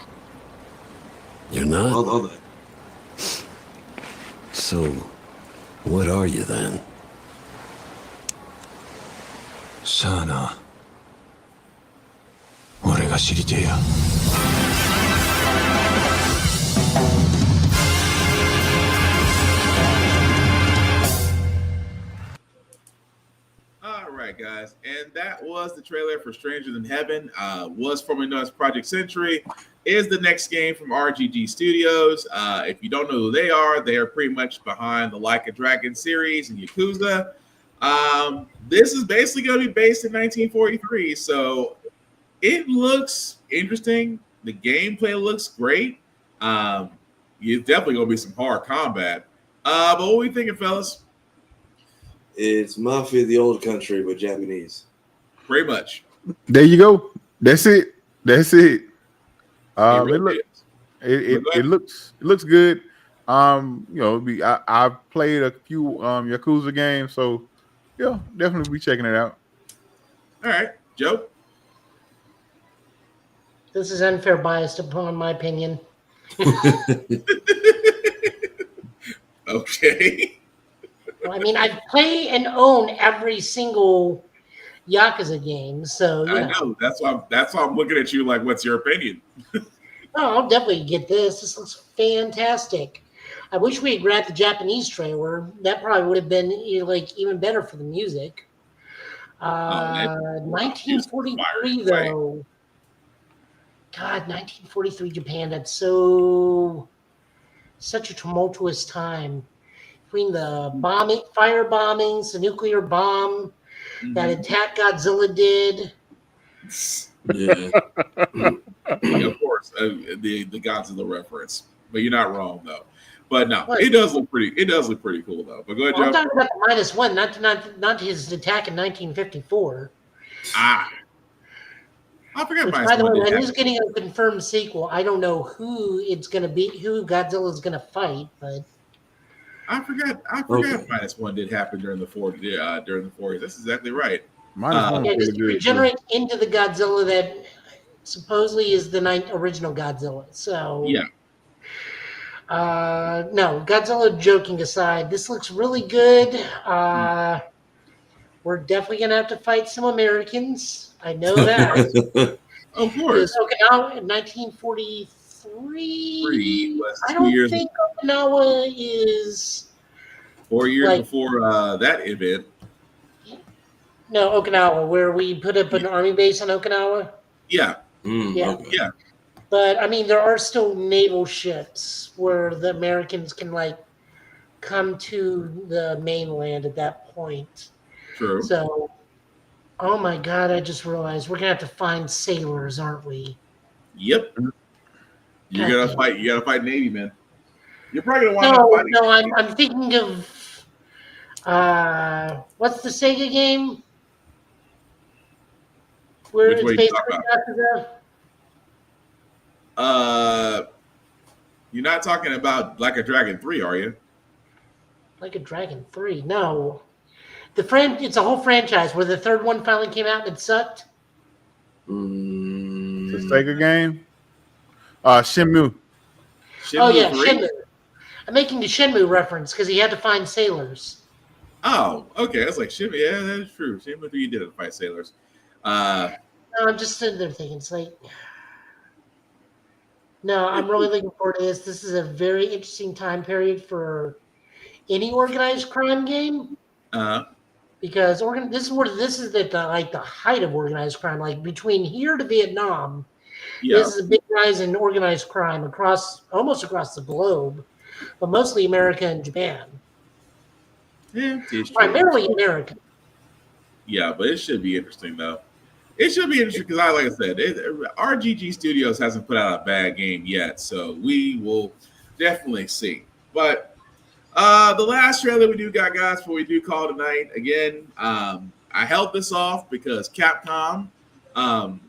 You're not? Hold on. So, what are you then? Sana. 俺が知りてえや。All right, guys, and that was the trailer for Stranger Than Heaven. Was formerly known as Project Century. Is the next game from RGG Studios. If you don't know who they are pretty much behind the Like a Dragon series and Yakuza. This is basically going to be based in 1943, so it looks interesting. The gameplay looks great. It's definitely going to be some hard combat. But what are we thinking, fellas? It's Mafia the Old Country, but Japanese. Pretty much. There you go. That's it. It really looks good. I've played a few Yakuza games, so yeah, definitely be checking it out. All right, Joe. This is unfair biased upon my opinion. Okay. I mean, I play and own every single Yakuza game, so I know. That's why I'm looking at you like, what's your opinion? Oh, I'll definitely get this. This looks fantastic. I wish we had grabbed the Japanese trailer. That probably would have been even better for the music. 1943 though. God, 1943 Japan. That's such a tumultuous time between the fire bombings, the nuclear bomb that attack Godzilla did. Yeah. Of course, the Godzilla reference, but you're not wrong though. But no, it does look pretty. It does look pretty cool though. But go ahead, Joe. I'm talking about the -1, not his attack in 1954. I forgot. By the way, that is getting a confirmed sequel. I don't know who it's going to be, who Godzilla is going to fight, but I forgot. -1 did happen during the 40s. That's exactly right. Just regenerate into the Godzilla that supposedly is the original Godzilla. So yeah. No, Godzilla joking aside, this looks really good. We're definitely going to have to fight some Americans. I know that. Of course. Okinawa in 1943. I don't think Okinawa is 4 years before that event. No, Okinawa, where we put up an army base on Okinawa. Yeah. Yeah. Okay. Yeah. But I mean, there are still naval ships where the Americans can like come to the mainland at that point. True. So, oh my God, I just realized we're gonna have to find sailors, aren't we? Yep. You God gotta damn. fight. You gotta fight Navy, man. You're probably gonna wind up fighting. No, I'm thinking of what's the Sega game where Which it's way you based talk on about? Yakuza? You're not talking about Like a Dragon 3, are you? Like a Dragon 3. No. It's a whole franchise where the third one finally came out and it sucked. The Sega game? Shenmue. Oh yeah, 3? Shenmue. I'm making the Shenmue reference because he had to find sailors. Oh, okay. That's like Shenmue. Yeah, that's true. Shenmue 3 did it to fight sailors. No, I'm just sitting there thinking, it's like, no, I'm really looking forward to this. This is a very interesting time period for any organized crime game. Because this is at the height of organized crime. Like between here to Vietnam, this is a big rise in organized crime almost across the globe, but mostly America and Japan. Yeah, it's true. Primarily America. Yeah, but it should be interesting though. It should be interesting because, like I said, RGG Studios hasn't put out a bad game yet, so we will definitely see. But the last trailer we do got, guys, before we do call tonight, again, I held this off because Capcom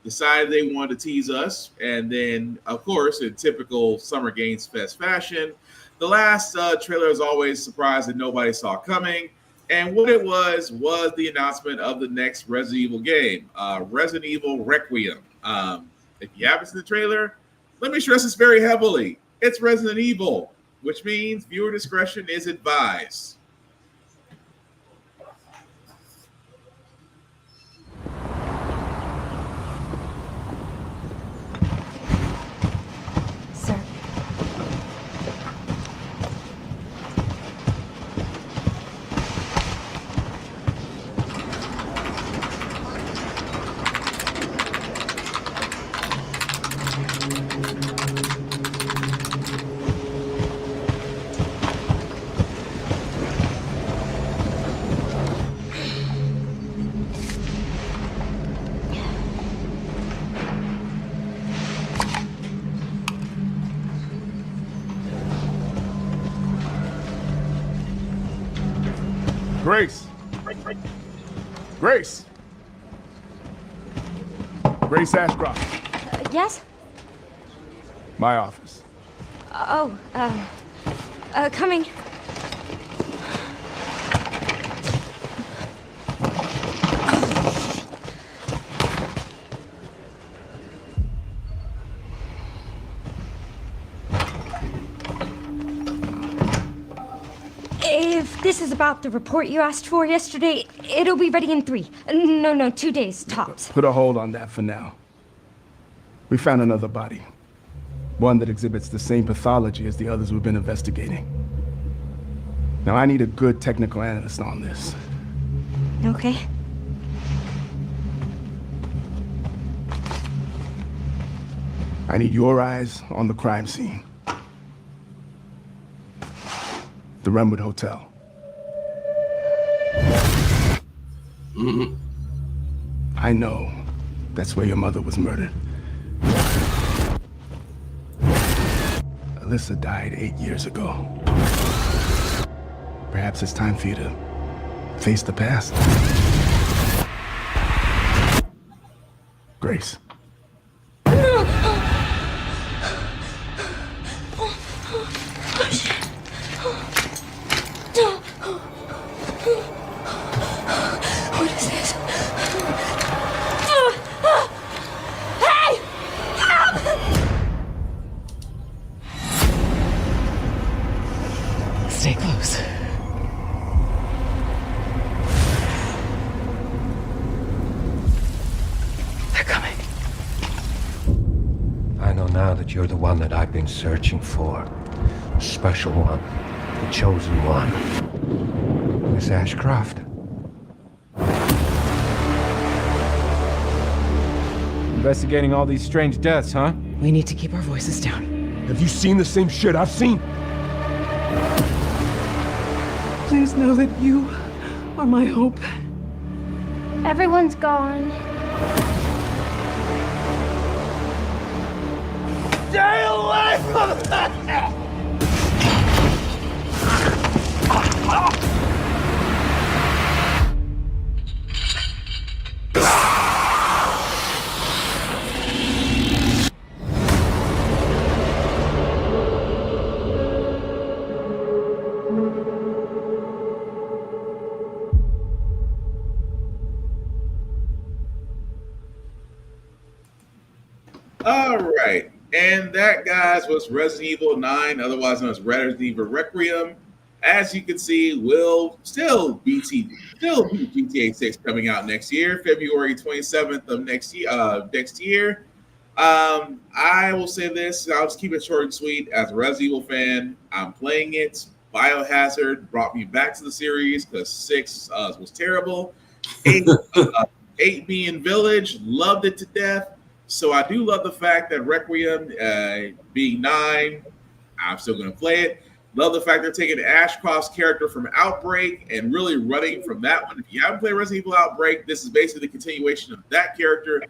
decided they wanted to tease us, and then, of course, in typical Summer Games Fest fashion, the last trailer is always a surprise that nobody saw coming. And what it was the announcement of the next Resident Evil game, Resident Evil Requiem. If you haven't seen the trailer, let me stress this very heavily. It's Resident Evil, which means viewer discretion is advised. Sir. Grace. Grace. Grace Ashcroft. Yes? My office. Coming. If this is about the report you asked for yesterday, it'll be ready in 3. No, 2 days, tops. Put a hold on that for now. We found another body. One that exhibits the same pathology as the others we've been investigating. Now, I need a good technical analyst on this. Okay. I need your eyes on the crime scene. The Renwood Hotel. I know that's where your mother was murdered. Alyssa died 8 years ago. Perhaps it's time for you to face the past. Grace. What is this? Hey! Stay close. They're coming. I know now that you're the one that I've been searching for. The special one. The chosen one. Miss Ashcroft. Investigating all these strange deaths, huh? We need to keep our voices down. Have you seen the same shit I've seen? Please know that you are my hope. Everyone's gone. Stay away from that! All right. And that, guys, was Resident Evil 9, otherwise known as Resident Evil Requiem. As you can see, will still be GTA 6 coming out next year, February 27th of next year. I will say this, I'll just keep it short and sweet. As a Resident Evil fan, I'm playing it. Biohazard brought me back to the series because 6 was terrible. 8 being Village, loved it to death. So I do love the fact that Requiem being 9, I'm still going to play it. Love the fact they're taking Ashcroft's character from Outbreak and really running from that one. If you haven't played Resident Evil Outbreak, this is basically the continuation of that character.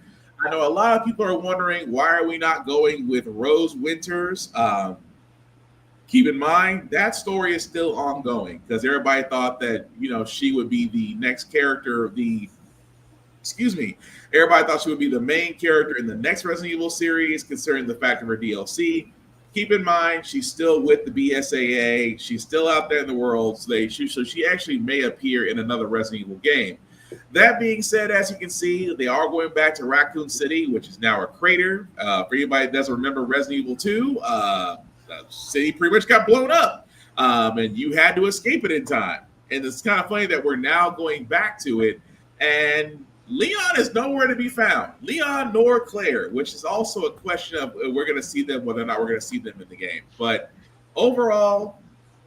I know a lot of people are wondering, why are we not going with Rose Winters? Keep in mind, that story is still ongoing because everybody thought that, she would be the next character, everybody thought she would be the main character in the next Resident Evil series, considering the fact of her DLC. Keep in mind, she's still with the BSAA. She's still out there in the world. So she actually may appear in another Resident Evil game. That being said, as you can see, they are going back to Raccoon City, which is now a crater. For anybody that doesn't remember Resident Evil 2, the city pretty much got blown up, and you had to escape it in time. And it's kind of funny that we're now going back to it, and Leon is nowhere to be found. Leon nor Claire, which is also a question of we're going to see them, whether or not we're going to see them in the game. But overall,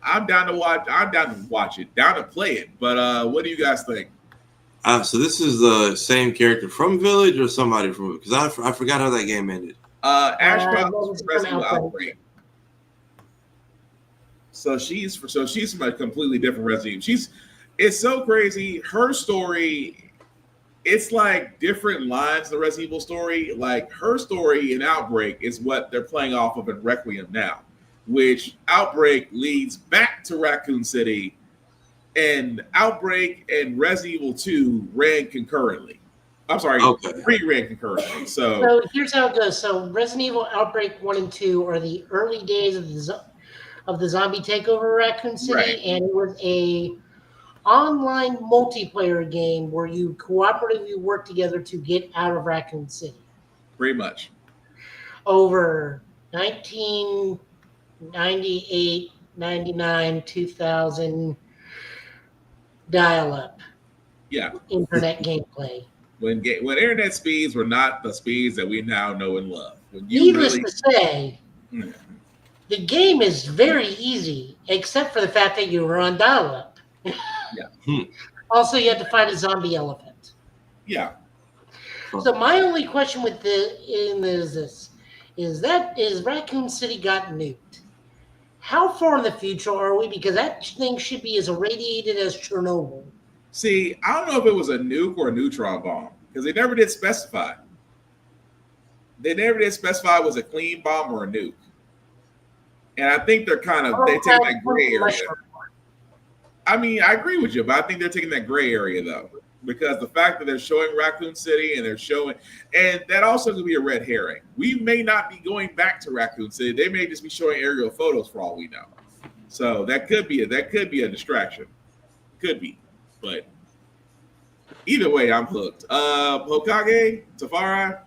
I'm down to watch. I'm down to watch it, down to play it. But what do you guys think? So this is the same character from Village or somebody from, because I forgot how that game ended. Ashcroft was Resident Evil Outbreak. So she's from a completely different Resident Evil. It's so crazy. Her story. It's like different lines of the Resident Evil story. Like her story in Outbreak is what they're playing off of in Requiem now, which Outbreak leads back to Raccoon City, and Outbreak and Resident Evil 2 ran concurrently. I'm sorry, 3 ran concurrently. So here's how it goes. So Resident Evil Outbreak 1 and 2 are the early days of the zombie takeover Raccoon City, right. And it was a online multiplayer game where you cooperatively work together to get out of Raccoon City. Pretty much. Over 1998, 99, 2000 dial-up. Yeah. Internet gameplay. When internet speeds were not the speeds that we now know and love. Needless to say, the game is very easy, except for the fact that you were on dial-up. Yeah. Also, you had to find a zombie elephant. Yeah. So my only question with is Raccoon City got nuked? How far in the future are we? Because that thing should be as irradiated as Chernobyl. See, I don't know if it was a nuke or a neutron bomb because they never did specify. They never did specify it was a clean bomb or a nuke. And I think they're they take that gray area. I mean, I agree with you, but I think they're taking that gray area though, because the fact that they're showing Raccoon City and and that also could be a red herring. We may not be going back to Raccoon City. They may just be showing aerial photos for all we know. So that could be a distraction. Could be, but either way, I'm hooked. Hokage, Tafari.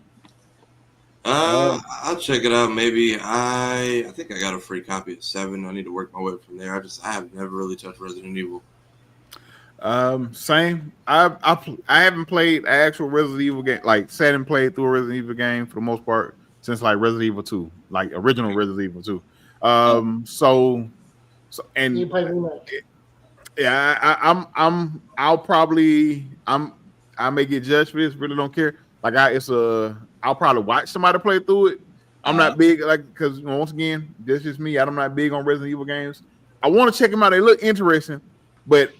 I'll check it out. Maybe I think I got a free copy of 7. I need to work my way from there. I have never really touched Resident Evil. Same. I haven't played an actual Resident Evil game, like sat and played through a Resident Evil game for the most part since like Resident Evil 2, like original Resident Evil 2. So and you play remake. Yeah, I may get judged for this. Really don't care. Like I'll probably watch somebody play through it. I'm not big because once again, this is me. I'm not big on Resident Evil games. I want to check them out. They look interesting, but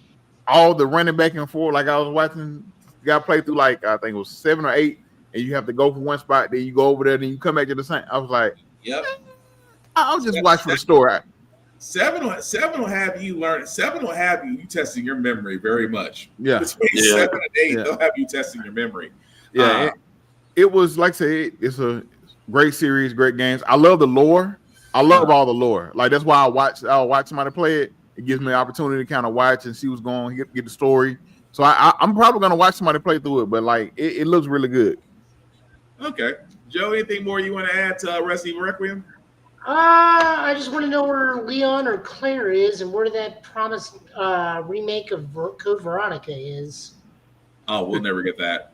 all the running back and forth, like I was watching, got play through I think it was 7 or 8, and you have to go from one spot, then you go over there, then you come back to the same. I was like, yep. I'll just watch for the story. 7 will have you learn. 7 will have you testing your memory very much. Yeah. Between 7 and 8, they'll have you testing your memory. Yeah. It was like I said, it's a great series, great games. I love the lore. I love all the lore. Like that's why I'll watch somebody play it. It gives me an opportunity to kind of watch and see what's going on, get the story. So I'm probably gonna watch somebody play through it, but it looks really good. Okay. Joe, anything more you want to add to Resident Evil Requiem? I just want to know where Leon or Claire is and where that promised remake of Code Veronica is. Oh, we'll never get that.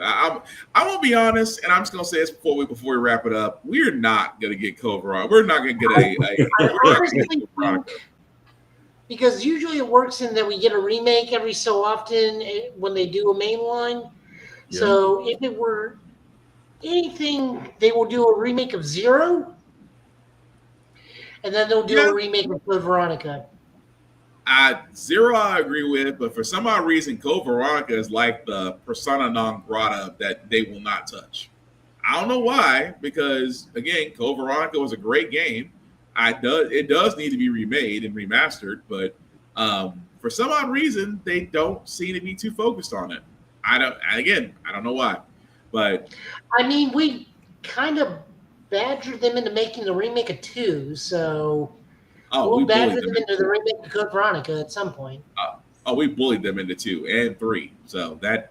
I won't be honest, and I'm just gonna say this before we wrap it up. We're not gonna get Code Veronica. We're not gonna get a because usually it works in that we get a remake every so often when they do a mainline. Yeah. So if it were anything, they will do a remake of 0, and then they'll do a remake of Code Veronica. 0 I agree with, but for some odd reason, Code Veronica is like the persona non grata that they will not touch. I don't know why, because again, Code Veronica was a great game. It does need to be remade and remastered, but for some odd reason, they don't seem to be too focused on it. I don't know why, but I mean, we kind of badgered them into making the remake of 2, so. We'll badger them into the remake of Code Veronica at some point. We bullied them into 2 and 3. So that,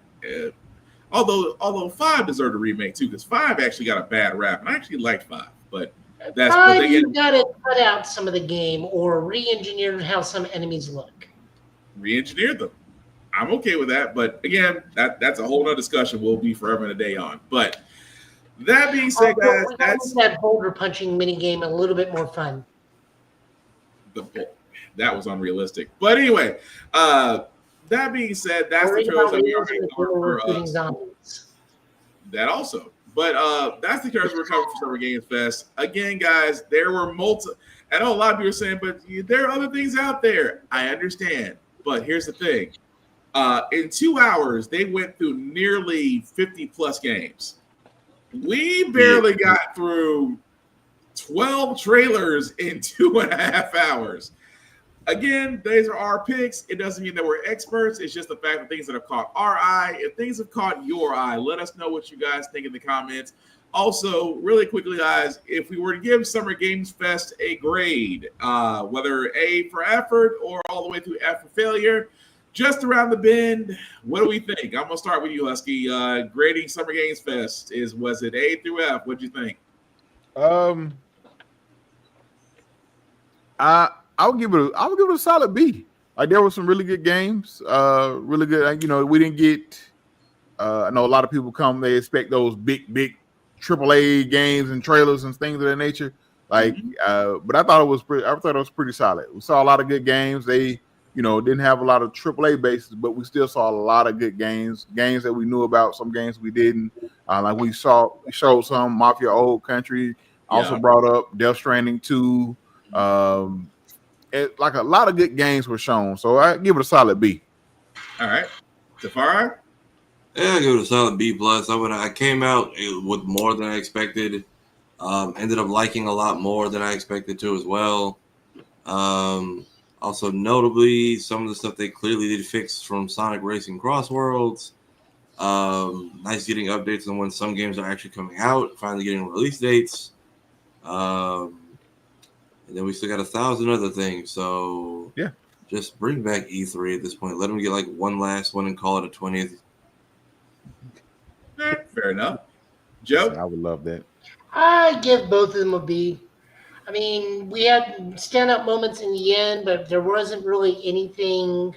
although 5 deserved a remake too, because 5 actually got a bad rap, and I actually liked 5. But that's 5, you got to cut out some of the game or re-engineer how some enemies look. Re-engineer them. I'm okay with that, but again, that's a whole other discussion we'll be forever and a day on. But that being said, guys, that's that boulder punching mini game a little bit more fun. That was unrealistic. But anyway, that being said, that's the trailers that we are going to cover for that also. But that's the trailers we're covering for Summer Games Fest. Again, guys, there were I know a lot of people are saying, but there are other things out there. I understand. But here's the thing. In 2 hours, they went through nearly 50 plus games. We barely got through 12 trailers in 2.5 hours. Again, these are our picks. It doesn't mean that we're experts. It's just the fact that things that have caught our eye. If things have caught your eye, let us know what you guys think in the comments. Also, really quickly, guys, if we were to give Summer Games Fest a grade, whether A for effort or all the way through F for failure, just around the bend, what do we think? I'm going to start with you, Husky. Grading Summer Games Fest, was it A through F? What do you think? I'll give it a solid B. Like there were some really good games, really good. We didn't get. I know a lot of people they expect those big AAA games and trailers and things of that nature. But I thought it was pretty solid. We saw a lot of good games. They didn't have a lot of AAA bases, but we still saw a lot of good games that we knew about. Some games we didn't. Like we showed some Mafia Old Country. Also brought up Death Stranding 2. Like a lot of good games were shown, so I give it a solid B. All right, Tafari? Yeah, I give it a solid B plus. I came out with more than I expected. Ended up liking a lot more than I expected to as well. Also, notably, some of the stuff they clearly did fix from Sonic Racing Cross Worlds. Nice getting updates on when some games are actually coming out. Finally getting release dates. And then we still got 1,000 other things. So yeah, just bring back E3 at this point. Let them get like one last one and call it a 20th. Fair enough. Joe? I would love that. I give both of them a B. I mean, we had standout moments in the end, but there wasn't really anything.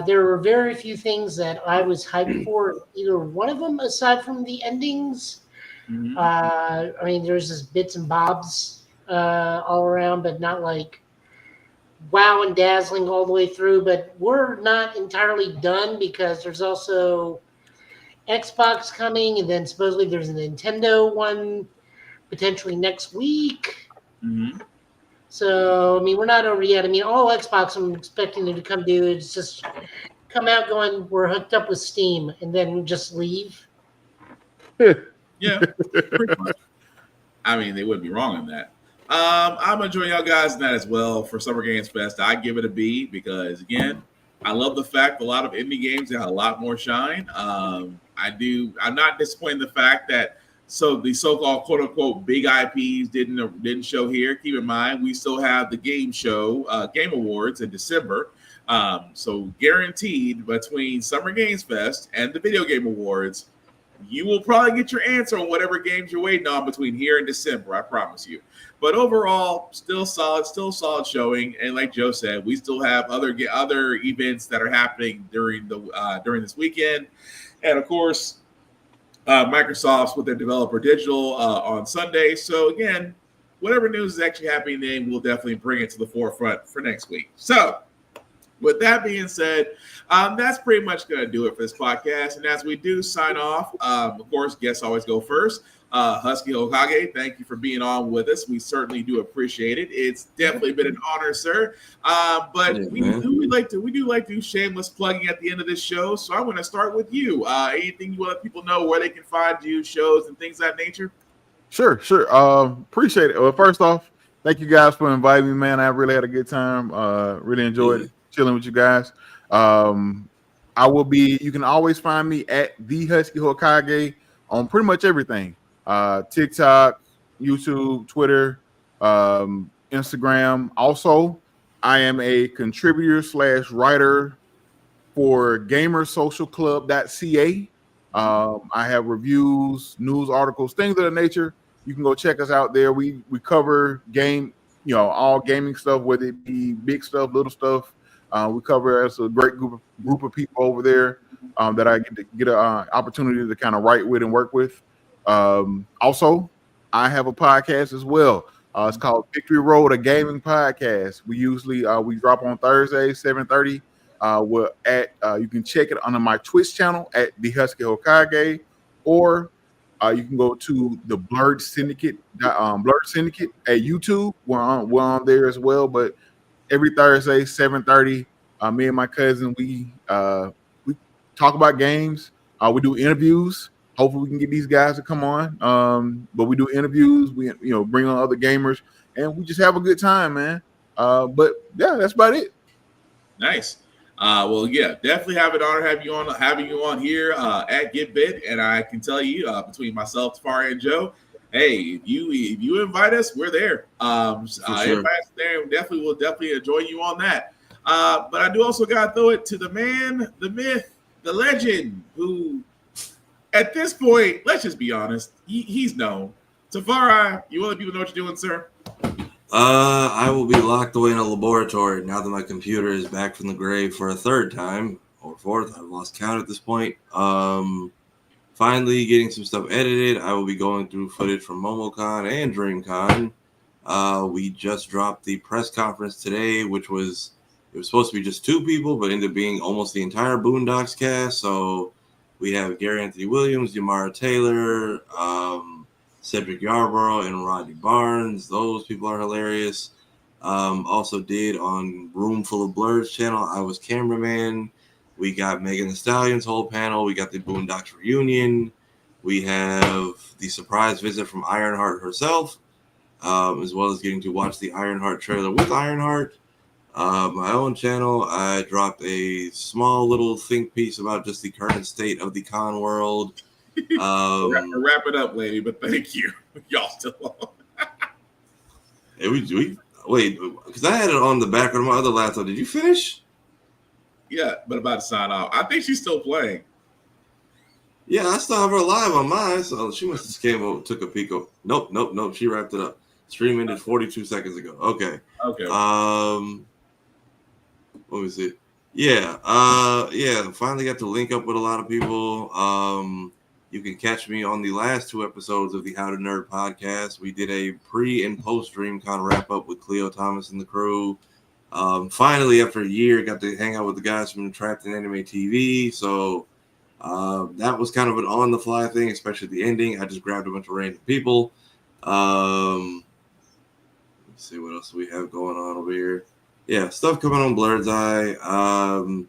There were very few things that I was hyped for, either one of them aside from the endings. Mm-hmm. I mean, there's just bits and bobs all around, but not like wow and dazzling all the way through. But we're not entirely done because there's also Xbox coming, and then supposedly there's a Nintendo one potentially next week. Mm-hmm. So, I mean, we're not over yet. I mean, all Xbox I'm expecting them to come do is just come out going, we're hooked up with Steam, and then just leave. Yeah, pretty much. I mean, they wouldn't be wrong in that. I'm enjoying y'all guys in that as well for Summer Games Fest. I give it a B because, again, I love the fact a lot of indie games have a lot more shine. I'm not disappointed in the fact that the so-called quote unquote big IPs didn't show here. Keep in mind, we still have the game show, Game Awards in December. So guaranteed between Summer Games Fest and the Video Game Awards, you will probably get your answer on whatever games you're waiting on between here and December. I promise you. But overall, still solid showing. And like Joe said, we still have other events that are happening during this weekend, and of course, Microsoft's with their developer digital on Sunday. So again, whatever news is actually happening, then we'll definitely bring it to the forefront for next week. So, with that being said, that's pretty much going to do it for this podcast. And as we do sign off, of course, guests always go first. Husky Hokage, thank you for being on with us. We certainly do appreciate it. It's definitely been an honor, sir. But we do like to do shameless plugging at the end of this show. So I'm going to start with you. Anything you want people know where they can find you, shows, and things of that nature? Sure. Appreciate it. Well, first off, thank you guys for inviting me, man. I really had a good time. Really enjoyed chilling with you guys. You can always find me at the Husky Hokage on pretty much everything. TikTok, YouTube, Twitter, Instagram. Also, I am a contributor / writer for gamersocialclub.ca. I have reviews, news articles, things of that nature. You can go check us out there. We cover all gaming stuff, whether it be big stuff, little stuff. We cover as a great group of people over there that I get an opportunity to kind of write with and work with. Also, I have a podcast as well. It's called Victory Road, a gaming podcast. We usually we drop on Thursdays, 7:30. You can check it on my Twitch channel at the Husky Hokage, or you can go to the Blurred Syndicate at YouTube. We're on there as well. But every Thursday, 7:30, me and my cousin we talk about games. We do interviews. Hopefully, we can get these guys to come on. But we do interviews. We bring on other gamers, and we just have a good time, man. But yeah, that's about it. Nice. Well, yeah, definitely have an honor having you on here at GetBit, and I can tell you between myself, Tafari, and Joe, hey, if you invite us, we're there. Sure. Invite us there, and we'll definitely join you on that. But I do also got to throw it to the man, the myth, the legend, who at this point, let's just be honest, he's known. Tafari, you want people to know what you're doing, sir? I will be locked away in a laboratory now that my computer is back from the grave for a third time or fourth. I've lost count at this point. Finally getting some stuff edited. I will be going through footage from MomoCon and DreamCon. We just dropped the press conference today, it was supposed to be just 2 people, but ended up being almost the entire Boondocks cast. So we have Gary Anthony Williams, Yamara Taylor, Cedric Yarborough, and Rodney Barnes. Those people are hilarious. Also did on Room Full of Blurs channel, I was cameraman. We got Megan Thee Stallion's whole panel. We got the Boondocks reunion. We have the surprise visit from Ironheart herself, as well as getting to watch the Ironheart trailer with Ironheart. My own channel, I dropped a small little think piece about just the current state of the con world. Wrap it up, lady, but thank you. Y'all still on. Hey, we wait, because I had it on the background of my other laptop. Did you finish? Yeah, but about to sign off. I think she's still playing. Yeah, I still have her live on mine, so she must have came over, took a peek. Nope. She wrapped it up. Stream ended 42 seconds ago. Okay. Let me see. Yeah. Finally got to link up with a lot of people. You can catch me on the last 2 episodes of the How to Nerd podcast. We did a pre and post DreamCon wrap up with Cleo Thomas and the crew. Finally, after a year, got to hang out with the guys from Trapped in Anime TV. So That was kind of an on-the-fly thing, especially the ending. I just grabbed a bunch of random people. Let's see what else we have going on over here. Yeah, stuff coming on Blurred's Eye. I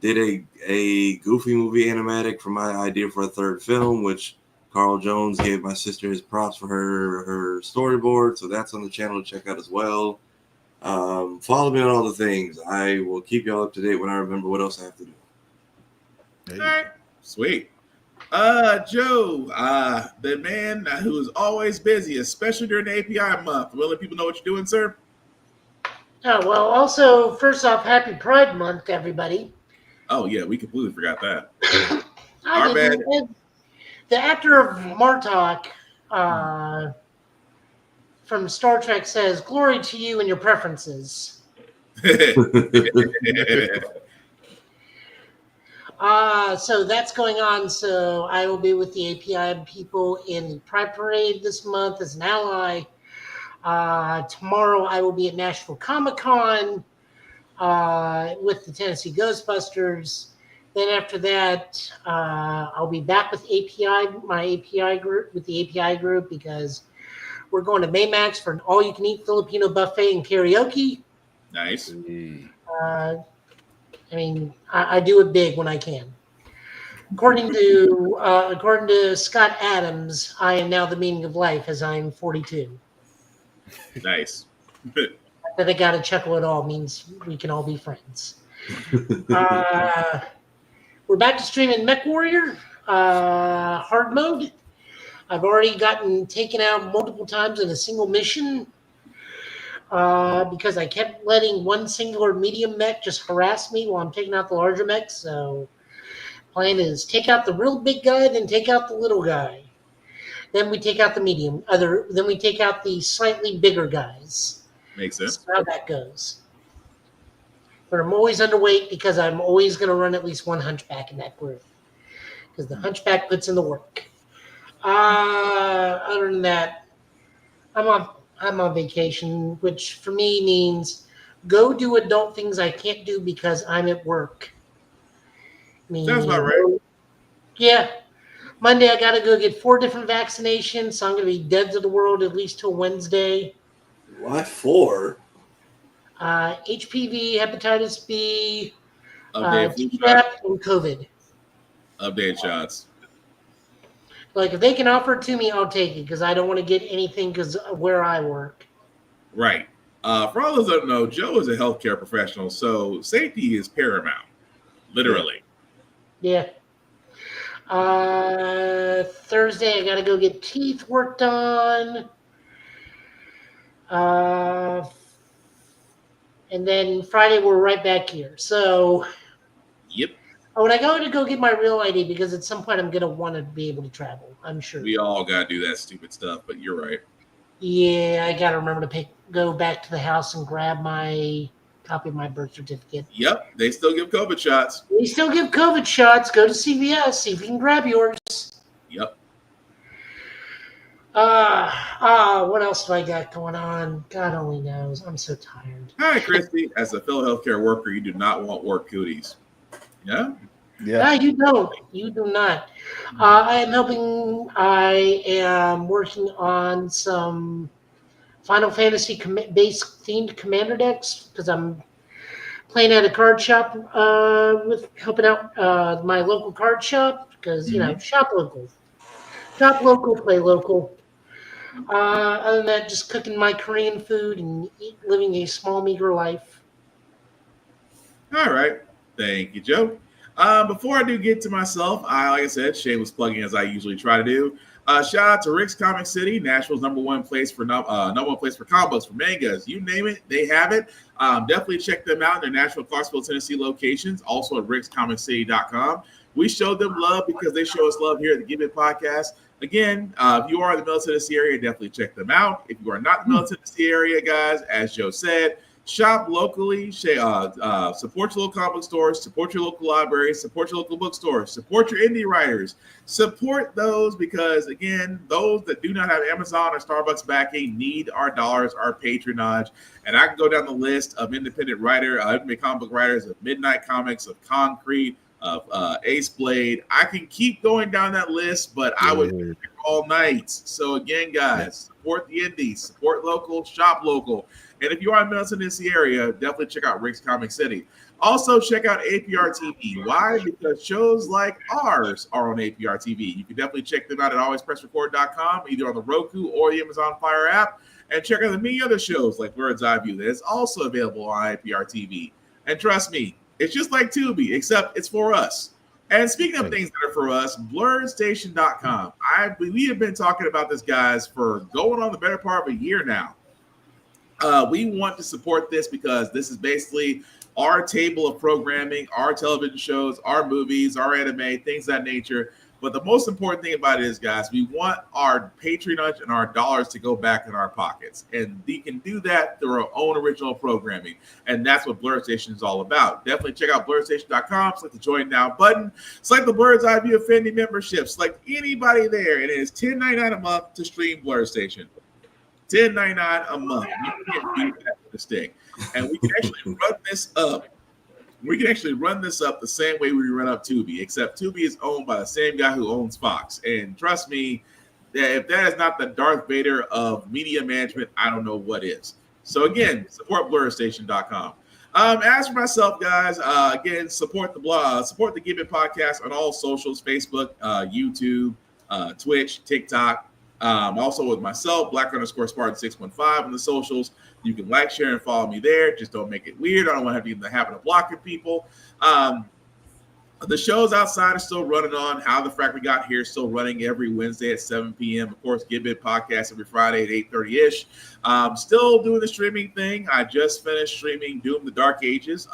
did a Goofy movie animatic for my idea for a third film, which Carl Jones gave my sister his props for her storyboard, so that's on the channel to check out as well. Follow me on all the things. I will keep y'all up to date when I remember what else I have to do. All right, sweet. Joe, the man who is always busy, especially during the API month. Will let people know what you're doing, sir? Oh, well, also, first off, happy Pride Month, everybody. Oh, yeah, we completely forgot that. Our bad. The actor of Martok from Star Trek says, "Glory to you and your preferences." So that's going on. So I will be with the API people in the Pride Parade this month as an ally. Tomorrow I will be at Nashville Comic-Con with the Tennessee Ghostbusters. Then after that, I'll be back with my API group, because we're going to Maymax for an all-you-can-eat Filipino buffet and karaoke. Nice. I do it big when I can. According to Scott Adams, I am now the meaning of life as I'm 42. Nice. That I got to chuckle at all means we can all be friends. We're back to streaming Mech Warrior hard mode. I've already gotten taken out multiple times in a single mission because I kept letting one singular medium mech just harass me while I'm taking out the larger mechs. So plan is take out the real big guy, then take out the little guy. Then we take out the medium. Then we take out the slightly bigger guys. Makes sense. That's how that goes. But I'm always underweight because I'm always going to run at least one hunchback in that group. Because the hunchback puts in the work. Other than that, I'm on vacation, which for me means go do adult things I can't do because I'm at work. Sounds about right. Yeah. Monday, I got to go get 4 different vaccinations, so I'm going to be dead to the world at least till Wednesday. Why 4? HPV, hepatitis B, Update TDAP, and COVID. Update shots. Like, if they can offer it to me, I'll take it because I don't want to get anything because of where I work. Right. For all those that don't know, Joe is a healthcare professional, so safety is paramount. Literally. Yeah. Thursday, I got to go get teeth worked on. And then Friday, we're right back here. So, yep. When I go get my real ID, because at some point I'm going to want to be able to travel, I'm sure. We all got to do that stupid stuff, but you're right. Yeah, I got to remember to go back to the house and grab my copy of my birth certificate. Yep, they still give COVID shots. They still give COVID shots. Go to CVS, see if you can grab yours. Yep. What else do I got going on? God only knows. I'm so tired. Hi, Christy. As a fellow healthcare worker, you do not want work cooties. Yeah? Yeah. No, you don't. You do not. I am working on some Final Fantasy based themed commander decks because I'm playing at a card shop with helping out my local card shop because, shop local. Shop local, play local. Other than that, just cooking my Korean food and living a small, meager life. All right. Thank you, Joe. Before I do get to myself, like I said, Shane was plugging as I usually try to do. Shout out to Rick's Comic City, Nashville's number one place for comic books, for mangas. You name it, they have it. Definitely check them out in their Nashville, Clarksville, Tennessee locations. Also at rickscomiccity.com. We showed them love because they show us love here at the Give It Podcast. Again, if you are in the Middle Tennessee area, definitely check them out. If you are not in the Middle Tennessee area, guys, as Joe said, shop locally, support your local comic stores, support your local libraries, support your local bookstores, support your indie writers, support those because, again, those that do not have Amazon or Starbucks backing need our dollars, our patronage. And I can go down the list of independent comic book writers of Midnight Comics, of Concrete, of Ace Blade. I can keep going down that list, but I would be all night. So again, guys, support the indies, support local, shop local. And if you are in Milton, DC area, definitely check out Rick's Comic City. Also, check out APR TV. Why? Because shows like ours are on APR TV. You can definitely check them out at alwayspressrecord.com, either on the Roku or the Amazon Fire app. And check out the many other shows like Bird's Eye View that is also available on APR TV. And trust me, it's just like Tubi, except it's for us. And speaking of things that are for us, blurredstation.com. We have been talking about this, guys, for going on the better part of a year now. We want to support this because this is basically our table of programming, our television shows, our movies, our anime, things of that nature. But the most important thing about it is, guys, we want our patronage and our dollars to go back in our pockets. And we can do that through our own original programming. And that's what Blurred Station is all about. Definitely check out blurredstation.com, select the Join Now button, select the Bird's Eye View Affinity membership, select anybody there, and it is $10.99 a month to stream Blurred Station. $10.99 a month. You can't beat that with a stick. And we can actually run this up. We can actually run this up the same way we run up Tubi, except Tubi is owned by the same guy who owns Fox. And trust me, that if that is not the Darth Vader of media management, I don't know what is. So again, support blurredstation.com. As for myself, guys, again, support the blog, support the Give It podcast on all socials, Facebook, YouTube, Twitch, TikTok. Also with myself, Black_Spartan615 on the socials. You can like, share, and follow me there. Just don't make it weird. I don't want to have the habit of blocking people. The shows outside are still running on. How the Frack We Got Here is still running every Wednesday at 7 p.m. Of course, Give It podcast every Friday at 8:30-ish. Still doing the streaming thing. I just finished streaming Doom the Dark Ages.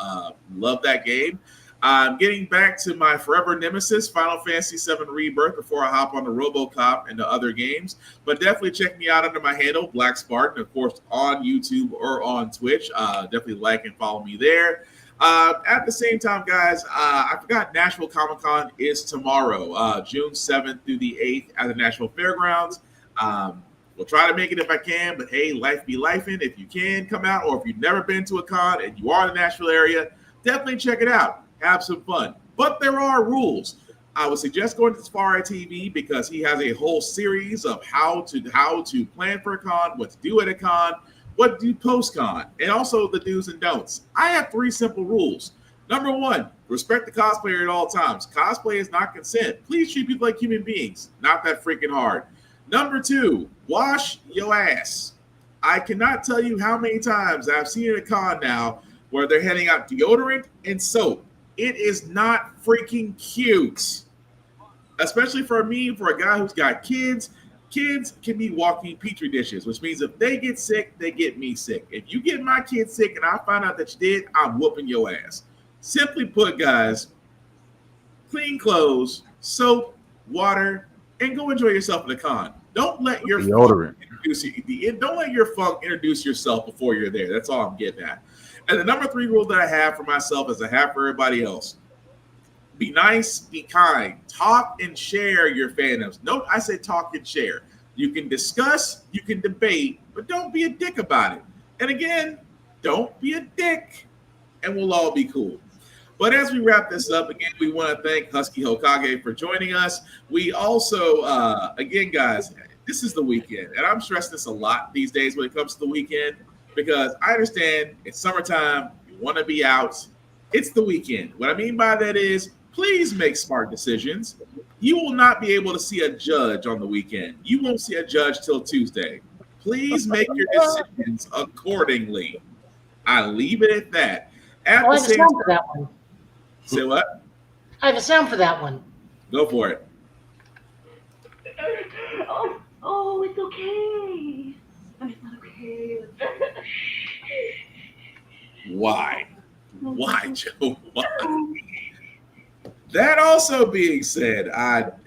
Love that game. I'm getting back to my forever nemesis, Final Fantasy VII Rebirth, before I hop on the RoboCop and the other games. But definitely check me out under my handle, Black Spartan, of course, on YouTube or on Twitch. Definitely like and follow me there. At the same time, guys, I forgot Nashville Comic Con is tomorrow, June 7th through the 8th at the Nashville Fairgrounds. We'll try to make it if I can, but hey, life be lifing. If you can come out, or if you've never been to a con and you are in the Nashville area, definitely check it out. Have some fun. But there are rules. I would suggest going to Safari TV because he has a whole series of how to plan for a con, what to do at a con, what to do post-con, and also the do's and don'ts. I have 3 simple rules. Number 1, respect the cosplayer at all times. Cosplay is not consent. Please treat people like human beings. Not that freaking hard. Number 2, wash your ass. I cannot tell you how many times I've seen at a con now where they're handing out deodorant and soap. It is not freaking cute. Especially for me, for a guy who's got kids. Kids can be walking petri dishes, which means if they get sick, they get me sick. If you get my kid sick and I find out that you did, I'm whooping your ass. Simply put, guys, clean clothes, soap, water, and go enjoy yourself in the con. Don't let your deodorant don't let your funk introduce yourself before you're there. That's all I'm getting at. And the number 3 rule that I have for myself, as I have for everybody else: be nice, be kind, talk and share your fandoms. Note, I said talk and share. You can discuss, you can debate, but don't be a dick about it. And again, don't be a dick, and we'll all be cool. But as we wrap this up, again, we want to thank Husky Hokage for joining us. We also, again, guys, this is the weekend, and I'm stressing this a lot these days when it comes to the weekend, because I understand it's summertime, you want to be out. It's the weekend. What I mean by that is, please make smart decisions. You will not be able to see a judge on the weekend. You won't see a judge till Tuesday. Please make your decisions accordingly. I leave it at that. I have a sound for that one. Say what? I have a sound for that one. Go for it. Oh, it's okay. It's not okay. Why? Why, Joe? Why? That also being said,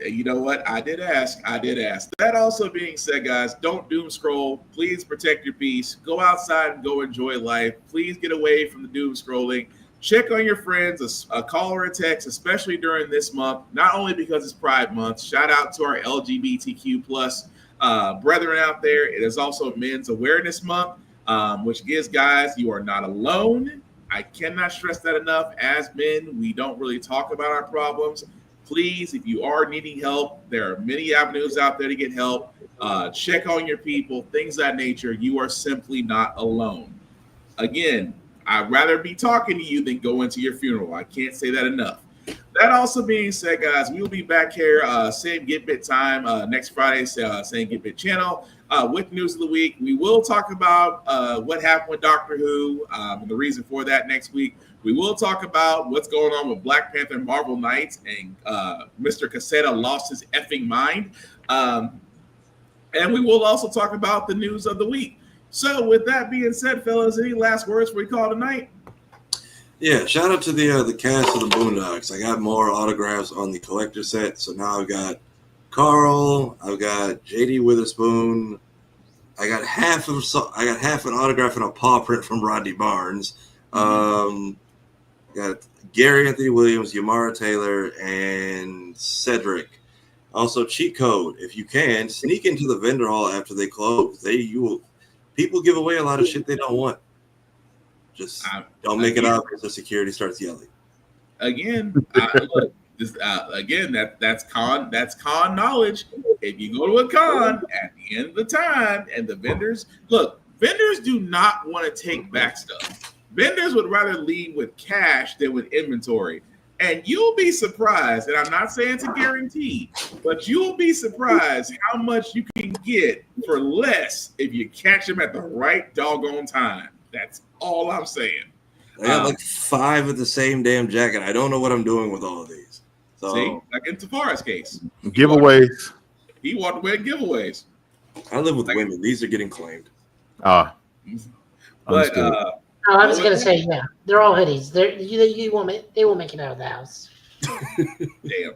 you know what? I did ask. That also being said, guys, don't doom scroll. Please protect your peace. Go outside and go enjoy life. Please get away from the doom scrolling. Check on your friends, a call or a text, especially during this month, not only because it's Pride Month. Shout out to our LGBTQ plus brethren out there. It is also Men's Awareness Month, which gives guys, you are not alone. I cannot stress that enough. As men, we don't really talk about our problems. Please, if you are needing help, there are many avenues out there to get help. Check on your people, things of that nature. You are simply not alone. Again, I'd rather be talking to you than go into your funeral. I can't say that enough. That also being said, guys, we will be back here, same Get Bit time, next Friday, same Get Bit channel, with News of the Week. We will talk about what happened with Doctor Who, and the reason for that next week. We will talk about what's going on with Black Panther and Marvel Knights, and Mr. Caseta lost his effing mind. And we will also talk about the news of the week. So with that being said, fellas, any last words before we call tonight? Yeah, shout out to the cast of the Boondocks. I got more autographs on the collector set, so now I've got Carl, I've got JD Witherspoon, I got half an autograph and a paw print from Rodney Barnes. Got Gary Anthony Williams, Yamara Taylor, and Cedric. Also, cheat code, if you can, sneak into the vendor hall after they close. People give away a lot of shit they don't want. Just don't make it obvious if security starts yelling. Again, look, that's con knowledge. If you go to a con at the end of the time, and the vendors do not want to take back stuff. Vendors would rather leave with cash than with inventory. And you'll be surprised, and I'm not saying it's a guarantee, but you'll be surprised how much you can get for less if you catch them at the right doggone time. That's all I'm saying. I got like 5 of the same damn jacket. I don't know what I'm doing with all of these. So, see, like in Tafara's case. Giveaways. He walked away with giveaways. I live with women. These are getting claimed. But I was gonna say, yeah, they're all hoodies. They won't make it out of the house. Damn.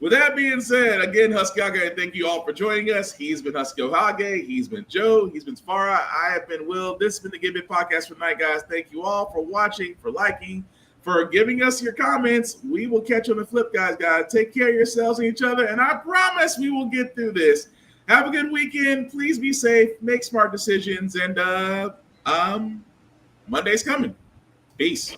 With that being said, again, Husky Hokage, thank you all for joining us. He's been Husky Hokage. He's been Joe. He's been Farah. I have been Will. This has been the Get Bit Podcast for tonight, guys. Thank you all for watching, for liking, for giving us your comments. We will catch you on the flip, guys. Take care of yourselves and each other, and I promise we will get through this. Have a good weekend. Please be safe. Make smart decisions, and Monday's coming. Peace.